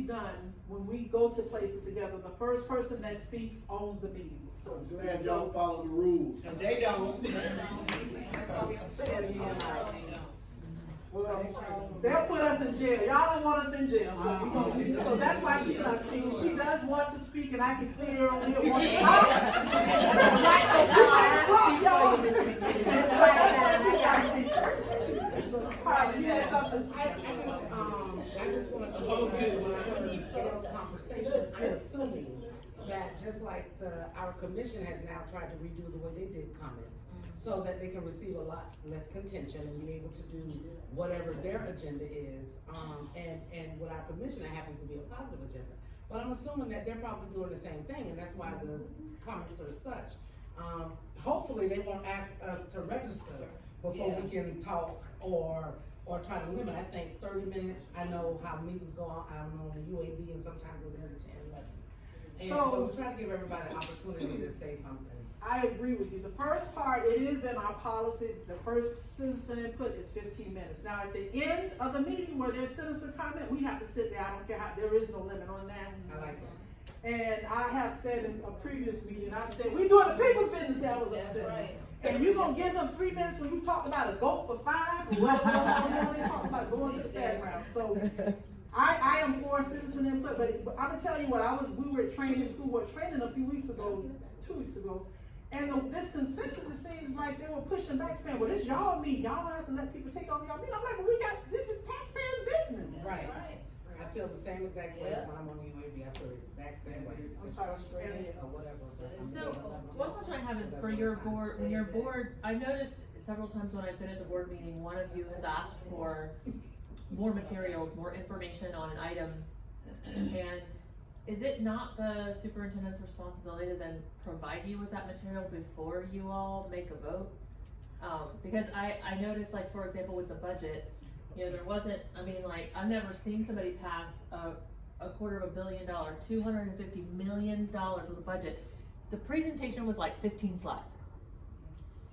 done when we go to places together, the first person that speaks owns the meeting. So I'm glad y'all follow the rules. And they don't. That's why we say it again. Well, they'll put us in jail. Y'all don't want us in jail, so that's why she's not speaking. She does want to speak, and I can see her on here wanting to talk. That's why she's not speaking. So, Carla, you had something? I just wanted to go back to when I heard Gail's conversation. I'm assuming that just like our commission has now tried to redo the way they did comments, so that they can receive a lot less contention and be able to do whatever their agenda is. And with our commission, it happens to be a positive agenda. But I'm assuming that they're probably doing the same thing, and that's why the comments are such. Hopefully, they won't ask us to register before we can talk or try to limit. I think 30 minutes. I know how meetings go on. I'm on the UAB, and sometimes we're there to 10, 11. So we're trying to give everybody an opportunity to say something. I agree with you. The first part, it is in our policy, the first citizen input is 15 minutes. Now, at the end of the meeting where there's citizen comment, we have to sit there. I don't care how, there is no limit on that. I like that. And I have said in a previous meeting, I've said, we doing the people's business, that was upset. Right. And you gonna give them 3 minutes when you talk about a goat for 5? Or whatever they talk about going to the fairground. So I am for citizen input, but I'm gonna tell you what, we were at school board training a few weeks ago, 2 weeks ago. And this consensus, it seems like they were pushing back saying, well, this y'all meet, y'all don't have to let people take over y'all meet. I'm like, well, this is taxpayers' business. Right. I feel the same exact way when I'm on the UAB. I feel the exact same way. I'm sorry, Australia or whatever. So, one question I have is for your board, I've noticed several times when I've been at the board meeting, one of you has asked for more materials, more information on an item, and is it not the superintendent's responsibility to then provide you with that material before you all make a vote? Because I noticed, like, for example, with the budget, there wasn't, I've never seen somebody pass a $250 million, $250 million with a budget. The presentation was like 15 slides.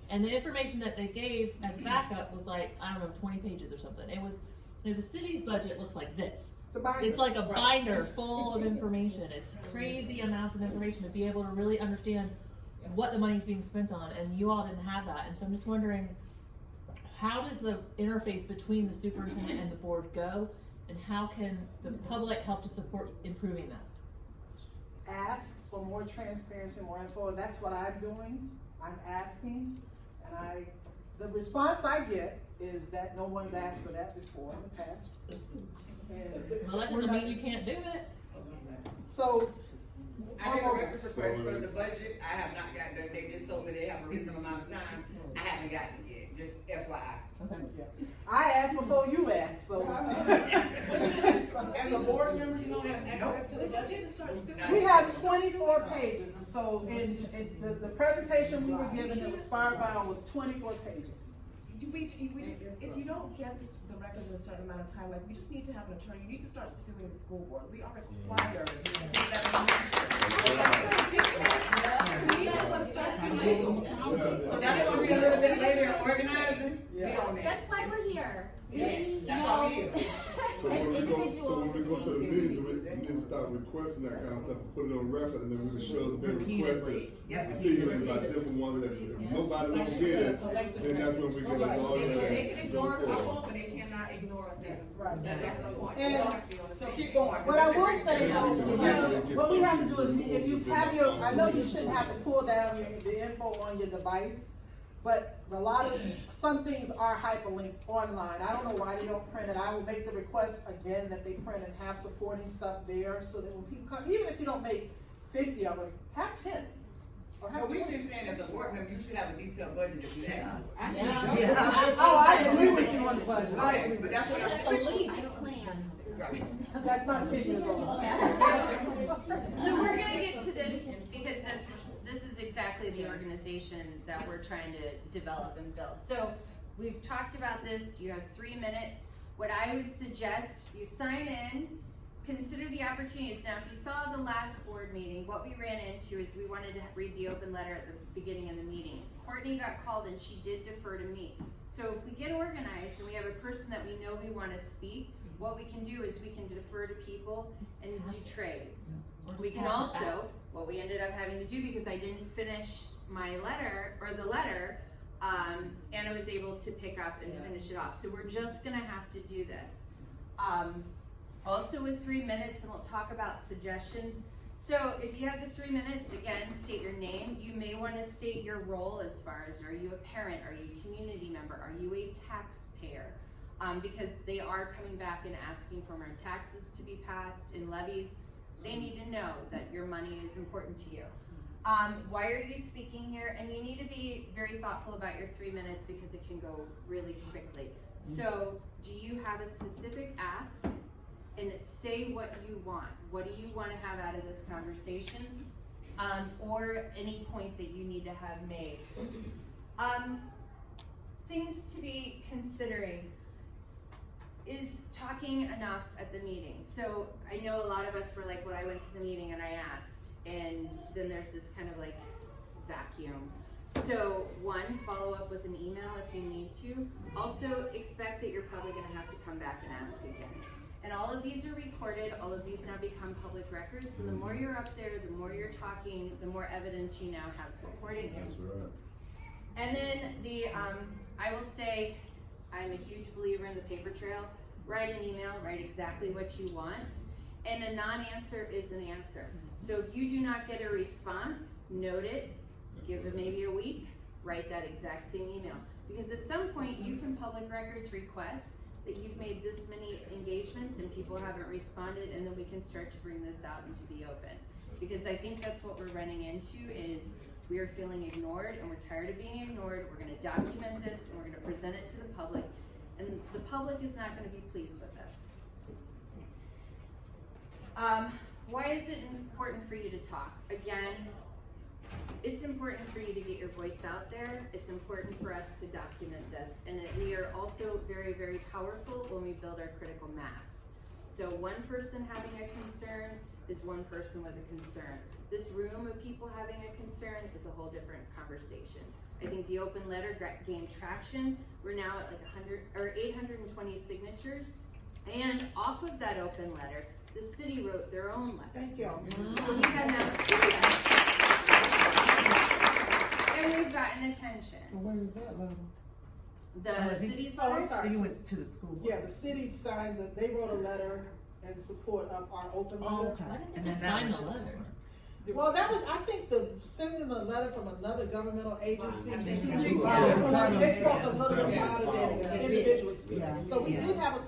And the information that they gave as backup was like, 20 pages or something. It was, the city's budget looks like this. It's like a binder full of information. It's crazy amounts of information to be able to really understand what the money's being spent on, and you all didn't have that. And so I'm just wondering, how does the interface between the superintendent and the board go, and how can the public help to support improving that? Ask for more transparency, more info, and that's what I'm doing. I'm asking, and the response I get is that no one's asked for that before in the past. Well, that doesn't mean you can't do it. So, I did a records request for the budget. I have not gotten it. They just told me they have a reasonable amount of time. I haven't gotten it yet, just FYI. Okay. Yeah. I asked before you asked, so. As a board member, you don't have access to the budget? We have 24 pages, and so the presentation we were given that was inspired by was 24 pages. We just, if you don't get the records in a certain amount of time, like, we just need to have an attorney. You need to start suing the school board. We are required to take that So that's gonna be a little bit later in organizing. That's why we're here. That's why we're here. So when we go to the meetings, we need to start requesting that kind of stuff, put it on record, and then we can show it's been requested repeatedly by different ones that if nobody will get it, then that's when we get a lawyer. They can ignore a couple, but they cannot ignore us. That's the point. So keep going. What I will say though, what we have to do is, if you have I know you shouldn't have to pull down the info on your device, But some things are hyperlinked online. I don't know why they don't print it. I will make the request again that they print and have supporting stuff there so that when people come, even if you don't make 50 of them, have 10. Or have No, we 20. just saying as a board member, you should have a detailed budget if you ask. Oh, I agree with you on the budget. I agree. But that's what I'm That's saying. the least plan. That's not 10 years old. So we're gonna get to this because this is exactly the organization that we're trying to develop and build. So we've talked about this, you have 3 minutes. What I would suggest, you sign in, consider the opportunities. Now, if you saw the last board meeting, what we ran into is we wanted to read the open letter at the beginning of the meeting. Courtney got called and she did defer to me. So if we get organized and we have a person that we know we want to speak, what we can do is we can defer to people and do trades. We can also, what we ended up having to do because I didn't finish my letter, or the letter, Anna was able to pick up and finish it off. So we're just gonna have to do this. Also with 3 minutes, and we'll talk about suggestions. So if you have the 3 minutes, again, state your name. You may wanna state your role as far as, are you a parent? Are you a community member? Are you a taxpayer? Because they are coming back and asking for more taxes to be passed in levies. They need to know that your money is important to you. Why are you speaking here? And you need to be very thoughtful about your 3 minutes because it can go really quickly. So do you have a specific ask? And say what you want. What do you want to have out of this conversation? Or any point that you need to have made. Things to be considering is talking enough at the meeting. So I know a lot of us were like, when I went to the meeting and I asked, and then there's this kind of like vacuum. So one, follow up with an email if you need to. Also expect that you're probably gonna have to come back and ask again. And all of these are recorded, all of these now become public records, so the more you're up there, the more you're talking, the more evidence you now have supporting you. That's right. And then I will say, I'm a huge believer in the paper trail. Write an email, write exactly what you want, and a non-answer is an answer. So if you do not get a response, note it, give it maybe a week, write that exact same email. Because at some point you can public records request that you've made this many engagements and people haven't responded, and then we can start to bring this out into the open. Because I think that's what we're running into is we are feeling ignored and we're tired of being ignored. We're gonna document this and we're gonna present it to the public, and the public is not gonna be pleased with this. Why is it important for you to talk? Again, it's important for you to get your voice out there. It's important for us to document this, and that we are also very, very powerful when we build our critical mass. So one person having a concern is one person with a concern. This room of people having a concern is a whole different conversation. I think the open letter gained traction. We're now at like 820 signatures, and off of that open letter, the city wrote their own letter. Thank you. So we have now, and we've gotten attention. So where is that level? The city's Oh, I'm letter? sorry. You went to the school board. Yeah, the city signed, they wrote a letter in support of our open letter. Oh, okay. Why didn't And they just then that sign the went to letter? Well, that was, I think sending a letter from another governmental agency, think to that's you, right. it spoke a little bit Yeah. louder than Yeah. individually speaking. Yeah. So we Yeah. did have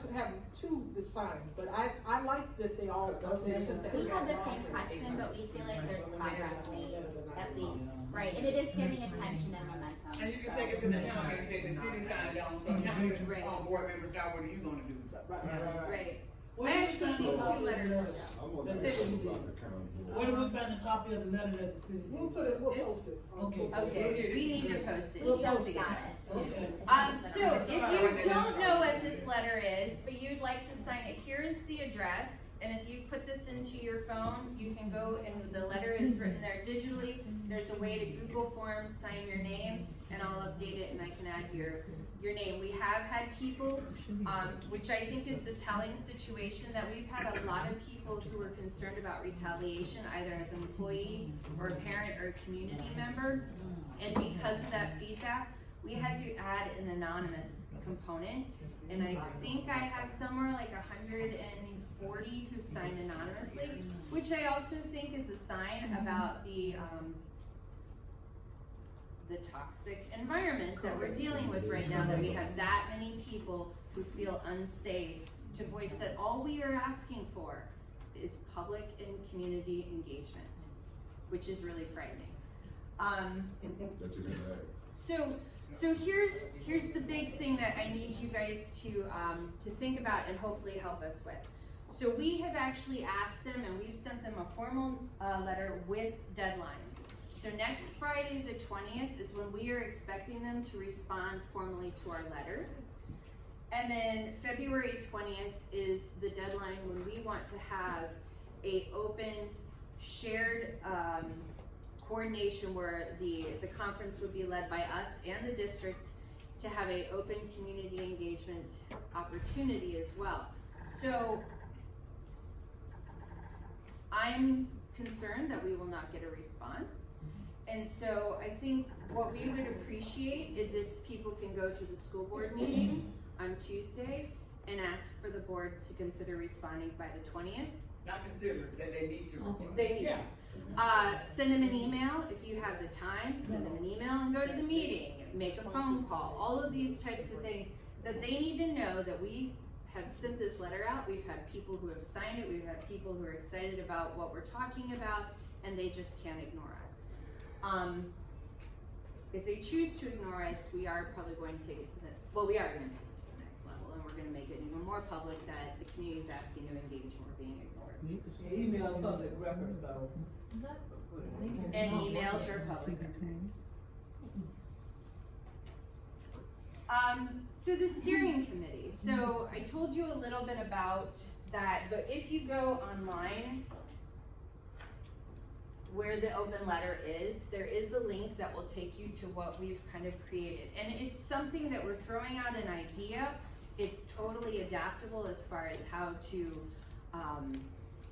two signed, but I like that they all. We had the same question, but we feel like there's progress made, at least, right? And it is giving attention and momentum. And you can take it to the county and say the city signed down, so county board members, now what are you gonna do? Right. I actually see 2 letters from them. Where do we find a copy of the letter that the city? We'll post it. Okay, we need to post it. We just got it. So if you don't know what this letter is, but you'd like to sign it, here is the address. And if you put this into your phone, you can go and the letter is written there digitally. There's a way to Google Forms, sign your name, and I'll update it and I can add your name. We have had people, which I think is the telling situation, that we've had a lot of people who are concerned about retaliation, either as an employee or a parent or a community member. And because of that feedback, we had to add an anonymous component. And I think I have somewhere like 140 who signed anonymously, which I also think is a sign about the the toxic environment that we're dealing with right now, that we have that many people who feel unsafe to voice that all we are asking for is public and community engagement, which is really frightening. So here's the big thing that I need you guys to think about and hopefully help us with. So we have actually asked them, and we've sent them a formal letter with deadlines. So next Friday, the 20th, is when we are expecting them to respond formally to our letter. And then February 20th is the deadline when we want to have a open, shared coordination where the conference would be led by us and the district to have a open community engagement opportunity as well. So I'm concerned that we will not get a response. And so I think what we would appreciate is if people can go to the school board meeting on Tuesday and ask for the board to consider responding by the 20th. Not consider, that they need to. They need to. Send them an email if you have the time, send them an email and go to the meeting, make a phone call, all of these types of things that they need to know that we have sent this letter out. We've had people who have signed it, we've had people who are excited about what we're talking about, and they just can't ignore us. If they choose to ignore us, we are probably going to take it to the, well, we are going to take it to the next level, and we're going to make it even more public that the community is asking to engage and we're being ignored. Email public records though. And emails are public records. So the steering committee. So I told you a little bit about that, but if you go online where the open letter is, there is a link that will take you to what we've kind of created. And it's something that we're throwing out an idea. It's totally adaptable as far as how to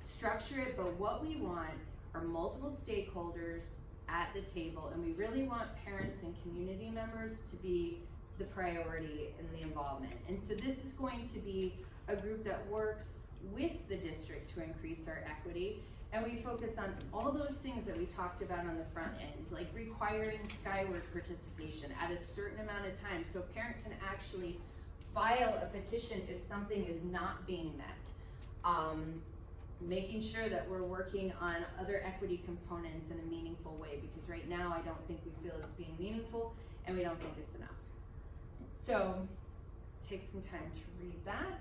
structure it, but what we want are multiple stakeholders at the table, and we really want parents and community members to be the priority in the involvement. And so this is going to be a group that works with the district to increase our equity, and we focus on all those things that we talked about on the front end, like requiring Skyward participation at a certain amount of time so a parent can actually file a petition if something is not being met. Making sure that we're working on other equity components in a meaningful way, because right now I don't think we feel it's being meaningful and we don't think it's enough. So take some time to read that.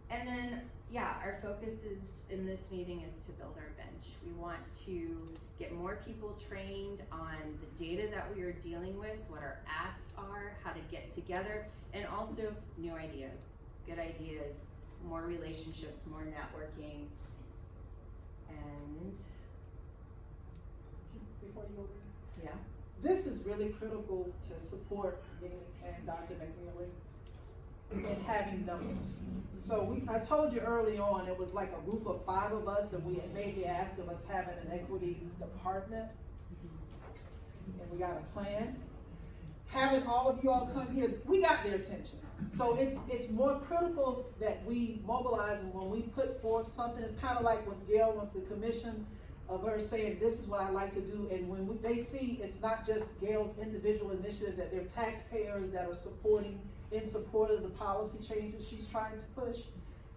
And then, yeah, our focus is in this meeting is to build our bench. We want to get more people trained on the data that we are dealing with, what our asks are, how to get together, and also new ideas, good ideas, more relationships, more networking, and Before you go there. yeah. This is really critical to support me and Dr. McNeely in having numbers. So I told you early on, it was like a group of 5 of us, and we had made the ask of us having an equity department, and we got a plan. Having all of you all come here, we got their attention. So it's more critical that we mobilize, and when we put forth something, it's kind of like with Gail with the commission of her saying, this is what I like to do, and when they see it's not just Gail's individual initiative, that they're taxpayers that are supporting, in support of the policy changes she's trying to push,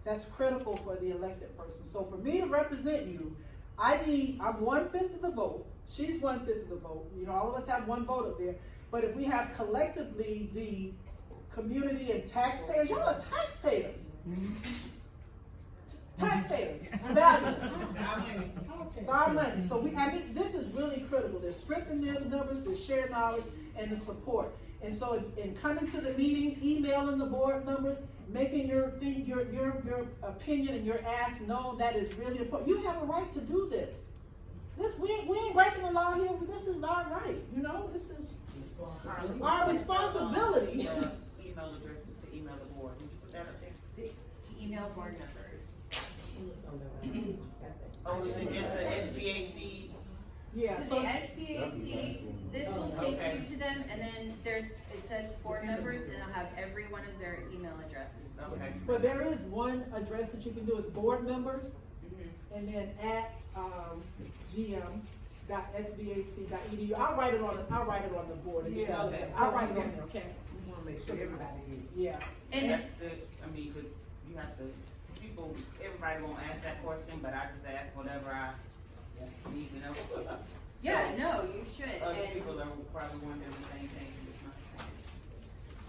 that's critical for the elected person. So for me to represent you, I'm 1/5 of the vote, she's 1/5 of the vote, you know, all of us have 1 vote up there, but if we have collectively the community and taxpayers, y'all are taxpayers. Taxpayers, value. It's our money. So I think this is really critical. They're stripping their numbers, the shared knowledge, and the support. And so in coming to the meeting, emailing the board members, making your opinion and your ask known, that is really important. You have a right to do this. We ain't breaking the law here, but this is our right, you know? This is our responsibility. Email address to email the board. Did you put that up there? To email board members. Oh, is it just the SBAC? Yeah. So the SBAC, this will take you to them, and then it says board members, and it'll have every one of their email addresses. Okay. But there is one address that you can do, is board members, and then at GM, sbac.edu. I'll write it on the board. Yeah, okay. I'll write it on there, okay? We wanna make sure everybody gets. Yeah. And That's good, I mean, 'cause you have to, people, everybody won't ask that question, but I just ask whatever I need to know. Yeah, no, you should. Other And, people are probably wondering the same thing, it's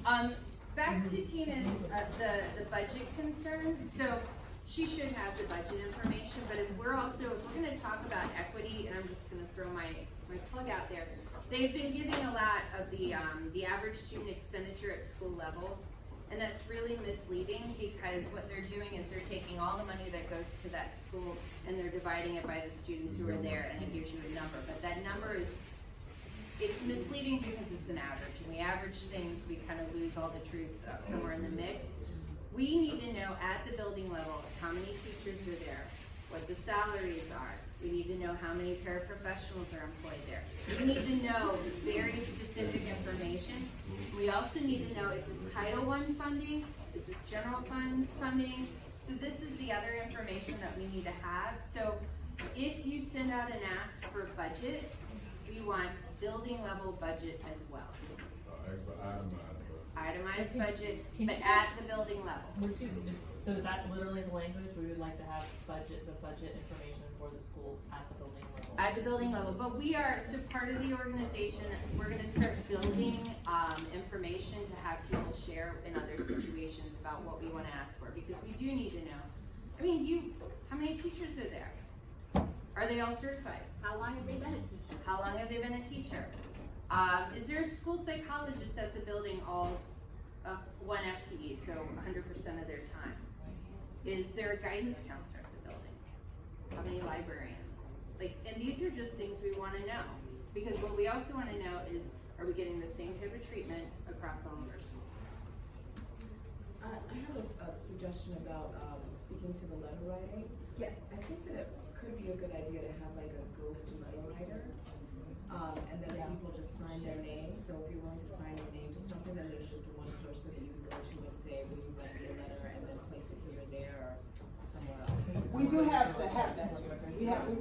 not. back to Tina's, the budget concern, so she should have the budget information, but if we're gonna talk about equity, and I'm just gonna throw my plug out there, they've been giving a lot of the average student expenditure at school level, and that's really misleading, because what they're doing is they're taking all the money that goes to that school, and they're dividing it by the students who are there, and it gives you a number, but that number it's misleading because it's an average, and we average things, we kind of lose all the truth somewhere in the mix. We need to know at the building level how many teachers are there, what the salaries are. We need to know how many paraprofessionals are employed there. We need to know very specific information. We also need to know, is this Title I funding? Is this general fund funding? So this is the other information that we need to have. So if you send out an ask for budget, we want building level budget as well. Itemized budget, but at the building level. So is that literally the language? We would like to have the budget information for the schools at the building level. At the building level, but so part of the organization, we're gonna start building, information to have people share in other situations about what we wanna ask for, because we do need to know. I mean, how many teachers are there? Are they all certified? How long have they been a teacher? How long have they been a teacher? Is there a school psychologist at the building all, one FTE, so 100% of their time? Is there a guidance counselor at the building? How many librarians? And these are just things we wanna know. Because what we also wanna know is, are we getting the same type of treatment across all of our schools? I have a suggestion about, speaking to the letter writing. Yes. I think that it could be a good idea to have like a ghost letter writer. And then people just sign their name, so if you're willing to sign your name to something, then there's just one person that you can go to and say, will you write me a letter, and then place it here or there, or somewhere else. We do have to have that.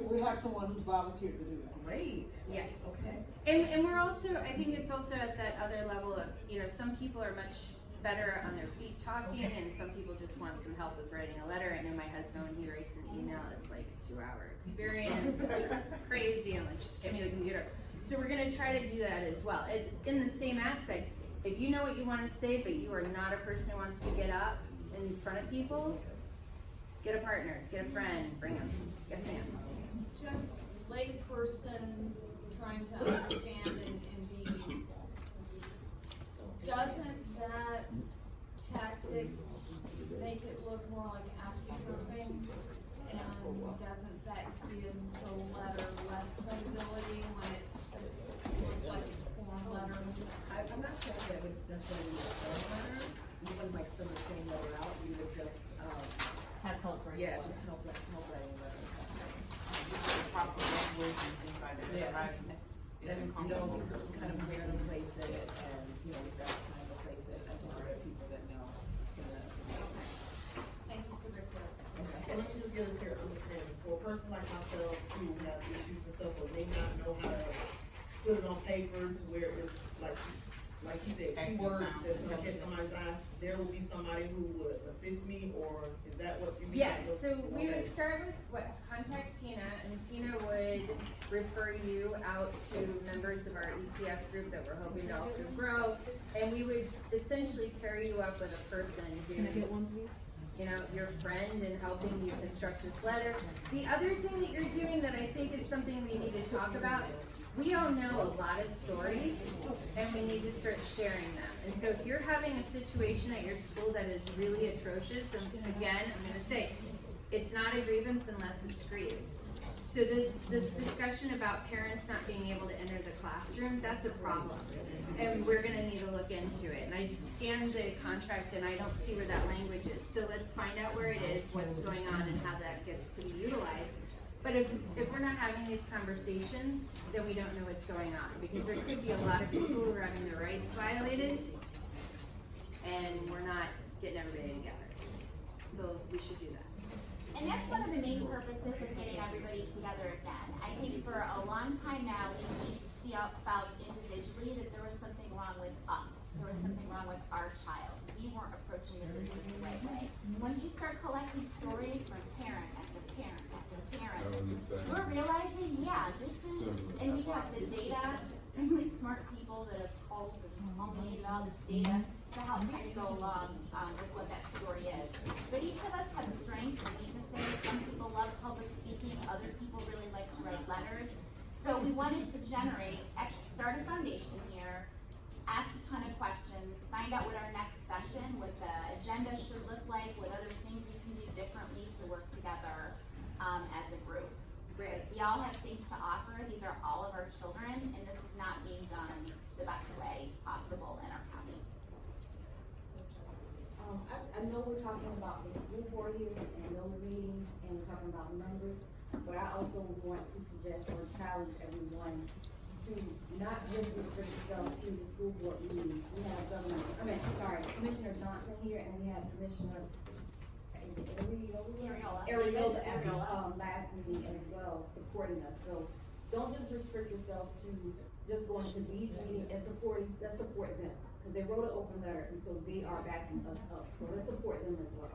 We have someone who's volunteered to do that. Great. Yes. Okay. And we're also, I think it's also at that other level of, some people are much better on their feet talking, and some people just want some help with writing a letter. I know my husband, when he writes an email, it's like a 2-hour experience, and it's crazy, and like, just give me the computer. So we're gonna try to do that as well. It's in the same aspect. If you know what you wanna say, but you are not a person who wants to get up in front of people, get a partner, get a friend, bring them. Yes, ma'am. Just layperson trying to understand and be useful. Doesn't that tactic make it look more like astroturfing? And doesn't that give the letter less credibility when it's like it's a form letter? I'm not saying that would necessarily be a form letter. You wouldn't like send the same letter out, you would just, have help writing. yeah, just help writing letters. Proper language and things like that. Yeah. Right? Then you know kind of where to place it, and the best time to place it. I think there are people that know some of that. Thank you for the clarification. So let me just get a clear understanding. For a person like myself who has issues and stuff, but may not know how to put it on paper to where it's like you said, keywords that's gonna catch somebody's eyes, there will be somebody who would assist me, or is that what you mean? Yes, so we would start with contact Tina, and Tina would refer you out to members of our ETF group that we're hoping to also grow, and we would essentially pair you up with a person who's, your friend and helping you construct this letter. The other thing that you're doing that I think is something we need to talk about, we all know a lot of stories, and we need to start sharing them. And so if you're having a situation at your school that is really atrocious, and again, I'm gonna say, it's not a grievance unless it's grieved. So this discussion about parents not being able to enter the classroom, that's a problem. And we're gonna need to look into it. And I scanned the contract and I don't see where that language is. So let's find out where it is, what's going on, and how that gets to be utilized. But if we're not having these conversations, then we don't know what's going on, because there could be a lot of people who are having their rights violated, and we're not getting everybody together. So we should do that. And that's one of the main purposes of getting everybody together again. I think for a long time now, we each felt individually that there was something wrong with us. There was something wrong with our child. We weren't approaching the district the right way. Once you start collecting stories from parent after parent after parent, we're realizing, yeah, this is, and we have the data, extremely smart people that have pulled and culminated all this data to help kind of go along with what that story is. But each of us have strengths and weaknesses. Some people love public speaking, other people really like to write letters. So we wanted to actually start a foundation here, ask a ton of questions, find out what our next session, what the agenda should look like, what other things we can do differently to work together as a group. Because we all have things to offer. These are all of our children, and this is not being done the best way possible in our county. I know we're talking about the school board here and those meetings, and we're talking about numbers, but I also want to suggest or challenge everyone to not just restrict yourself to the school board meetings. We have Commissioner Johnson here, and we have Commissioner Ariola last meeting as well, supporting us. So don't just restrict yourself to just going to these meetings and let's support them. Because they wrote an open letter, and so they are backing us up. So let's support them as well.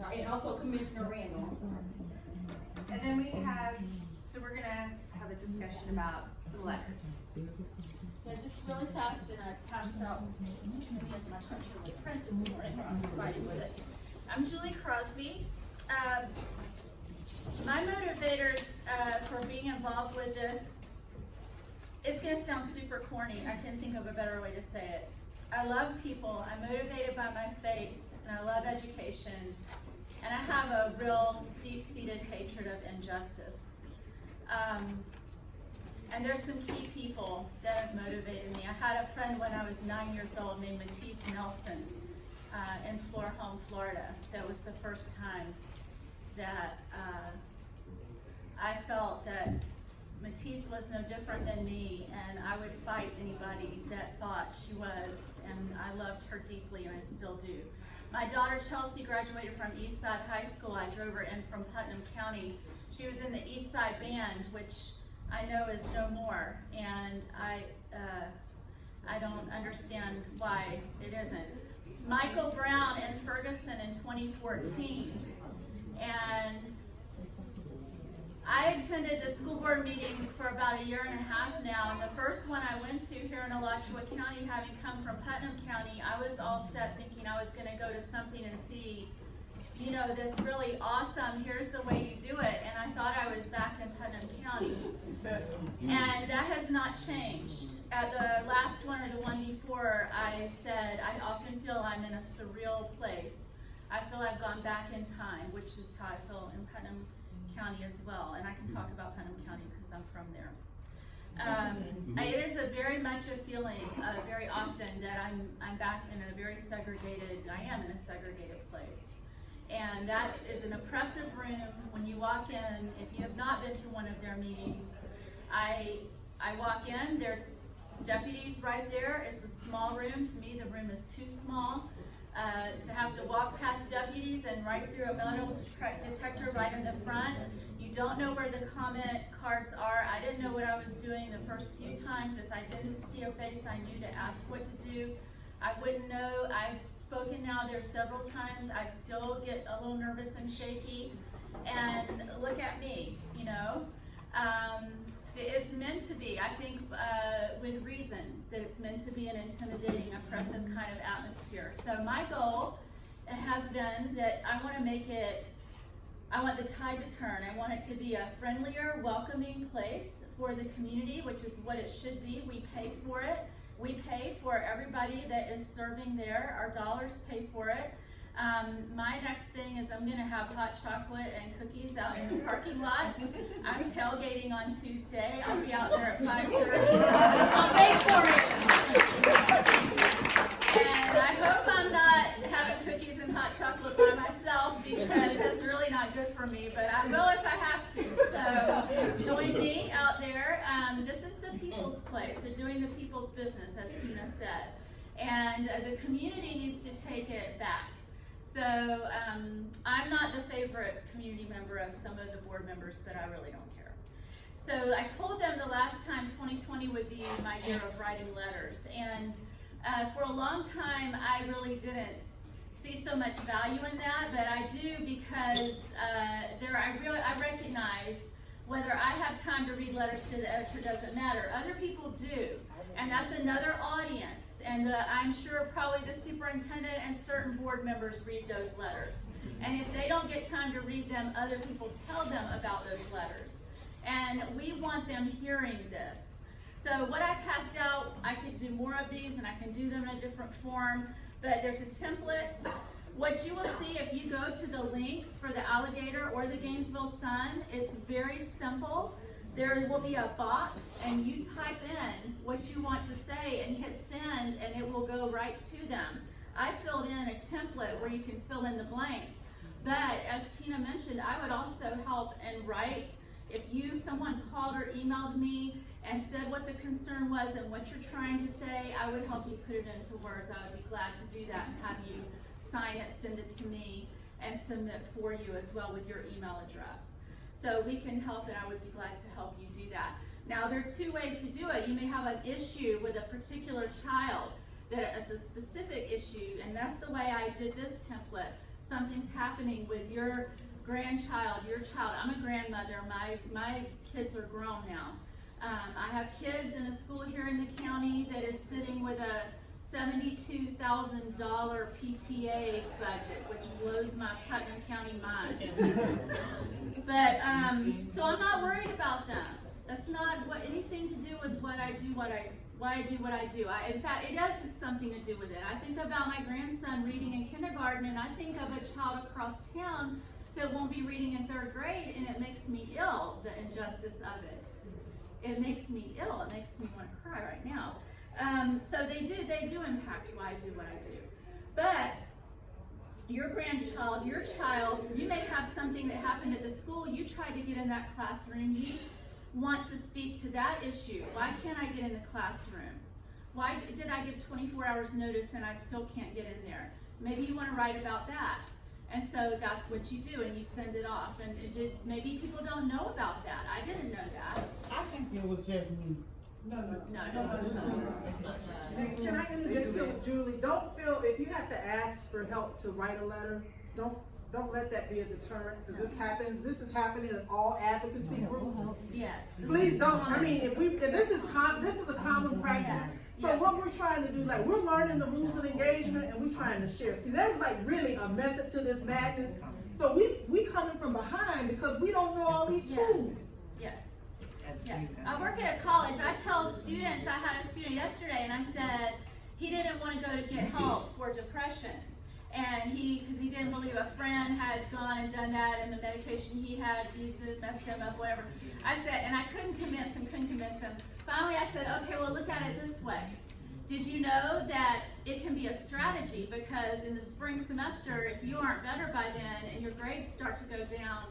Sorry, and also Commissioner Randall. And then we have, so we're gonna have a discussion about some letters. Yeah, just really fast, and I passed out as my picture with print this morning when I was fighting with it. I'm Julie Crosby. My motivators for being involved with this, it's gonna sound super corny. I can't think of a better way to say it. I love people, I'm motivated by my faith, and I love education, and I have a real deep-seated hatred of injustice. And there's some key people that have motivated me. I had a friend when I was 9 years old named Matisse Nelson in Florhome, Florida. That was the first time that I felt that Matisse was no different than me, and I would fight anybody that thought she was, and I loved her deeply, and I still do. My daughter Chelsea graduated from Eastside High School. I drove her in from Putnam County. She was in the Eastside Band, which I know is no more, and I don't understand why it isn't. Michael Brown in Ferguson in 2014, and I attended the school board meetings for about 1.5 years now, and the first one I went to here in Alachua County, having come from Putnam County, I was all set thinking I was going to go to something and see, you know, this really awesome, here's the way you do it, and I thought I was back in Putnam County. And that has not changed. At the last one or the one before, I said, I often feel I'm in a surreal place. I feel I've gone back in time, which is how I feel in Putnam County as well. And I can talk about Putnam County because I'm from there. It is a very much a feeling very often that I'm back in a very segregated, I am in a segregated place. And that is an oppressive room. When you walk in, if you have not been to one of their meetings, I walk in, there are deputies right there. It's a small room. To me, the room is too small. To have to walk past deputies and right through a metal detector right in the front. You don't know where the comment cards are. I didn't know what I was doing the first few times. If I didn't see a face, I knew to ask what to do. I wouldn't know. I've spoken now there several times. I still get a little nervous and shaky. And look at me, you know. It's meant to be, I think, with reason, that it's meant to be an intimidating, oppressive kind of atmosphere. So my goal has been that I want to make it, I want the tide to turn. I want it to be a friendlier, welcoming place for the community, which is what it should be. We pay for it. We pay for everybody that is serving there. Our dollars pay for it. My next thing is I'm going to have hot chocolate and cookies out in the parking lot. I'm tailgating on Tuesday. I'll be out there at 5:30. I'll pay for it. And I hope I'm not having cookies and hot chocolate by myself because it's really not good for me, but I will if I have to. So join me out there. This is the people's place. They're doing the people's business, as Tina said. And the community needs to take it back. So I'm not the favorite community member of some of the board members, but I really don't care. So I told them the last time 2020 would be my year of writing letters. And for a long time, I really didn't see so much value in that, but I do because I recognize whether I have time to read letters to the editor doesn't matter. Other people do, and that's another audience. And I'm sure probably the superintendent and certain board members read those letters. And if they don't get time to read them, other people tell them about those letters. And we want them hearing this. So what I passed out, I could do more of these and I can do them in a different form, but there's a template. What you will see if you go to the links for the Alligator or the Gainesville Sun, it's very simple. There will be a box and you type in what you want to say and hit send and it will go right to them. I filled in a template where you can fill in the blanks, but as Tina mentioned, I would also help and write. If someone called or emailed me and said what the concern was and what you're trying to say, I would help you put it into words. I would be glad to do that and have you sign it, send it to me, and submit for you as well with your email address. So we can help, and I would be glad to help you do that. Now, there are two ways to do it. You may have an issue with a particular child that is a specific issue, and that's the way I did this template. Something's happening with your grandchild, your child. I'm a grandmother. My kids are grown now. I have kids in a school here in the county that is sitting with a $72,000 PTA budget, which blows my Putnam County mind. But so I'm not worried about them. That's not anything to do with why I do what I do. In fact, it has something to do with it. I think about my grandson reading in kindergarten, and I think of a child across town that won't be reading in 3rd grade, and it makes me ill, the injustice of it. It makes me ill. It makes me want to cry right now. So they do impact why I do what I do. But your grandchild, your child, you may have something that happened at the school. You tried to get in that classroom. You want to speak to that issue. Why can't I get in the classroom? Why did I give 24 hours notice and I still can't get in there? Maybe you want to write about that. And so that's what you do, and you send it off. And maybe people don't know about that. I didn't know that. I think it was just me. No. It's not. Can I interject here, Julie? Don't feel, if you have to ask for help to write a letter, don't let that be a deterrent, because this happens. This is happening in all advocacy groups. Yes. Please don't. I mean, if this is a common practice. Yes. So what we're trying to do, like, we're learning the rules of engagement and we're trying to share. See, there's like really a method to this madness. So we coming from behind because we don't know all these tools. Yes. Yes. I work at a college. I tell students, I had a student yesterday and I said he didn't want to go to get help for depression. And because he didn't believe a friend had gone and done that, and the medication he had messed him up, whatever. I said, and I couldn't convince him. Finally, I said, okay, well, look at it this way. Did you know that it can be a strategy? Because in the spring semester, if you aren't better by then and your grades start to go down,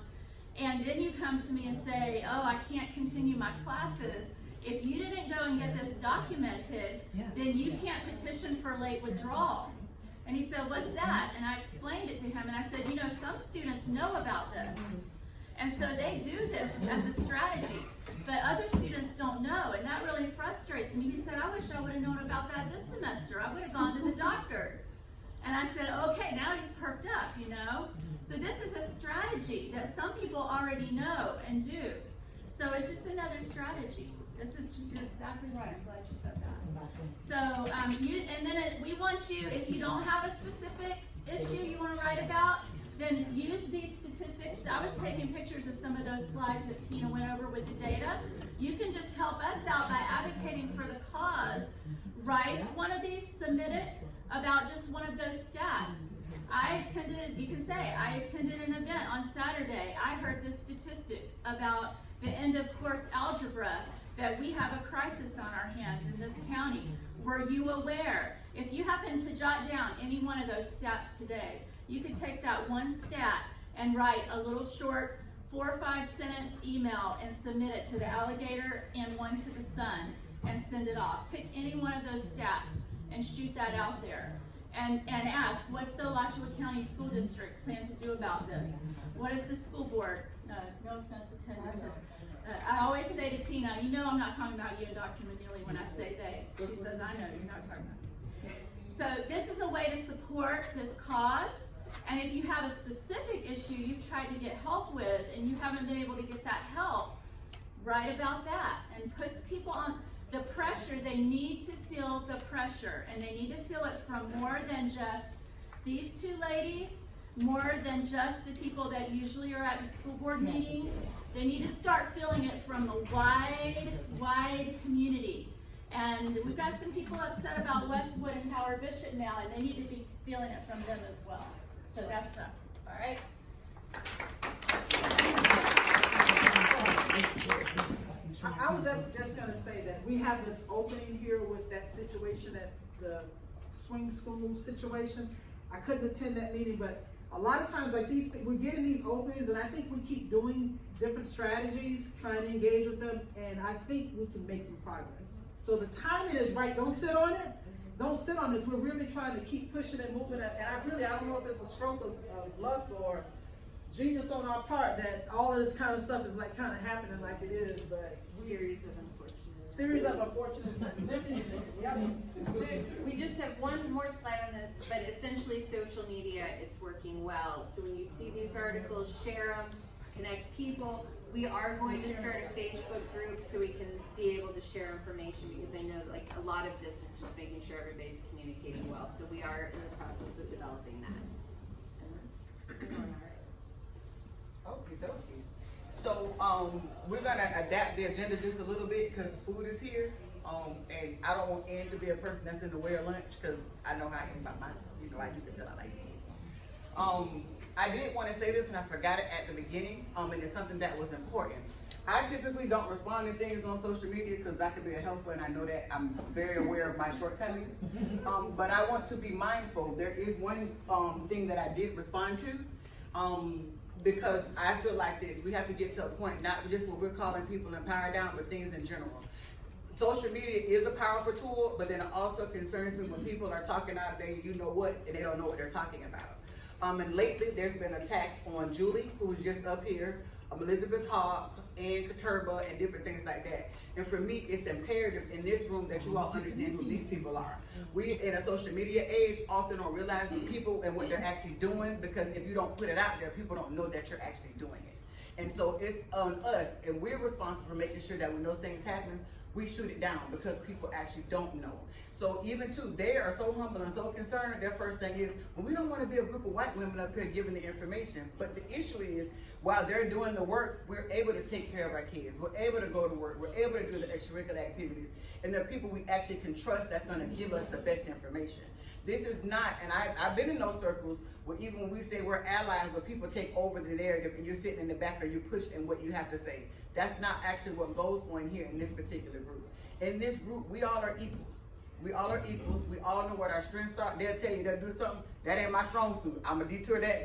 and then you come to me and say, oh, I can't continue my classes, if you didn't go and get this documented, then you can't petition for late withdrawal. And he said, what's that? And I explained it to him, and I said, you know, some students know about this. And so they do this as a strategy, but other students don't know, and that really frustrates me. He said, I wish I would have known about that this semester. I would have gone to the doctor. And I said, okay, now he's perked up, you know? So this is a strategy that some people already know and do. So it's just another strategy. You're exactly right. I'm glad you said that. So, we want you, if you don't have a specific issue you want to write about, then use these statistics. I was taking pictures of some of those slides that Tina went over with the data. You can just help us out by advocating for the cause. Write one of these, submit it about just one of those stats. I attended an event on Saturday. I heard this statistic about the end of course algebra, that we have a crisis on our hands in this county. Were you aware? If you happen to jot down any one of those stats today, you could take that one stat and write a little short 4 or 5 sentence email and submit it to the Alligator and one to the Sun and send it off. Pick any one of those stats and shoot that out there. And ask, what's the Alachua County School District plan to do about this? What is the school board, no offense intended to, I always say to Tina, you know I'm not talking about you and Dr. Manili when I say they. She says, I know you're not talking about me. So this is a way to support this cause. And if you have a specific issue you've tried to get help with and you haven't been able to get that help, write about that and put people on the pressure. They need to feel the pressure, and they need to feel it from more than just these two ladies, more than just the people that usually are at the school board meeting. They need to start feeling it from a wide community. And we've got some people upset about Westwood and Howard Bishop now, and they need to be feeling it from them as well. So that's that. All right? I was just gonna say that we have this opening here with that situation at the swing school situation. I couldn't attend that meeting, but a lot of times like these, we're getting these openings, and I think we keep doing different strategies, trying to engage with them, and I think we can make some progress. So the timing is right. Don't sit on it. Don't sit on this. We're really trying to keep pushing and moving it. And I don't know if it's a stroke of luck or genius on our part that all of this kind of stuff is like kind of happening like it is, but series of unfortunate We just have one more slide on this, but essentially social media, it's working well. So when you see these articles, share them, connect people. We are going to start a Facebook group so we can be able to share information, because I know like a lot of this is just making sure everybody's communicating well. So we are in the process of developing that. And that's going all right. Okay, dokie. So we're gonna adapt the agenda just a little bit because food is here. And I don't want Ann to be a person that's in the way of lunch, because I know how I am about mine. You know, like you can tell I like it. I did want to say this and I forgot it at the beginning, and it's something that was important. I typically don't respond to things on social media because I can be a helper, and I know that I'm very aware of my shortcomings. But I want to be mindful. There is one thing that I did respond to, because I feel like this. We have to get to a point, not just what we're calling people in power down, but things in general. Social media is a powerful tool, but then it also concerns me when people are talking out of their you know what, and they don't know what they're talking about. And lately, there's been attacks on Julie, who was just up here, Elizabeth Hawk, and Katurba, and different things like that. And for me, it's imperative in this room that you all understand who these people are. We, in a social media age, often don't realize the people and what they're actually doing, because if you don't put it out there, people don't know that you're actually doing it. And so it's on us, and we're responsible for making sure that when those things happen, we shoot it down, because people actually don't know. So even too, they are so humble and so concerned, their first thing is, well, we don't want to be a group of white women up here giving the information. But the issue is, while they're doing the work, we're able to take care of our kids. We're able to go to work. We're able to do the extracurricular activities. And there are people we actually can trust that's going to give us the best information. This is not, and I've been in those circles where even when we say we're allies, where people take over the narrative and you're sitting in the back or you push in what you have to say. That's not actually what goes on here in this particular group. In this group, we all are equals. We all are equals. We all know what our strengths are. They'll tell you they'll do something. That ain't my strong suit. I'm gonna defer that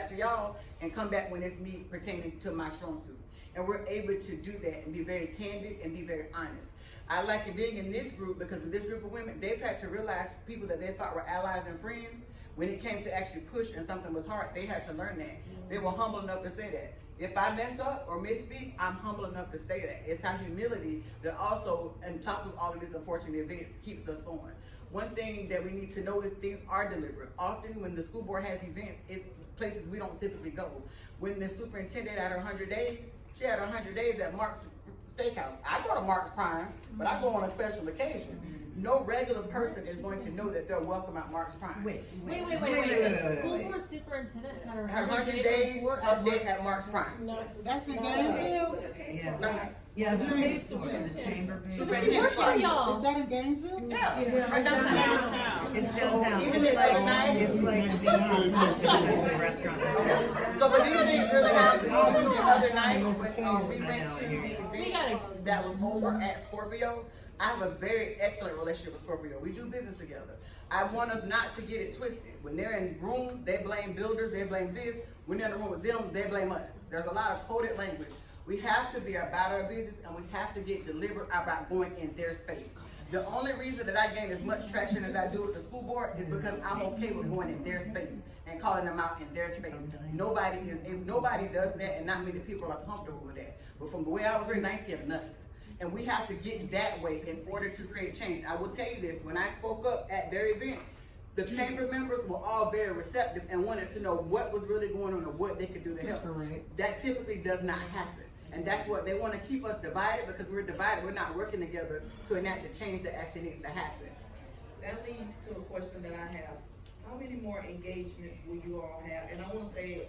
to y'all, and come back when it's me pertaining to my strong suit. And we're able to do that and be very candid and be very honest. I like it being in this group because with this group of women, they've had to realize people that they thought were allies and friends, when it came to actually push and something was hard, they had to learn that. They were humble enough to say that. If I mess up or misspeak, I'm humble enough to say that. It's our humility that also, on top of all of these unfortunate events, keeps us going. One thing that we need to know is things are deliberate. Often when the school board has events, it's places we don't typically go. When the superintendent had her 100 days, she had 100 days at Mark's Steakhouse. I go to Mark's Prime, but I go on a special occasion. No regular person is going to know that they're welcome at Mark's Prime. Wait. The school board superintendent had her 100 days update at Mark's Prime. No, that's in Gainesville? Yeah, the chamber. So she works for y'all. Is that in Gainesville? Yeah. Right downtown. It's downtown. Even the other night, it's like beyond a restaurant. So, but these things really happened. The other night, when we went to the event that was over at Scorpio, I have a very excellent relationship with Scorpio. We do business together. I want us not to get it twisted. When they're in rooms, they blame builders, they blame this. When they're in the room with them, they blame us. There's a lot of coded language. We have to be about our business, and we have to get deliberate about going in their space. The only reason that I gain as much traction as I do with the school board is because I'm okay with going in their space and calling them out in their space. Nobody does that, and not many people are comfortable with that. But from the way I was raised, I ain't scared of nothing. And we have to get that way in order to create change. I will tell you this, when I spoke up at their event, the chamber members were all very receptive and wanted to know what was really going on and what they could do to help. That typically does not happen. And that's what they want to keep us divided, because we're divided. We're not working together to enact the change that actually needs to happen. That leads to a question that I have. How many more engagements will you all have? And I want to say,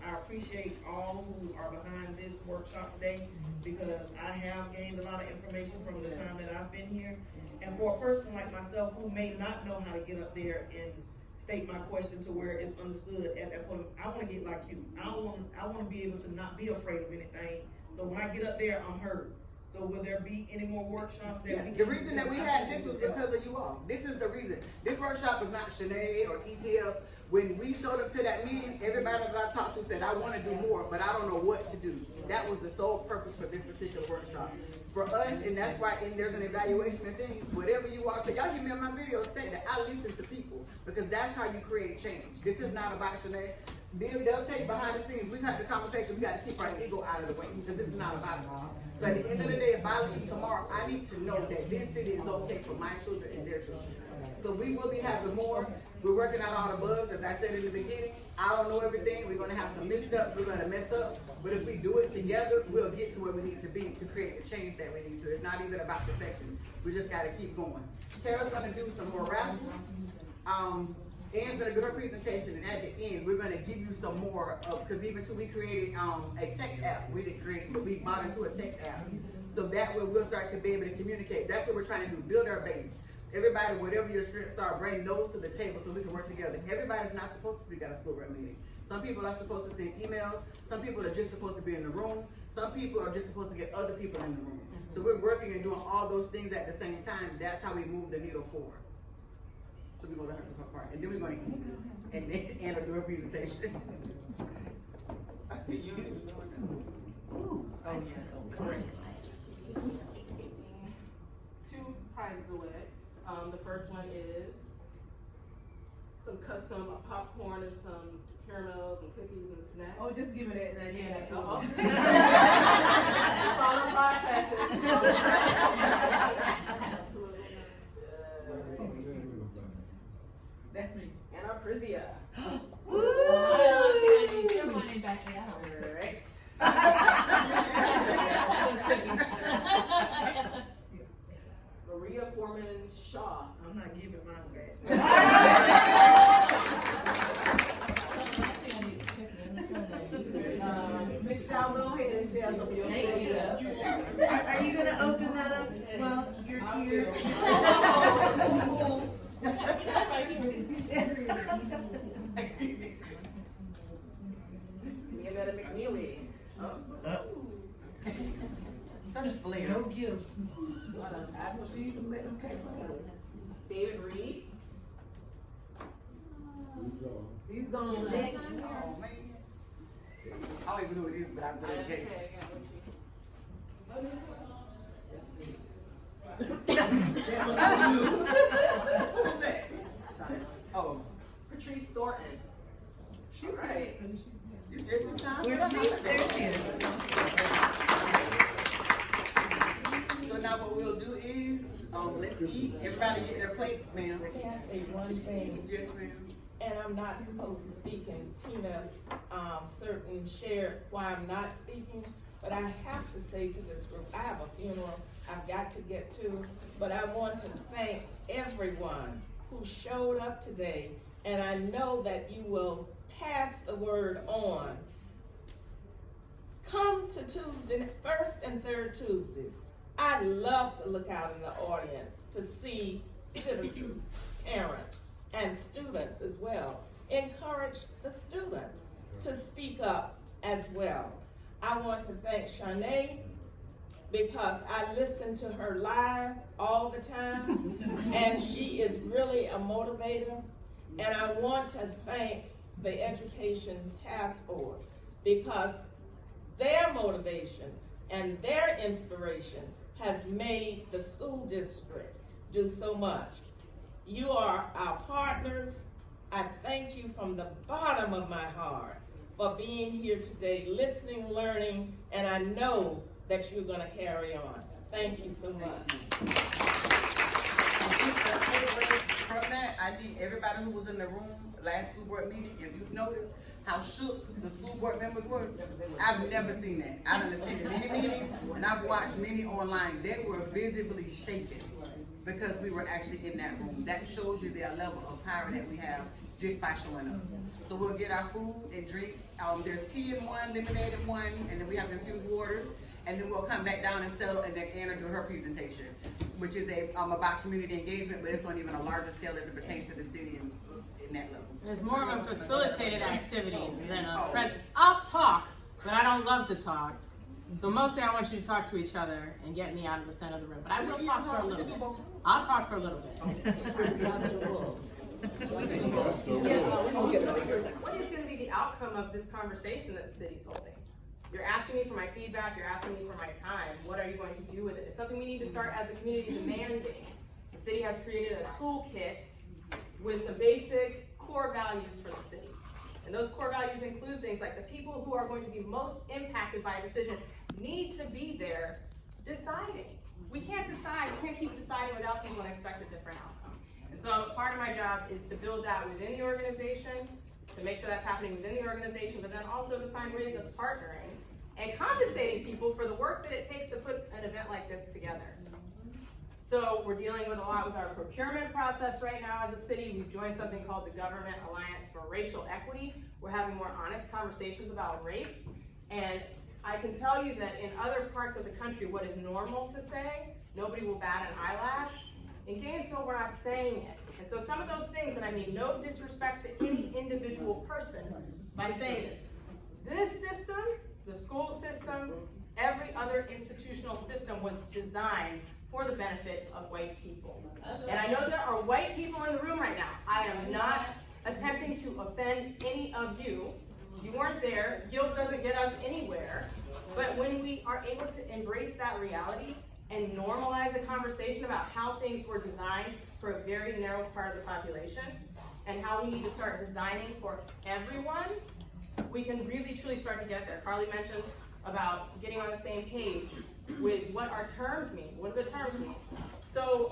I appreciate all who are behind this workshop today, because I have gained a lot of information from the time that I've been here. And for a person like myself who may not know how to get up there and state my question to where it's understood at that point, I want to get like you. I want to be able to not be afraid of anything. So when I get up there, I'm heard. So will there be any more workshops that we can? The reason that we had this was because of you all. This is the reason. This workshop was not Shanae or ETF. When we showed up to that meeting, everybody that I talked to said, I want to do more, but I don't know what to do. That was the sole purpose for this particular workshop. For us, and that's why there's an evaluation of things, whatever you all say, y'all give me on my video saying that I listen to people, because that's how you create change. This is not about Shanae. They'll tell you behind the scenes, we've had the conversation, we got to keep our ego out of the way, because this is not about us. So at the end of the day, if I leave tomorrow, I need to know that this city is okay for my children and their children. So we will be having more. We're working out all the bugs, as I said in the beginning. I don't know everything. We're going to have some missteps. We're going to mess up. But if we do it together, we'll get to where we need to be to create the change that we need to. It's not even about perfection. We just got to keep going. Tara's going to do some more raffles. Ann's going to do her presentation, and at the end, we're going to give you some more of, because even too, we created a text app. We didn't create, but we bought into a text app. So that way we'll start to be able to communicate. That's what we're trying to do, build our base. Everybody, whatever your strengths are, bring those to the table so we can work together. Everybody's not supposed to speak at a school board meeting. Some people are supposed to send emails. Some people are just supposed to be in the room. Some people are just supposed to get other people in the room. So we're working and doing all those things at the same time. That's how we move the needle forward. So we're going to have to part, and then we're going to eat, and then Anna do her presentation. Two prizes away. The first one is some custom popcorn and some caramels and cookies and snacks. Oh, just give it that and then hand Follow processes. Absolutely. That's me. And our Prizia. Woo! Your money back down. Right. Maria Foreman Shaw. I'm not giving mine back. Miss Shaw, go ahead and share some of your Thank you. Are you gonna open that up while you're here? Leonetta McNeely. Such flair. No gifts. David Reed. He's gone. Oh, man. I don't even know what it is, but I'm going to take it. Oh, Patrice Thornton. she's right. You did some time. There she is. So now what we'll do is, let's eat. Everybody get their plate, ma'am. Can I say one thing? Yes, ma'am. And I'm not supposed to speak, and Tina's certain shared why I'm not speaking, but I have to say to this group, I have a funeral I've got to get to, but I want to thank everyone who showed up today, and I know that you will pass the word on. Come to Tuesday, first and third Tuesdays. I love to look out in the audience to see citizens, parents, and students as well. Encourage the students to speak up as well. I want to thank Shanae because I listen to her live all the time and she is really a motivator. And I want to thank the Education Task Force because their motivation and their inspiration has made the school district do so much. You are our partners. I thank you from the bottom of my heart for being here today, listening, learning, and I know that you're gonna carry on. Thank you so much. From that, I think everybody who was in the room last school board meeting, if you've noticed how shook the school board members were, I've never seen that. I done attended many meetings and I've watched many online. They were visibly shaken because we were actually in that room. That shows you the level of power that we have just by showing up. So we'll get our food and drink. There's tea in one, lemonade in one, and then we have infused water. And then we'll come back down and settle, and then Anna do her presentation, which is about community engagement, but it's on even a larger scale as it pertains to the city in that level. It's more of a facilitated activity than a present. I'll talk, but I don't love to talk. So mostly I want you to talk to each other and get me out of the center of the room. But I will talk for a little bit. I'll talk for a little bit. What is going to be the outcome of this conversation that the city's holding? You're asking me for my feedback, you're asking me for my time. What are you going to do with it? It's something we need to start as a community demanding. The city has created a toolkit with some basic core values for the city. And those core values include things like the people who are going to be most impacted by a decision need to be there deciding. We can't decide, we can't keep deciding without people and expect a different outcome. And so part of my job is to build that within the organization, to make sure that's happening within the organization, but then also to find ways of partnering and compensating people for the work that it takes to put an event like this together. So we're dealing with a lot with our procurement process right now as a city. We've joined something called the Government Alliance for Racial Equity. We're having more honest conversations about race. And I can tell you that in other parts of the country, what is normal to say, nobody will bat an eyelash. In Gainesville, we're not saying it. And so some of those things, and I mean no disrespect to any individual person by saying this system, the school system, every other institutional system was designed for the benefit of white people. And I know there are white people in the room right now. I am not attempting to offend any of you. You weren't there. Guilt doesn't get us anywhere. But when we are able to embrace that reality and normalize a conversation about how things were designed for a very narrow part of the population and how we need to start designing for everyone, we can really truly start to get there. Carly mentioned about getting on the same page with what our terms mean. What do the terms mean? So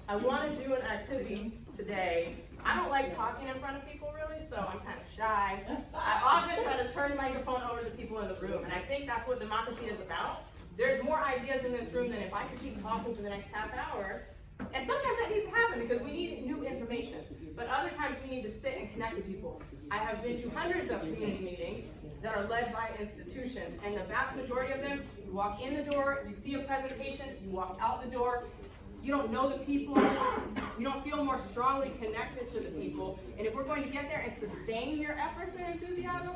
I want to do an activity today. I don't like talking in front of people really, so I'm kind of shy. I often try to turn the microphone over to people in the room, and I think that's what democracy is about. There's more ideas in this room than if I could keep talking for the next half hour. And sometimes that needs to happen because we need new information. But other times we need to sit and connect with people. I have been to hundreds of community meetings that are led by institutions, and the vast majority of them, you walk in the door, you see a presentation, you walk out the door, you don't know the people, you don't feel more strongly connected to the people. And if we're going to get there and sustain your efforts and enthusiasm,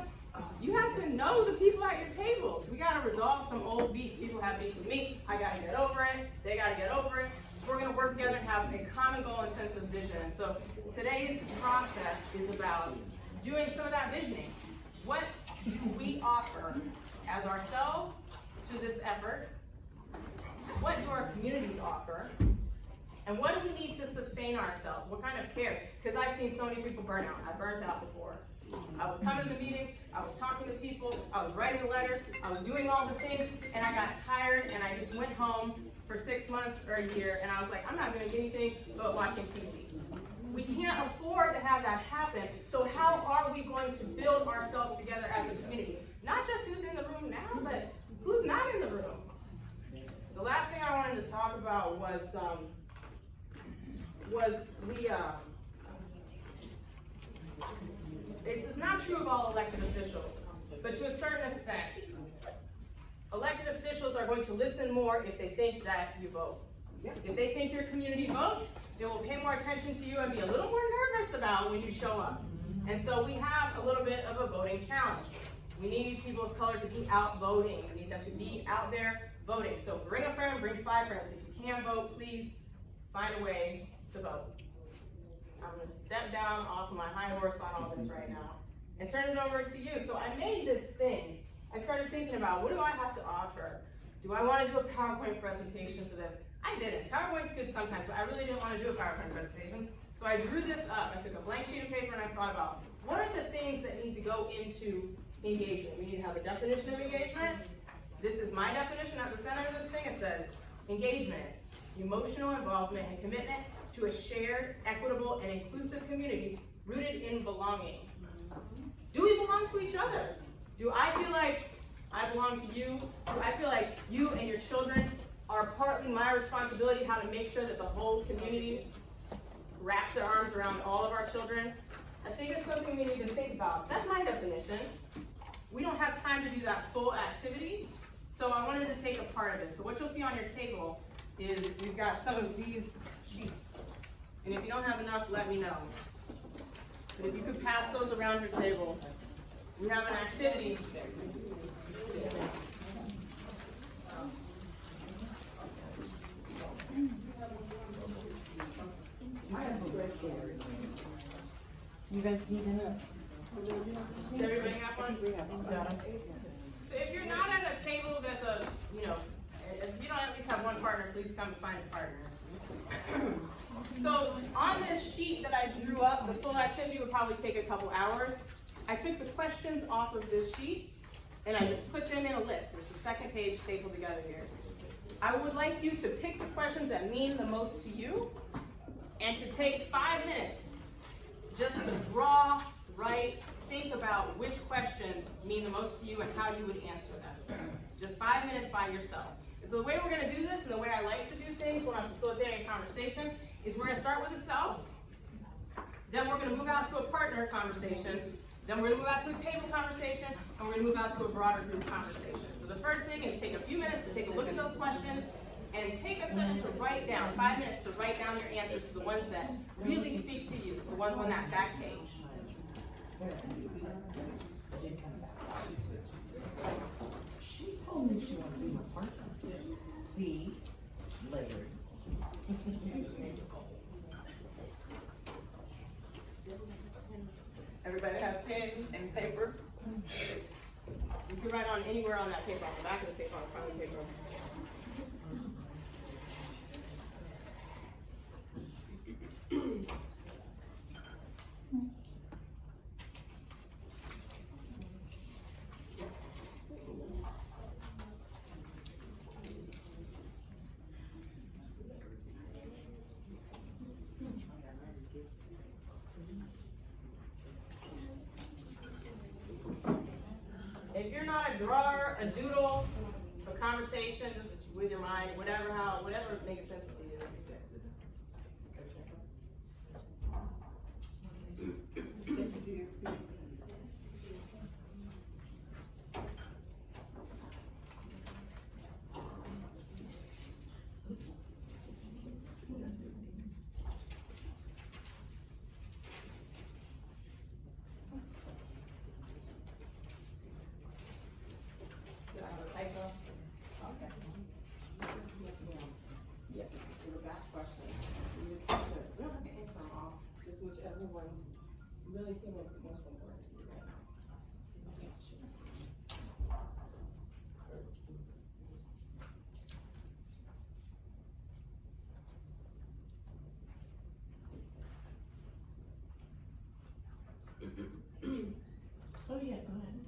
you have to know the people at your table. We got to resolve some old beef. People have beef with me. I got to get over it. They got to get over it. We're going to work together and have a common goal and sense of vision. And so today's process is about doing some of that visioning. What do we offer as ourselves to this effort? What do our communities offer? And what do we need to sustain ourselves? What kind of care? Because I've seen so many people burn out. I burnt out before. I was coming to the meetings, I was talking to people, I was writing letters, I was doing all the things, and I got tired, and I just went home for 6 months or a year, and I was like, I'm not doing anything but watching TV. We can't afford to have that happen, so how are we going to build ourselves together as a community? Not just who's in the room now, but who's not in the room. So the last thing I wanted to talk about was this is not true of all elected officials, but to a certain extent. Elected officials are going to listen more if they think that you vote. If they think your community votes, they will pay more attention to you and be a little more nervous about when you show up. And so we have a little bit of a voting challenge. We need people of color to be out voting. We need them to be out there voting. So bring a friend, bring 5 friends. If you can't vote, please find a way to vote. I'm going to step down off of my high horse on all this right now and turn it over to you. So I made this thing. I started thinking about, what do I have to offer? Do I want to do a PowerPoint presentation for this? I didn't. PowerPoint's good sometimes, but I really didn't want to do a PowerPoint presentation. So I drew this up. I took a blank sheet of paper and I thought about what are the things that need to go into engagement. We need to have a definition of engagement. This is my definition at the center of this thing. It says engagement, emotional involvement and commitment to a shared, equitable, and inclusive community rooted in belonging. Do we belong to each other? Do I feel like I belong to you? Do I feel like you and your children are partly my responsibility how to make sure that the whole community wraps their arms around all of our children? I think it's something we need to think about. That's my definition. We don't have time to do that full activity, so I wanted to take a part of it. So what you'll see on your table is we've got some of these sheets. And if you don't have enough, let me know. But if you could pass those around your table, we have an activity. You guys need enough. Does everybody have one? So if you're not at a table that's a, if you don't at least have one partner, please come find a partner. So on this sheet that I drew up, the full activity would probably take a couple hours. I took the questions off of this sheet and I just put them in a list. It's the second page stapled together here. I would like you to pick the questions that mean the most to you and to take 5 minutes just to draw, write, think about which questions mean the most to you and how you would answer them. Just 5 minutes by yourself. And so the way we're going to do this, and the way I like to do things when I'm facilitating a conversation, is we're going to start with a self, then we're going to move out to a partner conversation, then we're going to move out to a table conversation, and we're going to move out to a broader group conversation. So the first thing is take a few minutes to take a look at those questions, and take a second to write down, 5 minutes to write down your answers to the ones that really speak to you, the ones on that back page. She told me she wanted to be my partner. See, later. Everybody have pen and paper? You can write on anywhere on that paper, on the back of the paper, on the front of the paper. If you're not a drawer, a doodle, a conversation, just with your mind, whatever makes sense to you. Whichever ones really seem like the most important to you right now. Oh yeah, go ahead.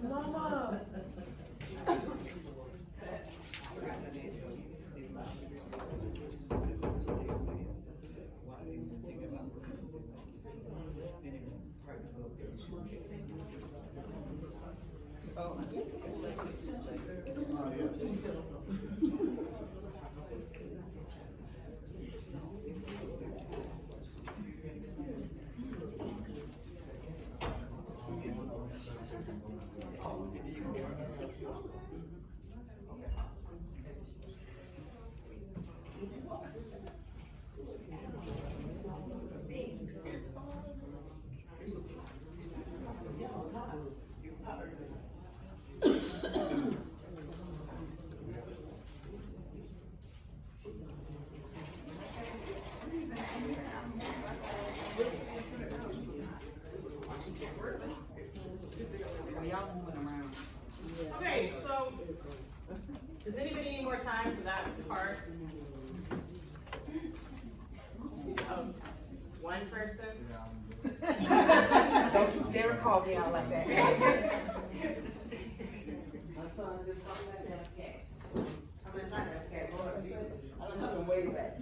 Mama. Okay, so, does anybody need more time for that part? Oh, one person? Don't you dare call me out like that. My son just brought that damn cat. I mean, not that cat, Lord Jesus. I done took him way back.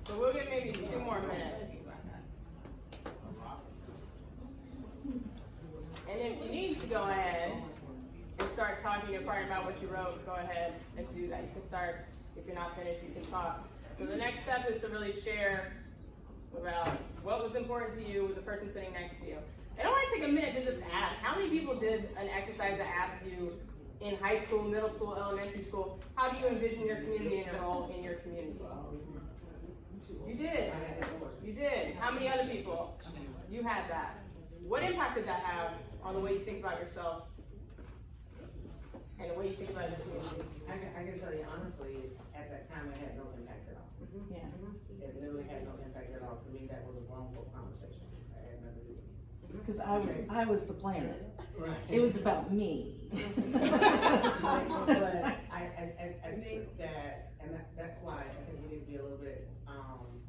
So we'll get maybe 2 more minutes. And if you need to go ahead and start talking to your partner about what you wrote, go ahead and do that. You can start. If you're not finished, you can talk. So the next step is to really share about what was important to you with the person sitting next to you. And I want to take a minute to just ask, how many people did an exercise that asked you in high school, middle school, elementary school, how do you envision your community and your role in your community? You did. You did. How many other people? You had that. What impact did that have on the way you think about yourself and the way you think about your community? I can tell you honestly, at that time, it had no impact at all. Yeah. It literally had no impact at all. To me, that was a grown folk conversation. I had nothing to do with it. Because I was the planet. Right. It was about me. But I think that, and that's why I think we need to be a little bit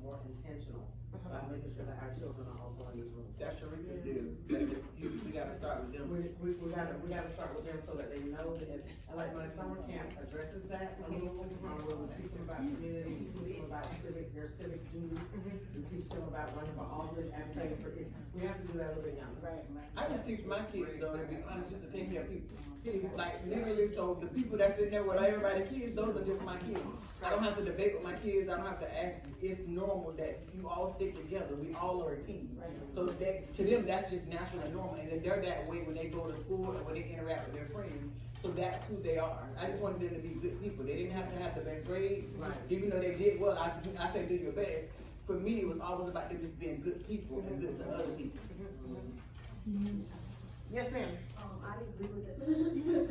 more intentional about making sure that our children are also in this room. That's what we can do. We gotta start with them. We gotta start with them so that they know that, and like my summer camp addresses that a little, where we teach them about community, we teach them about their civic duties, we teach them about running for office, advocating for it. We have to do that a little bit younger. Right. I just teach my kids though, to be honest, just to take care of people. Like literally, so the people that's in there with everybody's kids, those are just my kids. I don't have to debate with my kids, I don't have to ask, it's normal that you all stick together, we all are a team. Right. So that, to them, that's just natural and normal, and then they're that way when they go to school and when they interact with their friends. So that's who they are. I just wanted them to be good people. They didn't have to have the best grades, even though they did well. I say do your best. For me, it was always about them just being good people and good to other people. Yes, ma'am. I agree with it.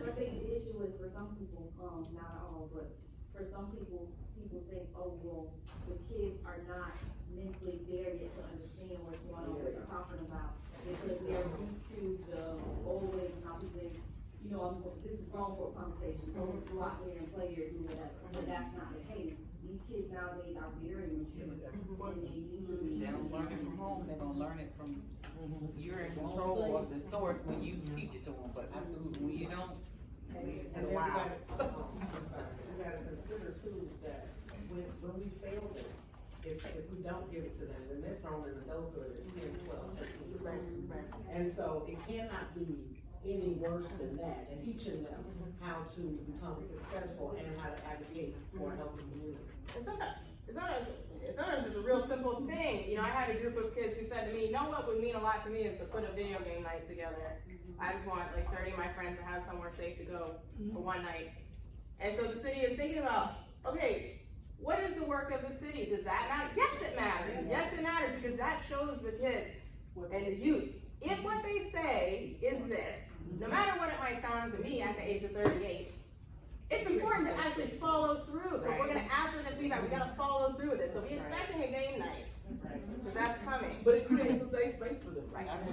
I think the issue is for some people, not all, but for some people, people think, oh, well, the kids are not mentally there yet to understand what's going on, what you're talking about, because they're used to the old ways and how people think, you know, this is grown for a conversation, go out there and play or do whatever, but that's not the case. These kids nowadays are very mature, and they need to be. They don't learn it from home, they're gonna learn it from, you're in control of the source when you teach it to them, but when you don't, And it's then a while. we gotta consider too that when we fail them, if we don't give it to them, then they're thrown in adulthood at 10, 12, 13. Right. And so it cannot be any worse than that, teaching them how to become successful and how to advocate for a healthy community. Sometimes it's a real simple thing. You know, I had a group of kids who said to me, you know what would mean a lot to me is to put a video game night together. I just want like 30 of my friends to have somewhere safe to go for one night. And so the city is thinking about, okay, what is the work of the city? Does that matter? Yes, it matters. Yes, it matters because that shows the kids and the youth. If what they say is this, no matter what it might sound to me at the age of 38, it's important to actually follow through. So if we're going to ask for the feedback, we got to follow through with it. So be expecting a game night, because that's coming. But it creates a safe space for them.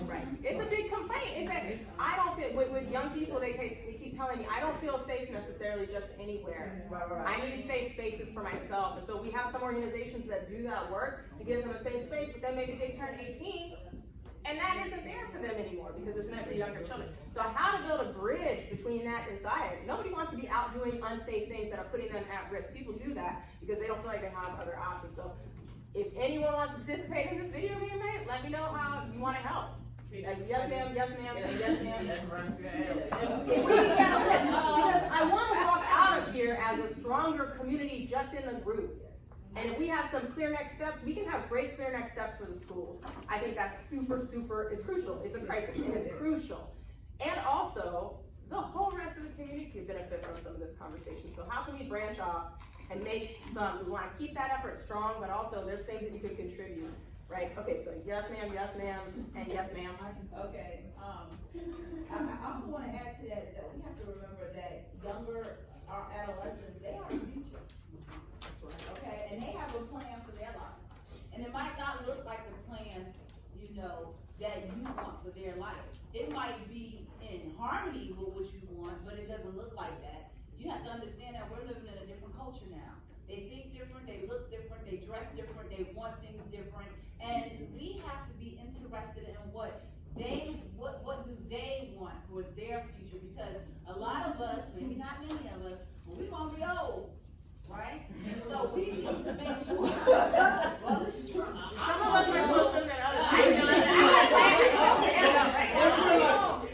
Right. It's a big complaint. It's that I don't feel, with young people, they keep telling me, I don't feel safe necessarily just anywhere. I need safe spaces for myself. And so we have some organizations that do that work to give them a safe space, but then maybe they turn 18 and that isn't there for them anymore because it's meant for younger children. So how to build a bridge between that desire. Nobody wants to be out doing unsafe things that are putting them at risk. People do that because they don't feel like they have other options. So if anyone wants to participate in this video game night, let me know how you want to help. Like, yes ma'am, and yes ma'am. If we can get a list, because I want to walk out of here as a stronger community just in the group. And if we have some clear next steps, we can have great clear next steps for the schools. I think that's super, it's crucial. It's a crisis and it's crucial. And also, the whole rest of the community could benefit from some of this conversation. So how can we branch off and make some, we want to keep that effort strong, but also there's things that you could contribute, right? Okay, so yes ma'am, and yes ma'am. Okay, I also want to add to that we have to remember that our adolescents, they are the future. Okay, and they have a plan for their life. And it might not look like the plan, that you want for their life. It might be in harmony with what you want, but it doesn't look like that. You have to understand that we're living in a different culture now. They think different, they look different, they dress different, they want things different. And we have to be interested in what do they want for their future, because a lot of us, maybe not many of us, but we're gonna be old. Right? And so we need to make sure. Well, this is true. Some of us are closer than others.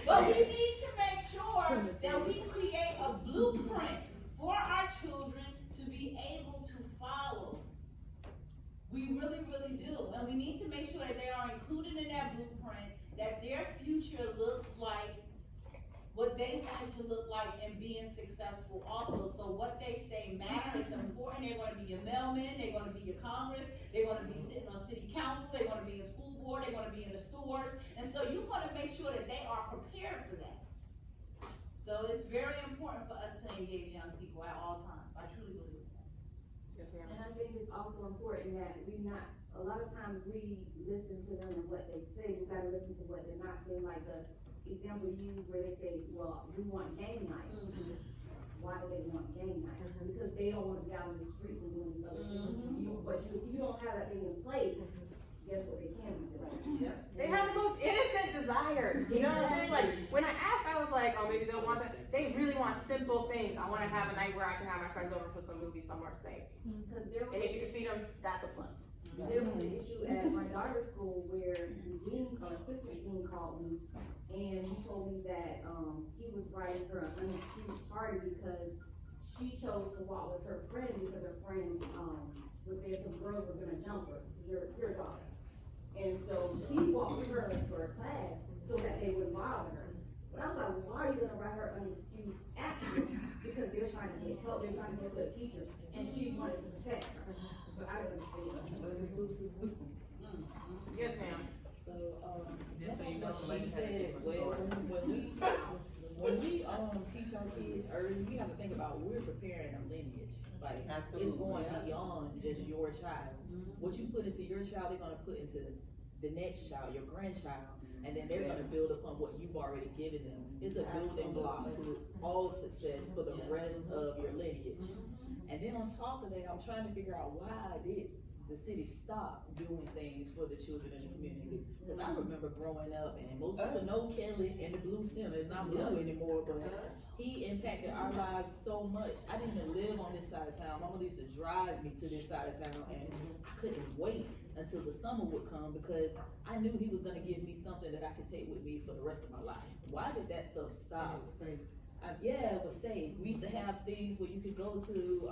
But we need to make sure that we create a blueprint for our children to be able to follow. We really, really do. And we need to make sure that they are included in that blueprint, that their future looks like what they want it to look like and being successful also. So what they say matters. It's important. They're going to be your mailman, they're going to be your Congress, they're going to be sitting on city council, they're going to be in school board, they're going to be in the stores. And so you want to make sure that they are prepared for that. So it's very important for us to engage young people at all times. I truly believe that. Yes, ma'am. And I think it's also important that a lot of times we listen to them and what they say, we gotta listen to what they're not saying, like the example you use where they say, well, we want game night. Why do they want game night? Because they don't want to be out in the streets and doing these other things. But if you don't have that thing in place, guess what they can do? They have the most innocent desires. You know what I'm saying? Like when I asked, I was like, oh, maybe they'll want to. They really want simple things. I want to have a night where I can have my friends over for some movie somewhere safe. And if you can feed them, that's a plus. There was an issue at my daughter's school where assistant dean called me, and he told me that he was writing her an unexcused party because she chose to walk with her friend because her friend was saying some girls were gonna jump her, your daughter. And so she walked with her into her class so that they wouldn't bother her. But I was like, well, why are you gonna write her unexcused action? Because they're trying to get help, they're trying to get to a teacher, and she wanted to protect her. So I don't understand. Yes, ma'am. So, just like what she said as well, when we teach our kids early, we have to think about we're preparing a lineage. Like, it's going beyond just your child. What you put into your child, they're gonna put into the next child, your grandchild, and then they're gonna build upon what you've already given them. It's a building block to all success for the rest of your lineage. And then on top of that, I'm trying to figure out why I did. the city stopped doing things for the children in the community. Cause I remember growing up, and most people know Kelly and the Blue Center. It's not blue anymore, but he impacted our lives so much. I didn't even live on this side of town. My mother used to drive me to this side of town, and I couldn't wait until the summer would come because I knew he was gonna give me something that I could take with me for the rest of my life. Why did that stuff stop? Yeah, it was safe. We used to have things where you could go to,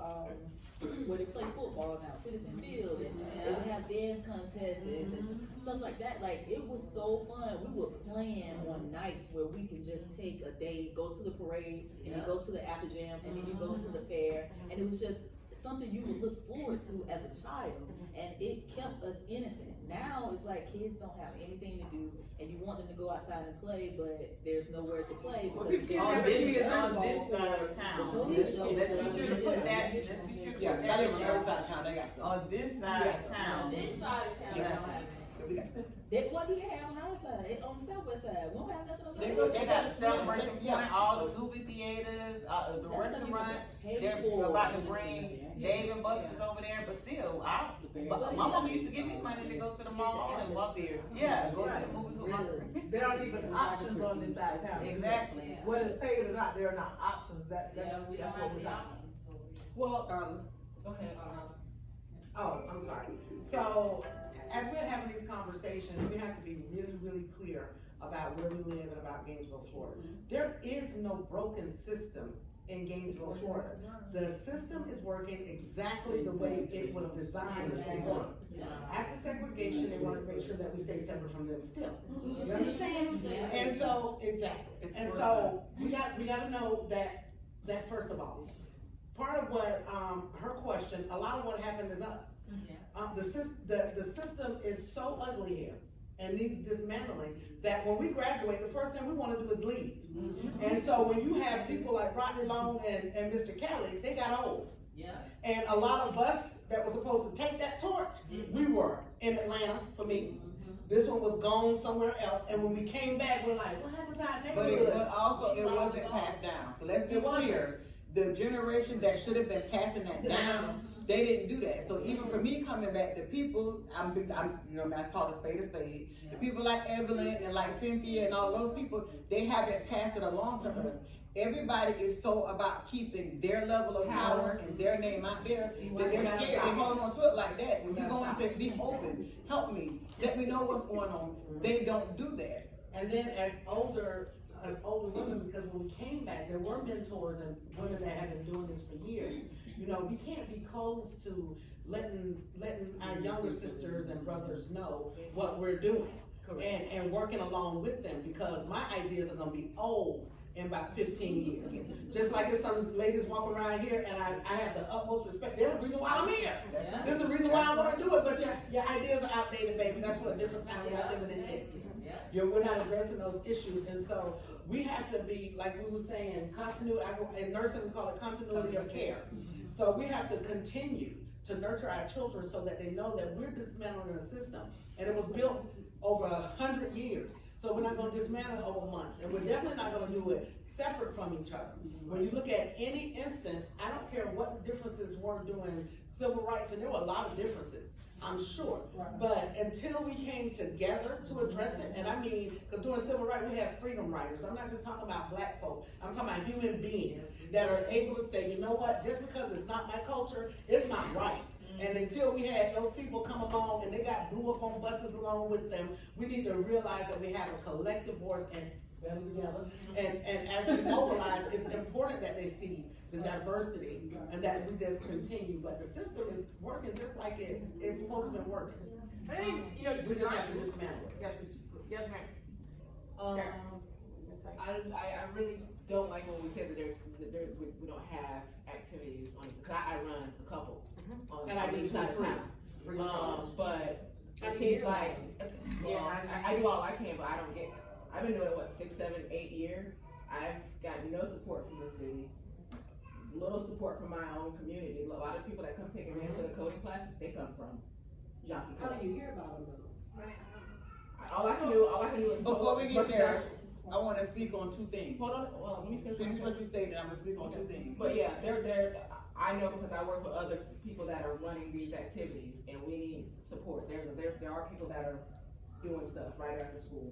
where they play football now, Citizen Field, and they would have dance contests and stuff like that. Like, it was so fun. We would plan on nights where we could just take a day, go to the parade, and then go to the Apple Jam, and then you go to the fair, and it was just something you would look forward to as a child, and it kept us innocent. Now it's like kids don't have anything to do, and you want them to go outside and play, but there's nowhere to play. On this side of town. Let's be sure to put that, let's be sure to put that. I live on the other side of town, they got stuff. On this side of town. On this side of town, they don't have. What do they have on our side? On the southwest side, we don't have nothing on the They got a celebration point, all the movie theaters, the restaurant. They're about to bring Dave and Buster's over there, but still, my mom used to give me money to go to the mall and walk there. Yeah, go to the movies with my friends. There aren't even options on this side of town. Exactly. Whether it's paid or not, there are not options. That's what we're talking. Well, go ahead. Oh, I'm sorry. So, as we're having these conversations, we have to be really, really clear about where we live and about Gainesville, Florida. There is no broken system in Gainesville, Florida. The system is working exactly the way it was designed to work. After segregation, they wanted to make sure that we stay separate from them still. You understand? And so, exactly. And so, we got to know that first of all, part of what, her question, a lot of what happened is us. The system is so ugly here and needs dismantling that when we graduate, the first thing we want to do is leave. And so when you have people like Rodney Long and Mr. Kelly, they got old. And a lot of us that were supposed to take that torch, we were in Atlanta for me. This one was gone somewhere else, and when we came back, we're like, what happened to our neighborhood? But also, it wasn't passed down. So let's be clear. The generation that should have been passing that down, they didn't do that. So even for me coming back, the people, I'm I call a spade a spade. The people like Evelyn and like Cynthia and all those people, they haven't passed it along to us. Everybody is so about keeping their level of power and their name out there that they're scared. They hold on to it like that. When you go and say, be open, help me, let me know what's going on. They don't do that. And then as older women, because when we came back, there were mentors and women that have been doing this for years. You know, we can't be closed to letting our younger sisters and brothers know what we're doing and working along with them, because my ideas are gonna be old in about 15 years. Just like there's some ladies walking around here, and I have the utmost respect. There's a reason why I'm here. There's a reason why I want to do it, but your ideas are outdated, baby. That's what a different time we're living in. We're not addressing those issues, and so we have to be, like we were saying, continuity. In nursing, we call it continuity of care. So we have to continue to nurture our children so that they know that we're dismantling a system, and it was built over 100 years. So we're not going to dismantle it over months, and we're definitely not going to do it separate from each other. When you look at any instance, I don't care what the differences were doing civil rights, and there were a lot of differences, I'm sure. But until we came together to address it, and I mean, because during civil rights, we have freedom riders. I'm not just talking about black folk. I'm talking about human beings that are able to say, you know what, just because it's not my culture, it's not right. And until we had those people come along and they got blew up on buses along with them, we need to realize that we have a collective voice and better together. And as we mobilize, it's important that they see the diversity and that we just continue. But the system is working just like it's supposed to be working. We just have to dismantle it. Yes, ma'am. I really don't like when we say that we don't have activities on this, because I run a couple on And I do each side of free. town. But it seems like, I do all I can, but I don't get, I've been doing it, 6, 7, 8 years. I've got no support from the city, little support from my own community. A lot of people that come taking me to the coding classes, they come from Jockey. How do you hear about them though? All I can do is. Before we get there, I want to speak on two things. Hold on, well, let me finish what you stated. I'm going to speak on two things. But yeah, I know because I work with other people that are running these activities, and we need support. There are people that are doing stuff right after school,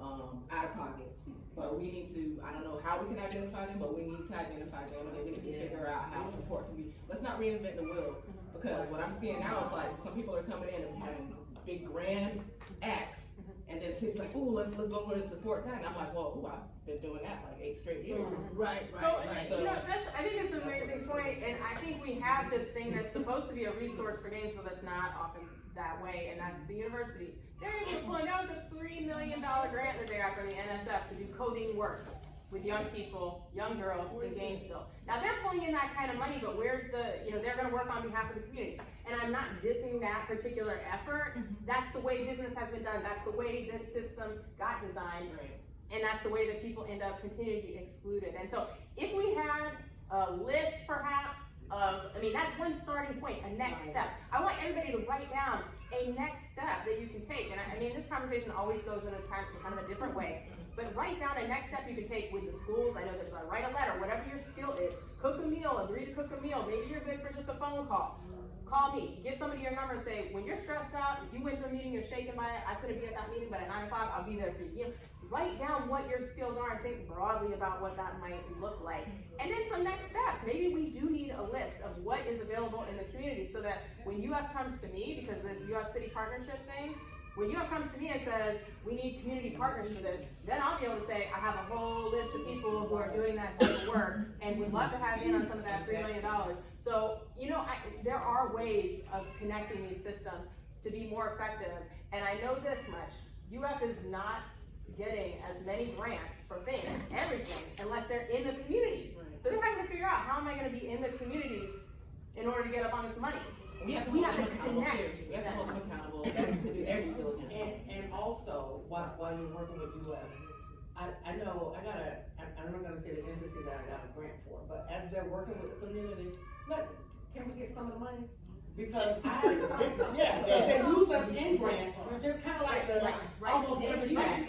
out of pocket. But we need to, I don't know how we can identify them, but we need to identify them, and we need to figure out how support can be. Let's not reinvent the wheel, because what I'm seeing now is like, some people are coming in and having big grand acts, and then it's like, ooh, let's go over and support that. And I'm like, well, ooh, I've been doing that like 8 straight years. Right. So, you know, I think it's an amazing point, and I think we have this thing that's supposed to be a resource for Gainesville that's not often that way, and that's the university. They're able to pull in, that was a $3 million grant that they got from the NSF to do coding work with young people, young girls in Gainesville. Now they're pulling in that kind of money, but where's the, they're gonna work on behalf of the community. And I'm not dissing that particular effort. That's the way business has been done. That's the way this system got designed. And that's the way that people end up continuing to be excluded. And so if we had a list perhaps of, that's one starting point, a next step. I want everybody to write down a next step that you can take. And this conversation always goes in a kind of a different way. But write down a next step you can take with the schools. I know there's a write a letter, whatever your skill is. Cook a meal, agree to cook a meal. Maybe you're good for just a phone call. Call me, give somebody your number and say, when you're stressed out, if you went to a meeting, you're shaken by it, I couldn't be at that meeting, but at 9 o'clock, I'll be there for you. Write down what your skills are and think broadly about what that might look like. And then some next steps. Maybe we do need a list of what is available in the community so that when UF comes to me, because this UF City Partnership thing, when UF comes to me and says, we need community partners for this, then I'll be able to say, I have a whole list of people who are doing that type of work and would love to have in on some of that $3 million. So, there are ways of connecting these systems to be more effective. And I know this much, UF is not getting as many grants for things, everything, unless they're in the community. So they're having to figure out, how am I gonna be in the community in order to get up on this money? We have to connect. We have to hold them accountable. That's to do every diligence. And also, while you're working with UF, I know I'm not gonna say the entity that I got a grant for, but as they're working with the community, can we get some of the money? Because they use us in grants, just kind of like almost every tax.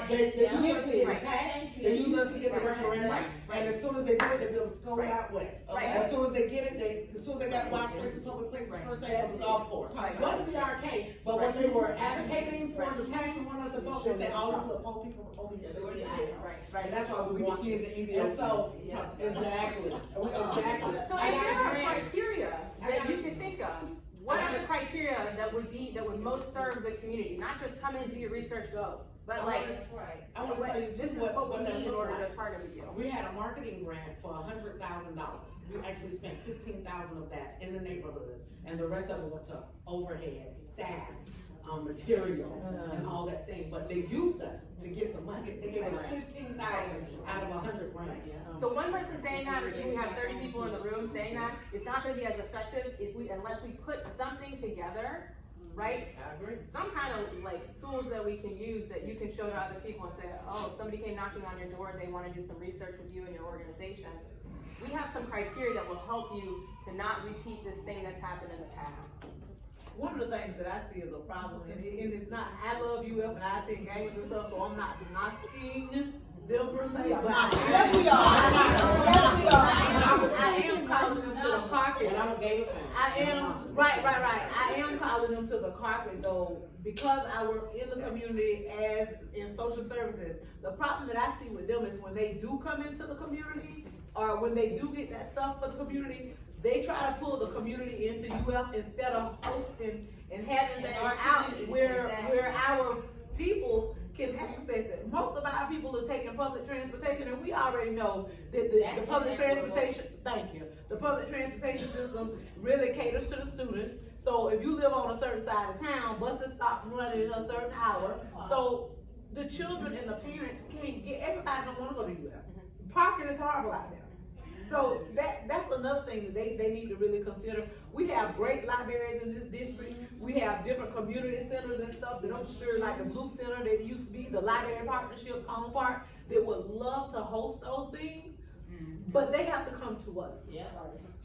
They use us to get the tax, they use us to get the referendum, and as soon as they do it, they build a school out west. As soon as they get it, as soon as they got wild spaces, public places, first thing was the golf course. One CRK, but when they were advocating for the tax and wanting us to vote, they said, all these little poor people over here. And that's why we want kids in India. And so, exactly. So if there are criteria that you can think of, what are the criteria that would most serve the community? Not just come in, do your research, go. But I want to tell you this is what we need in order to partner with you. We had a marketing grant for $100,000. We actually spent $15,000 of that in the neighborhood, and the rest of it went to overhead, staff, materials, and all that thing. But they used us to get the money. They gave us $15,000 out of $100 grand. So one person saying that, or even we have 30 people in the room saying that, it's not going to be as effective unless we put something together. Right? I agree. Some kind of tools that we can use that you can show to other people and say, oh, if somebody came knocking on your door and they want to do some research with you and your organization. We have some criteria that will help you to not repeat this thing that's happened in the past. One of the things that I see as a problem, and it's not, I love UF and I take games and stuff, so I'm not knocking them per se, but yes, we are. I am calling them to the carpet. And I'm a Gator fan. I am, right. I am calling them to the carpet though, because I work in the community as in social services. The problem that I see with them is when they do come into the community, or when they do get that stuff for the community, they try to pull the community into UF instead of hosting and having that out where our people can access it. Most of our people are taking public transportation, and we already know that the public transportation, the public transportation system really caters to the students. So if you live on a certain side of town, buses stop running at a certain hour. So the children and the parents can't get, everybody don't want to go to UF. Parking is horrible out there. So that's another thing that they need to really consider. We have great libraries in this district. We have different community centers and stuff that I'm sure, like the Blue Center that used to be, the Library Partnership, Cone Park, that would love to host those things, but they have to come to us.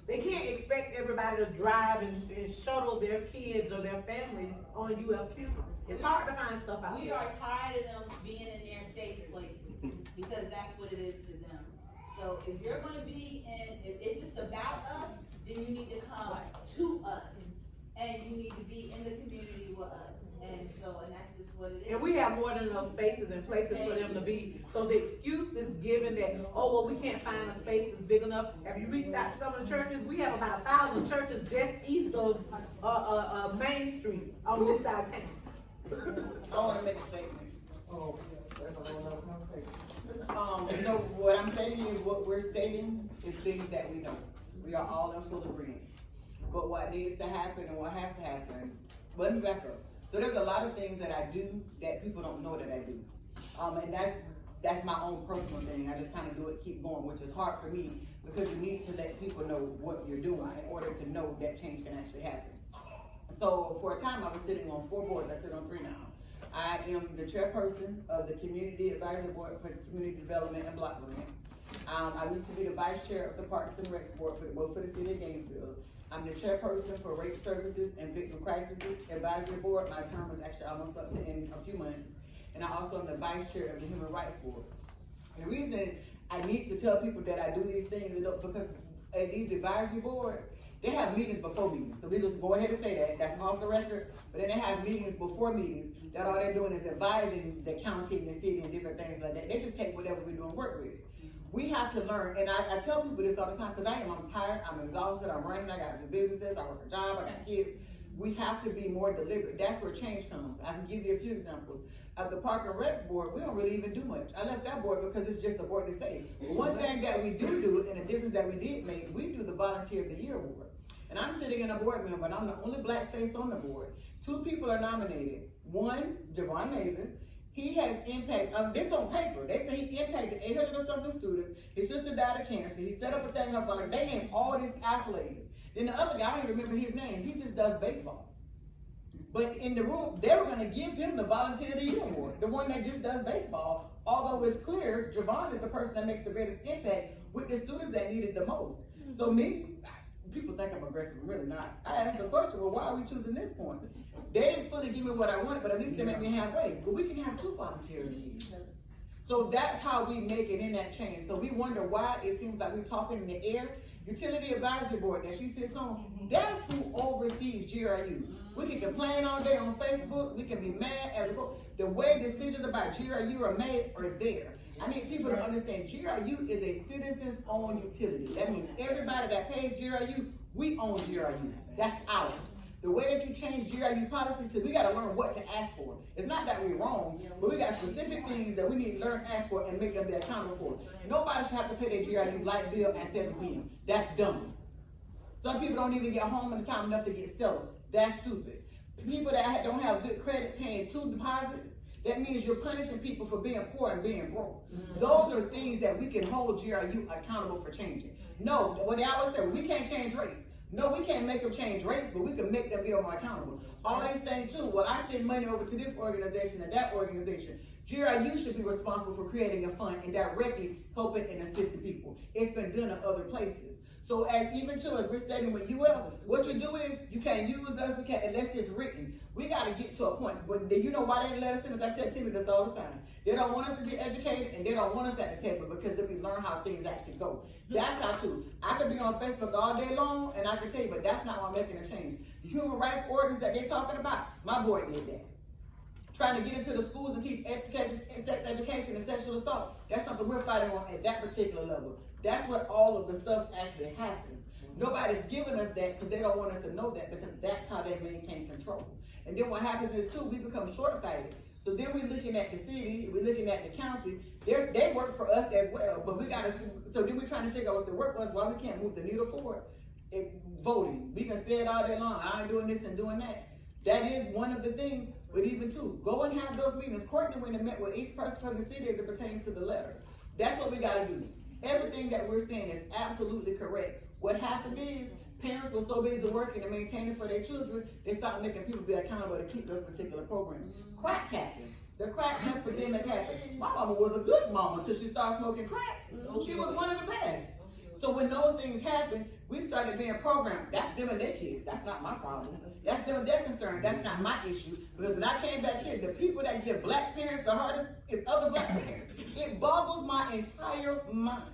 They can't expect everybody to drive and shuttle their kids or their families on UF campus. It's hard to find stuff out there. We are tired of them being in their safe places, because that's what it is to them. So if you're gonna be in, if it's about us, then you need to come to us. And you need to be in the community with us. And that's just what it is. And we have more than enough spaces and places for them to be. So the excuse is given that, oh, well, we can't find a space that's big enough. Have you reached out to some of the churches? We have about 1,000 churches just east of Main Street on this side of town. I wanna make a statement. Oh, that's a whole other conversation. No, what I'm stating is what we're stating is things that we know. We are all in full agreement. But what needs to happen and what has to happen, let me back up. So there's a lot of things that I do that people don't know that I do. And that's my own personal thing. I just kind of do it, keep going, which is hard for me because you need to let people know what you're doing in order to know that change can actually happen. So for a time I was sitting on 4 boards, I sit on 3 now. I am the chairperson of the Community Advisory Board for Community Development and Block Grant. I used to be the vice chair of the Parks and Rec Board for the city of Gainesville. I'm the chairperson for Rape Services and Victim Crisis Advisory Board. My term is actually almost up in a few months. And I also am the vice chair of the Human Rights Board. And the reason I need to tell people that I do these things is because at these advisory boards, they have meetings before meetings. So we just go ahead and say that, that's off the record. But then they have meetings before meetings that all they're doing is advising the county and the city and different things like that. They just take whatever we're doing work with it. We have to learn, and I tell people this all the time because I'm tired, I'm exhausted, I'm running, I got 2 businesses, I work a job, I got kids. We have to be more deliberate. That's where change comes. I can give you a few examples. At the Park and Rec Board, we don't really even do much. I left that board because it's just a board to say. But one thing that we do, and a difference that we did make, we do the Volunteer of the Year Award. And I'm sitting in a board member, and I'm the only black face on the board. 2 people are nominated. One, Javon Maven. He has impacted, this on paper, they say he impacted 800 or something students. His sister died of cancer. He set up a thing up, like they named all these accolades. Then the other guy, I don't even remember his name, he just does baseball. But in the room, they were gonna give him the Volunteer of the Year Award, the one that just does baseball. Although it's clear, Javon is the person that makes the greatest impact with the students that need it the most. So people think I'm aggressive, I'm really not. I asked the question, well, why are we choosing this point? They didn't fully give me what I wanted, but at least they make me halfway. But we can have 2 volunteers. So that's how we make it in that change. So we wonder why it seems like we're talking in the air. Utility Advisory Board that she sits on, that's who oversees GRU. We can complain all day on Facebook, we can be mad as well. The way decisions about GRU are made are there. I need people to understand GRU is a citizens-owned utility. That means everybody that pays GRU, we own GRU. That's ours. The way that you change GRU policies, so we gotta learn what to ask for. It's not that we're wrong, but we got specific things that we need to learn, ask for, and make them be accountable for. Nobody should have to pay their GRU light bill at 7 p.m. That's dumb. Some people don't even get home in time enough to get settled. That's stupid. People that don't have good credit paying 2 deposits, that means you're punishing people for being poor and being broke. Those are things that we can hold GRU accountable for changing. No, what they always say, we can't change rates. No, we can't make them change rates, but we can make them be more accountable. All these things too, well, I send money over to this organization and that organization. GRU should be responsible for creating a fund and directly helping and assisting people. It's been done in other places. So as we're studying with UL, what you do is, you can't use us, unless it's written. We gotta get to a point, but you know why they didn't let us in? As I tell Timmy this all the time. They don't want us to be educated and they don't want us at the table because then we learn how things actually go. That's how too. I could be on Facebook all day long and I can tell you, but that's not why I'm making a change. The human rights ordinance that they're talking about, my board did that. Trying to get into the schools and teach sex education and sexual assault, that's something we're fighting on at that particular level. That's where all of the stuff actually happens. Nobody's giving us that because they don't want us to know that because that's how they maintain control. And then what happens is too, we become short-sighted. So then we're looking at the city, we're looking at the county, they work for us as well, but so then we're trying to figure out what they work for us, why we can't move the needle forward. Voting, we can say it all day long, I ain't doing this and doing that. That is one of the things, but even too, go and have those meetings. Courtney went and met with each person from the city as it pertains to the letter. That's what we gotta do. Everything that we're saying is absolutely correct. What happened is, parents were so busy working and maintaining for their children, they stopped making people be accountable to keep those particular programs. Crack happened. The crack epidemic happened. My mama was a good mama until she started smoking crack. She was one of the best. So when those things happened, we started being programmed. That's them and their kids. That's not my problem. That's them and their concern. That's not my issue. Because when I came back here, the people that give black parents the hardest is other black parents. It boggles my entire mind.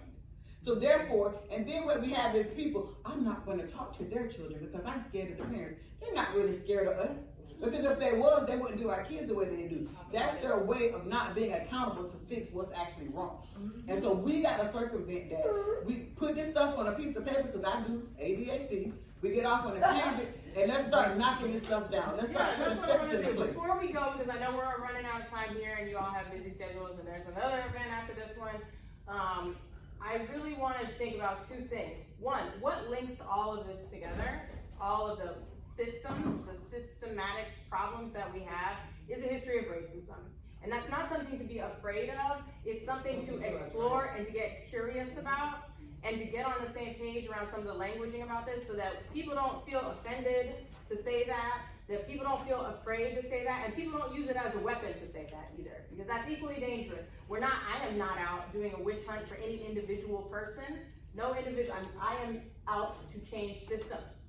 So therefore, and then what we have is people, I'm not gonna talk to their children because I'm scared of the parents. They're not really scared of us. Because if they was, they wouldn't do our kids the way they do. That's their way of not being accountable to fix what's actually wrong. And so we gotta circumvent that. We put this stuff on a piece of paper, because I do ADHD. We get off on a tangent, and let's start knocking this stuff down. Let's start putting steps into place. Before we go, because I know we're running out of time here, and you all have busy schedules, and there's another event after this one. I really want to think about two things. One, what links all of this together? All of the systems, the systematic problems that we have, is a history of racism. And that's not something to be afraid of. It's something to explore and to get curious about, and to get on the same page around some of the languaging about this, so that people don't feel offended to say that people don't feel afraid to say that, and people don't use it as a weapon to say that either, because that's equally dangerous. I am not out doing a witch hunt for any individual person. No individual, I am out to change systems.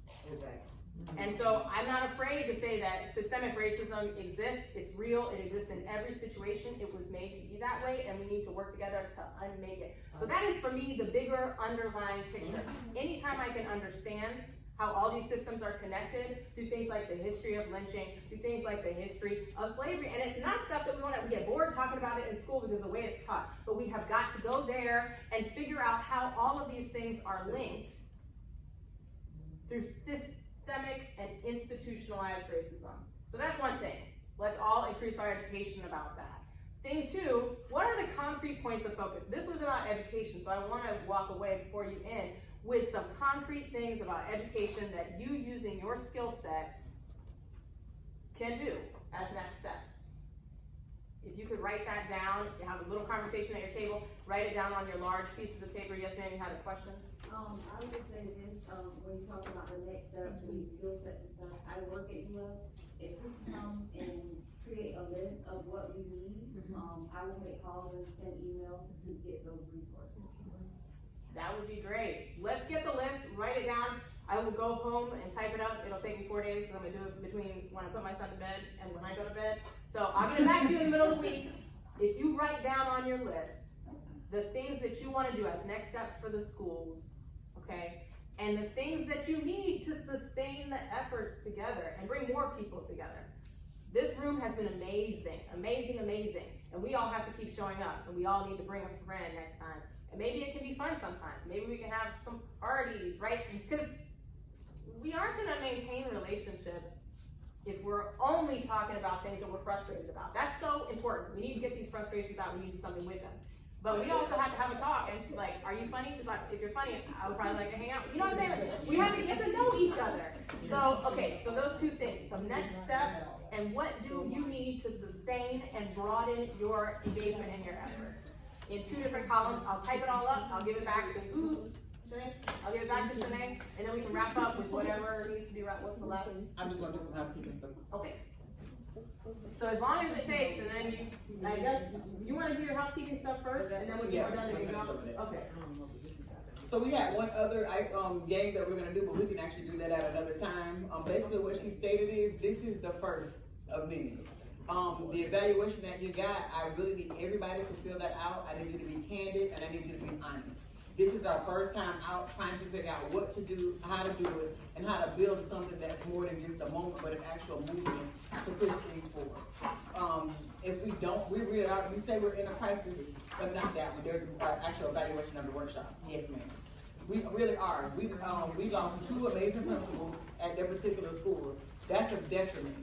And so I'm not afraid to say that systemic racism exists. It's real. It exists in every situation. It was made to be that way, and we need to work together to unmake it. So that is, for me, the bigger underlying picture. Anytime I can understand how all these systems are connected through things like the history of lynching, through things like the history of slavery, and it's not stuff that we get bored talking about it in school because of the way it's taught, but we have got to go there and figure out how all of these things are linked through systemic and institutionalized racism. So that's one thing. Let's all increase our education about that. Thing two, what are the concrete points of focus? This was about education, so I want to walk away before you end with some concrete things about education that you, using your skill set, can do as next steps. If you could write that down, you have a little conversation at your table, write it down on your large pieces of paper. Yes, ma'am, you had a question? I would just say this, when you talk about the next steps and skill sets and stuff, I work at UF. If we come and create a list of what we need, I will make calls and send emails to get those resources. That would be great. Let's get the list, write it down. I will go home and type it up. It'll take me 4 days because I'm gonna do it between when I put my son to bed and when I go to bed. So I'll get it back to you in the middle of the week. If you write down on your list the things that you want to do as next steps for the schools, okay, and the things that you need to sustain the efforts together and bring more people together. This room has been amazing, amazing, amazing, and we all have to keep showing up, and we all need to bring a friend next time. And maybe it can be fun sometimes. Maybe we can have some parties, right? Because we aren't going to maintain relationships if we're only talking about things that we're frustrated about. That's so important. We need to get these frustrations out. We need to do something with them. But we also have to have a talk and like, are you funny? Because if you're funny, I would probably like to hang out. You know what I'm saying? Like, we have to get to know each other. So, okay, so those two things, some next steps, and what do you need to sustain and broaden your engagement and your efforts? In 2 different columns, I'll type it all up, I'll give it back to Shanae? I'll give it back to Shanae, and then we can wrap up with whatever needs to be wrapped. What's the last? I'm just gonna do some housekeeping stuff. Okay. So as long as it takes, and then I guess you want to do your housekeeping stuff first, and then when you're done, then you go. Okay. So we had one other game that we're gonna do, but we can actually do that at another time. Basically what she stated is, this is the first of many. The evaluation that you got, I really need everybody to fill that out. I need you to be candid, and I need you to be honest. This is our first time out trying to figure out what to do, how to do it, and how to build something that's more than just a moment, but an actual movement to push things forward. If we don't, we say we're in a crisis, but not that one. There's an actual evaluation of the workshop. Yes, ma'am. We really are. We lost 2 amazing principals at their particular school. That's a detriment.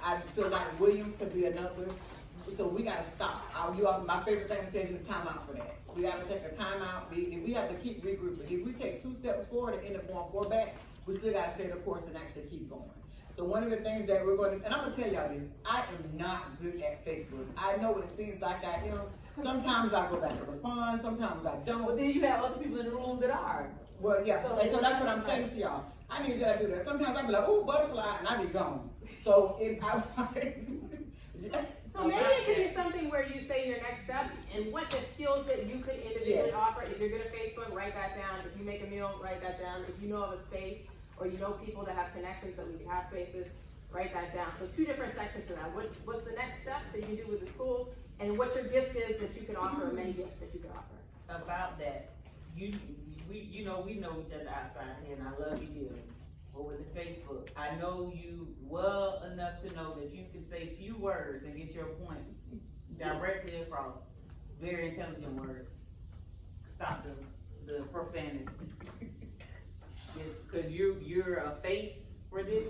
I feel like Williams could be another. So we gotta stop. My favorite thing to say is time out for that. We gotta take a time out. If we have to keep regrouping, if we take 2 steps forward and end up going 4 back, we still gotta stay the course and actually keep going. So one of the things that we're going to, and I'm gonna tell y'all this, I am not good at Facebook. I know it seems like I am. Sometimes I go back and respond, sometimes I don't. But then you have other people in the room that are. Well, yeah, so that's what I'm saying to y'all. I need y'all to do that. Sometimes I be like, ooh, butterfly, and I be gone. So So maybe it could be something where you say your next steps and what the skills that you could individually offer. If you're good at Facebook, write that down. If you make a meal, write that down. If you know of a space or you know people that have connections that we could have spaces, write that down. So 2 different sections for that. What's the next steps that you do with the schools, and what your gift is that you could offer, or many gifts that you could offer. About that, we know each other outside here, and I love you dearly. But with the Facebook, I know you well enough to know that you can say few words and get your point directly across. Very intelligent words. Stop the profanity. Cause you're a face for this.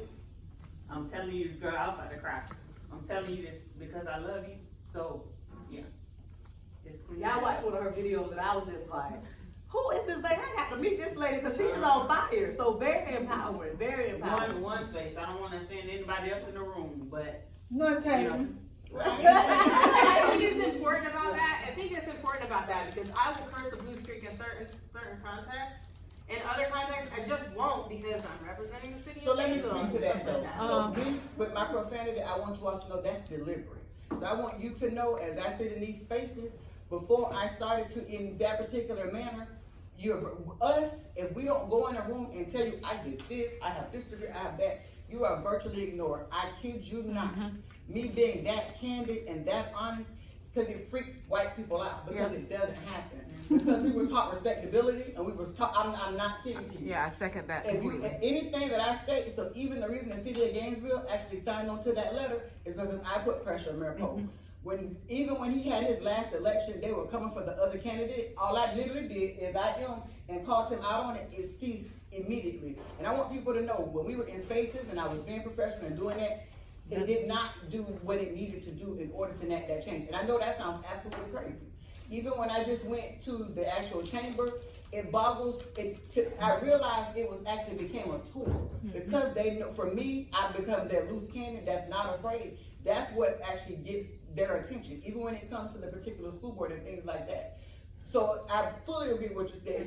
I'm telling you, girl, I'm about to cry. I'm telling you this because I love you. So, yeah. Y'all watched one of her videos and I was just like, who is this lady? I got to meet this lady because she's on fire. So very empowering, very empowering. One face. I don't want to offend anybody else in the room, but None taken. I think it's important about that. I think it's important about that because I will curse a blue streak in certain contexts. In other contexts, I just won't because I'm representing the city. So let me of speak to that though. So me, with my profanity, I want you all to know that's deliberate. So I want you to know, as I sit in these spaces, before I started to, in that particular manner, if we don't go in a room and tell you, I did this, I have this degree, I have that, you are virtually ignored. I kid you not. Me being that candid and that honest, because it freaks white people out, because it doesn't happen. Because we were taught respectability, and we were taught, I'm not kidding to you. Yeah, I second that. Anything that I state, so even the reason the city of Gainesville actually signed on to that letter is because I put pressure on Mayor Pope. Even when he had his last election, they were coming for the other candidate. All I literally did is I and called him out on it. It ceased immediately. And I want people to know, when we were in spaces and I was being professional and doing that, it did not do what it needed to do in order to enact that change. And I know that sounds absolutely crazy. Even when I just went to the actual chamber, it boggles. I realized it was actually became a tool because they know. For me, I've become that loose cannon that's not afraid. That's what actually gets their attention, even when it comes to the particular school board and things like that. So I fully agree with what you said. I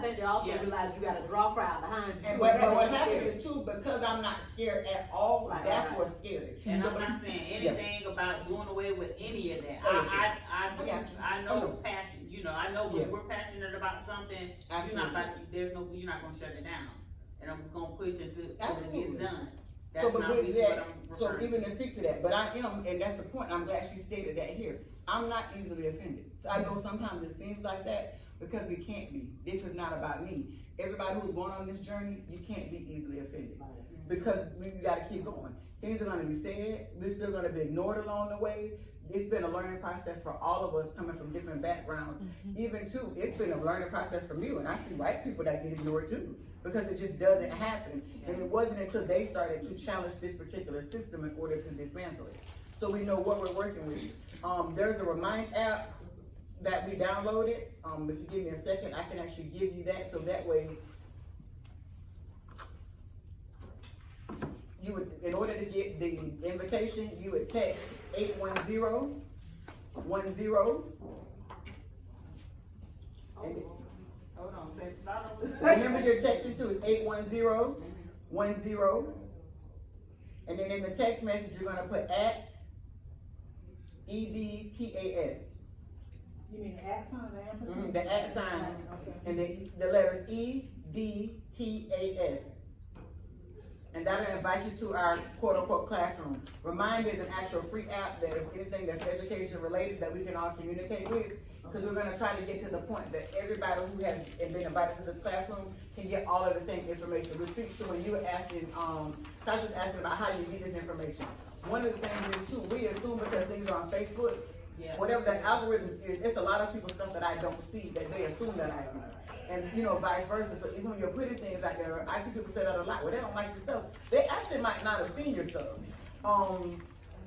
think they also realize you got to draw crowd behind you. And but what happened is too, because I'm not scared at all, that's what's scary. And I'm not saying anything about doing away with any of that. I know passion. You know, I know when we're passionate about something, you're not gonna shut it down. And I'm gonna push until it gets done. That's so even to speak to that, but I am, and that's the point. I'm glad she stated that here. I'm not easily offended. So I know sometimes it seems like that because we can't be. This is not about me. Everybody who's going on this journey, you can't be easily offended because we got to keep going. Things are going to be said. We're still going to be ignored along the way. It's been a learning process for all of us coming from different backgrounds. Even too, it's been a learning process for you, and I see white people that get ignored too because it just doesn't happen. And it wasn't until they started to challenge this particular system in order to dismantle it. So we know what we're working with. There's a Remind app that we downloaded. If you give me a second, I can actually give you that, so that way you would, in order to get the invitation, you would text 81010. Hold on, remember your texting too is 81010. And then in the text message, you're gonna put @EDTAS. You mean the @ sign, the ampersand? The @ sign, and the letters EDTAS. And that'll invite you to our quote-unquote classroom. Remind is an actual free app that if anything that's education related that we can all communicate with, because we're gonna try to get to the point that everybody who has been invited to this classroom can get all of the same information. Which speaks to when you were asking, Tasha was asking about how you get this information. One of the things is too, we assume because things are on Facebook, whatever the algorithms is, it's a lot of people's stuff that I don't see that they assume that I see. And vice versa. So even when you're putting things out there, I see people say that a lot. Well, they don't like your stuff. They actually might not have seen your stuff.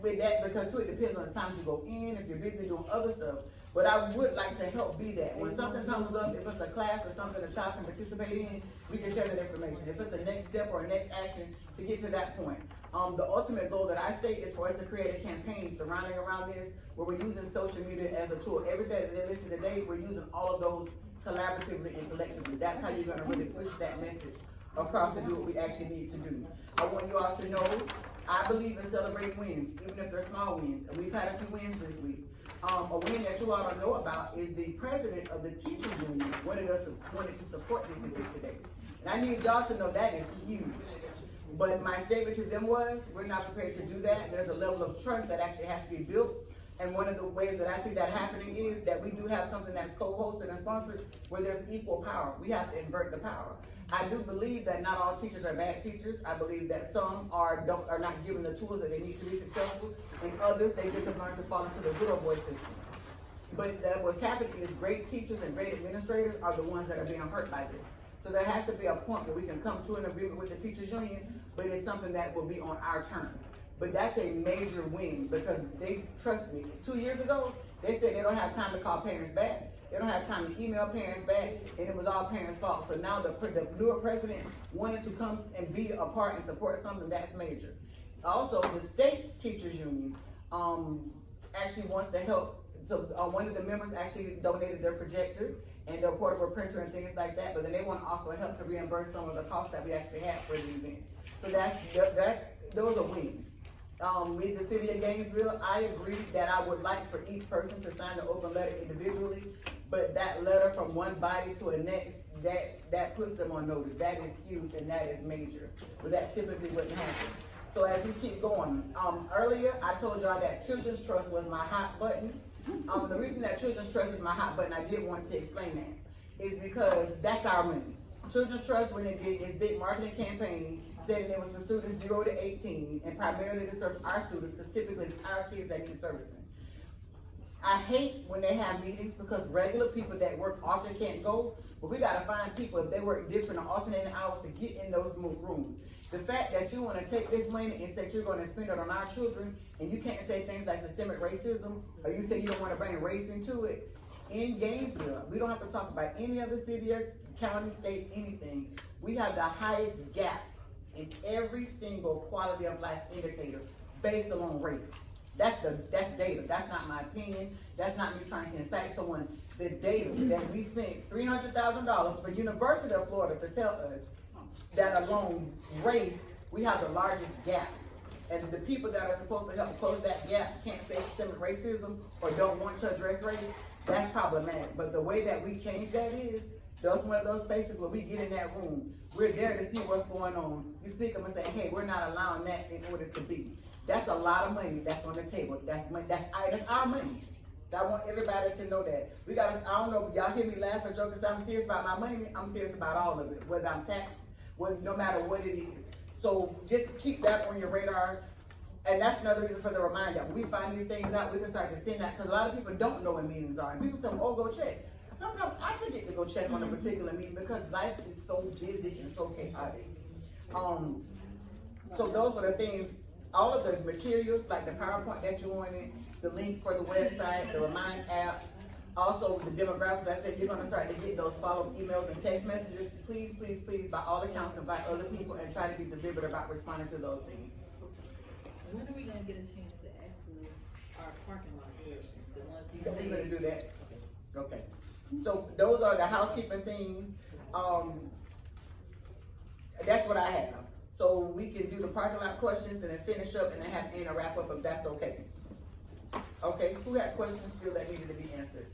With that, because too, it depends on the times you go in, if you're busy doing other stuff. But I would like to help be that. When something comes up, if it's a class or something a child can participate in, we can share that information. If it's a next step or a next action to get to that point. The ultimate goal that I state is for us to create a campaign surrounding around this, where we're using social media as a tool. Everything that they listen today, we're using all of those collaboratively and collectively. That's how you're gonna really push that message across to do what we actually need to do. I want you all to know, I believe in celebrating wins, even if they're small wins. And we've had a few wins this week. A win that you all don't know about is the president of the teachers union wanted to support this event today. And I need y'all to know that is huge. But my statement to them was, we're not prepared to do that. There's a level of trust that actually has to be built And one of the ways that I see that happening is that we do have something that's co-hosted and sponsored where there's equal power. We have to invert the power. I do believe that not all teachers are bad teachers. I believe that some are not given the tools that they need to be successful, and others, they just have learned to fall into the good old boy system. But what's happening is great teachers and great administrators are the ones that are being hurt by this. So there has to be a point where we can come to an agreement with the teachers union, but it's something that will be on our terms. But that's a major win, because they, trust me, 2 years ago, they said they don't have time to call parents back. They don't have time to email parents back, and it was all parents' fault. So now the newer president wanted to come and be a part and support something that's major. Also, the state teachers union actually wants to help. So one of the members actually donated their projector and their portable printer and things like that, but then they want to also help to reimburse some of the costs that we actually had for the event. So those are wins. With the city of Gainesville, I agree that I would like for each person to sign the open letter individually, but that letter from one body to the next, that puts them on notice. That is huge and that is major, but that typically wouldn't happen. So as we keep going, earlier I told y'all that Children's Trust was my hot button. The reason that Children's Trust is my hot button, I did want to explain that, is because that's our money. Children's Trust, when it did its big marketing campaign, said it was for students 0 to 18, and primarily to serve our students, because typically it's our kids that need servicing. I hate when they have meetings because regular people that work often can't go, but we gotta find people, if they work different or alternating hours, to get in those rooms. The fact that you wanna take this money and say you're gonna spend it on our children, and you can't say things like systemic racism, or you say you don't wanna bring race into it, in Gainesville, we don't have to talk about any other city or county, state, anything. We have the highest gap in every single quality of life indicator based on race. That's data. That's not my opinion. That's not me trying to incite someone. The data that we spent $300,000 for University of Florida to tell us that alone race, we have the largest gap. And the people that are supposed to help close that gap can't say systemic racism or don't want to address race. That's problematic. But the way that we change that is, that's one of those spaces where we get in that room. We're there to see what's going on. You speak up and say, hey, we're not allowing that in order to be. That's a lot of money that's on the table. That's our money. So I want everybody to know that. I don't know, y'all hear me laugh or joke, because I'm serious about my money. I'm serious about all of it, whether I'm taxed, no matter what it is. So just keep that on your radar. And that's another reason for the reminder. When we find these things out, we can start to send that, because a lot of people don't know when meetings are. And people say, oh, go check. Sometimes I forget to go check on a particular meeting because life is so busy and so chaotic. So those are the things, all of the materials, like the PowerPoint that you wanted, the link for the website, the Remind app, also the demographics. I said you're gonna start to get those follow-up emails and text messages. Please, please, please, by all accounts, invite other people and try to be deliberate about responding to those things. When are we gonna get a chance to ask our parking lot questions, the ones we So we're said? gonna do that. Okay. So those are the housekeeping things. That's what I have. So we can do the parking lot questions and then finish up and then have Anna wrap up if that's okay. Okay, who had questions still that needed to be answered?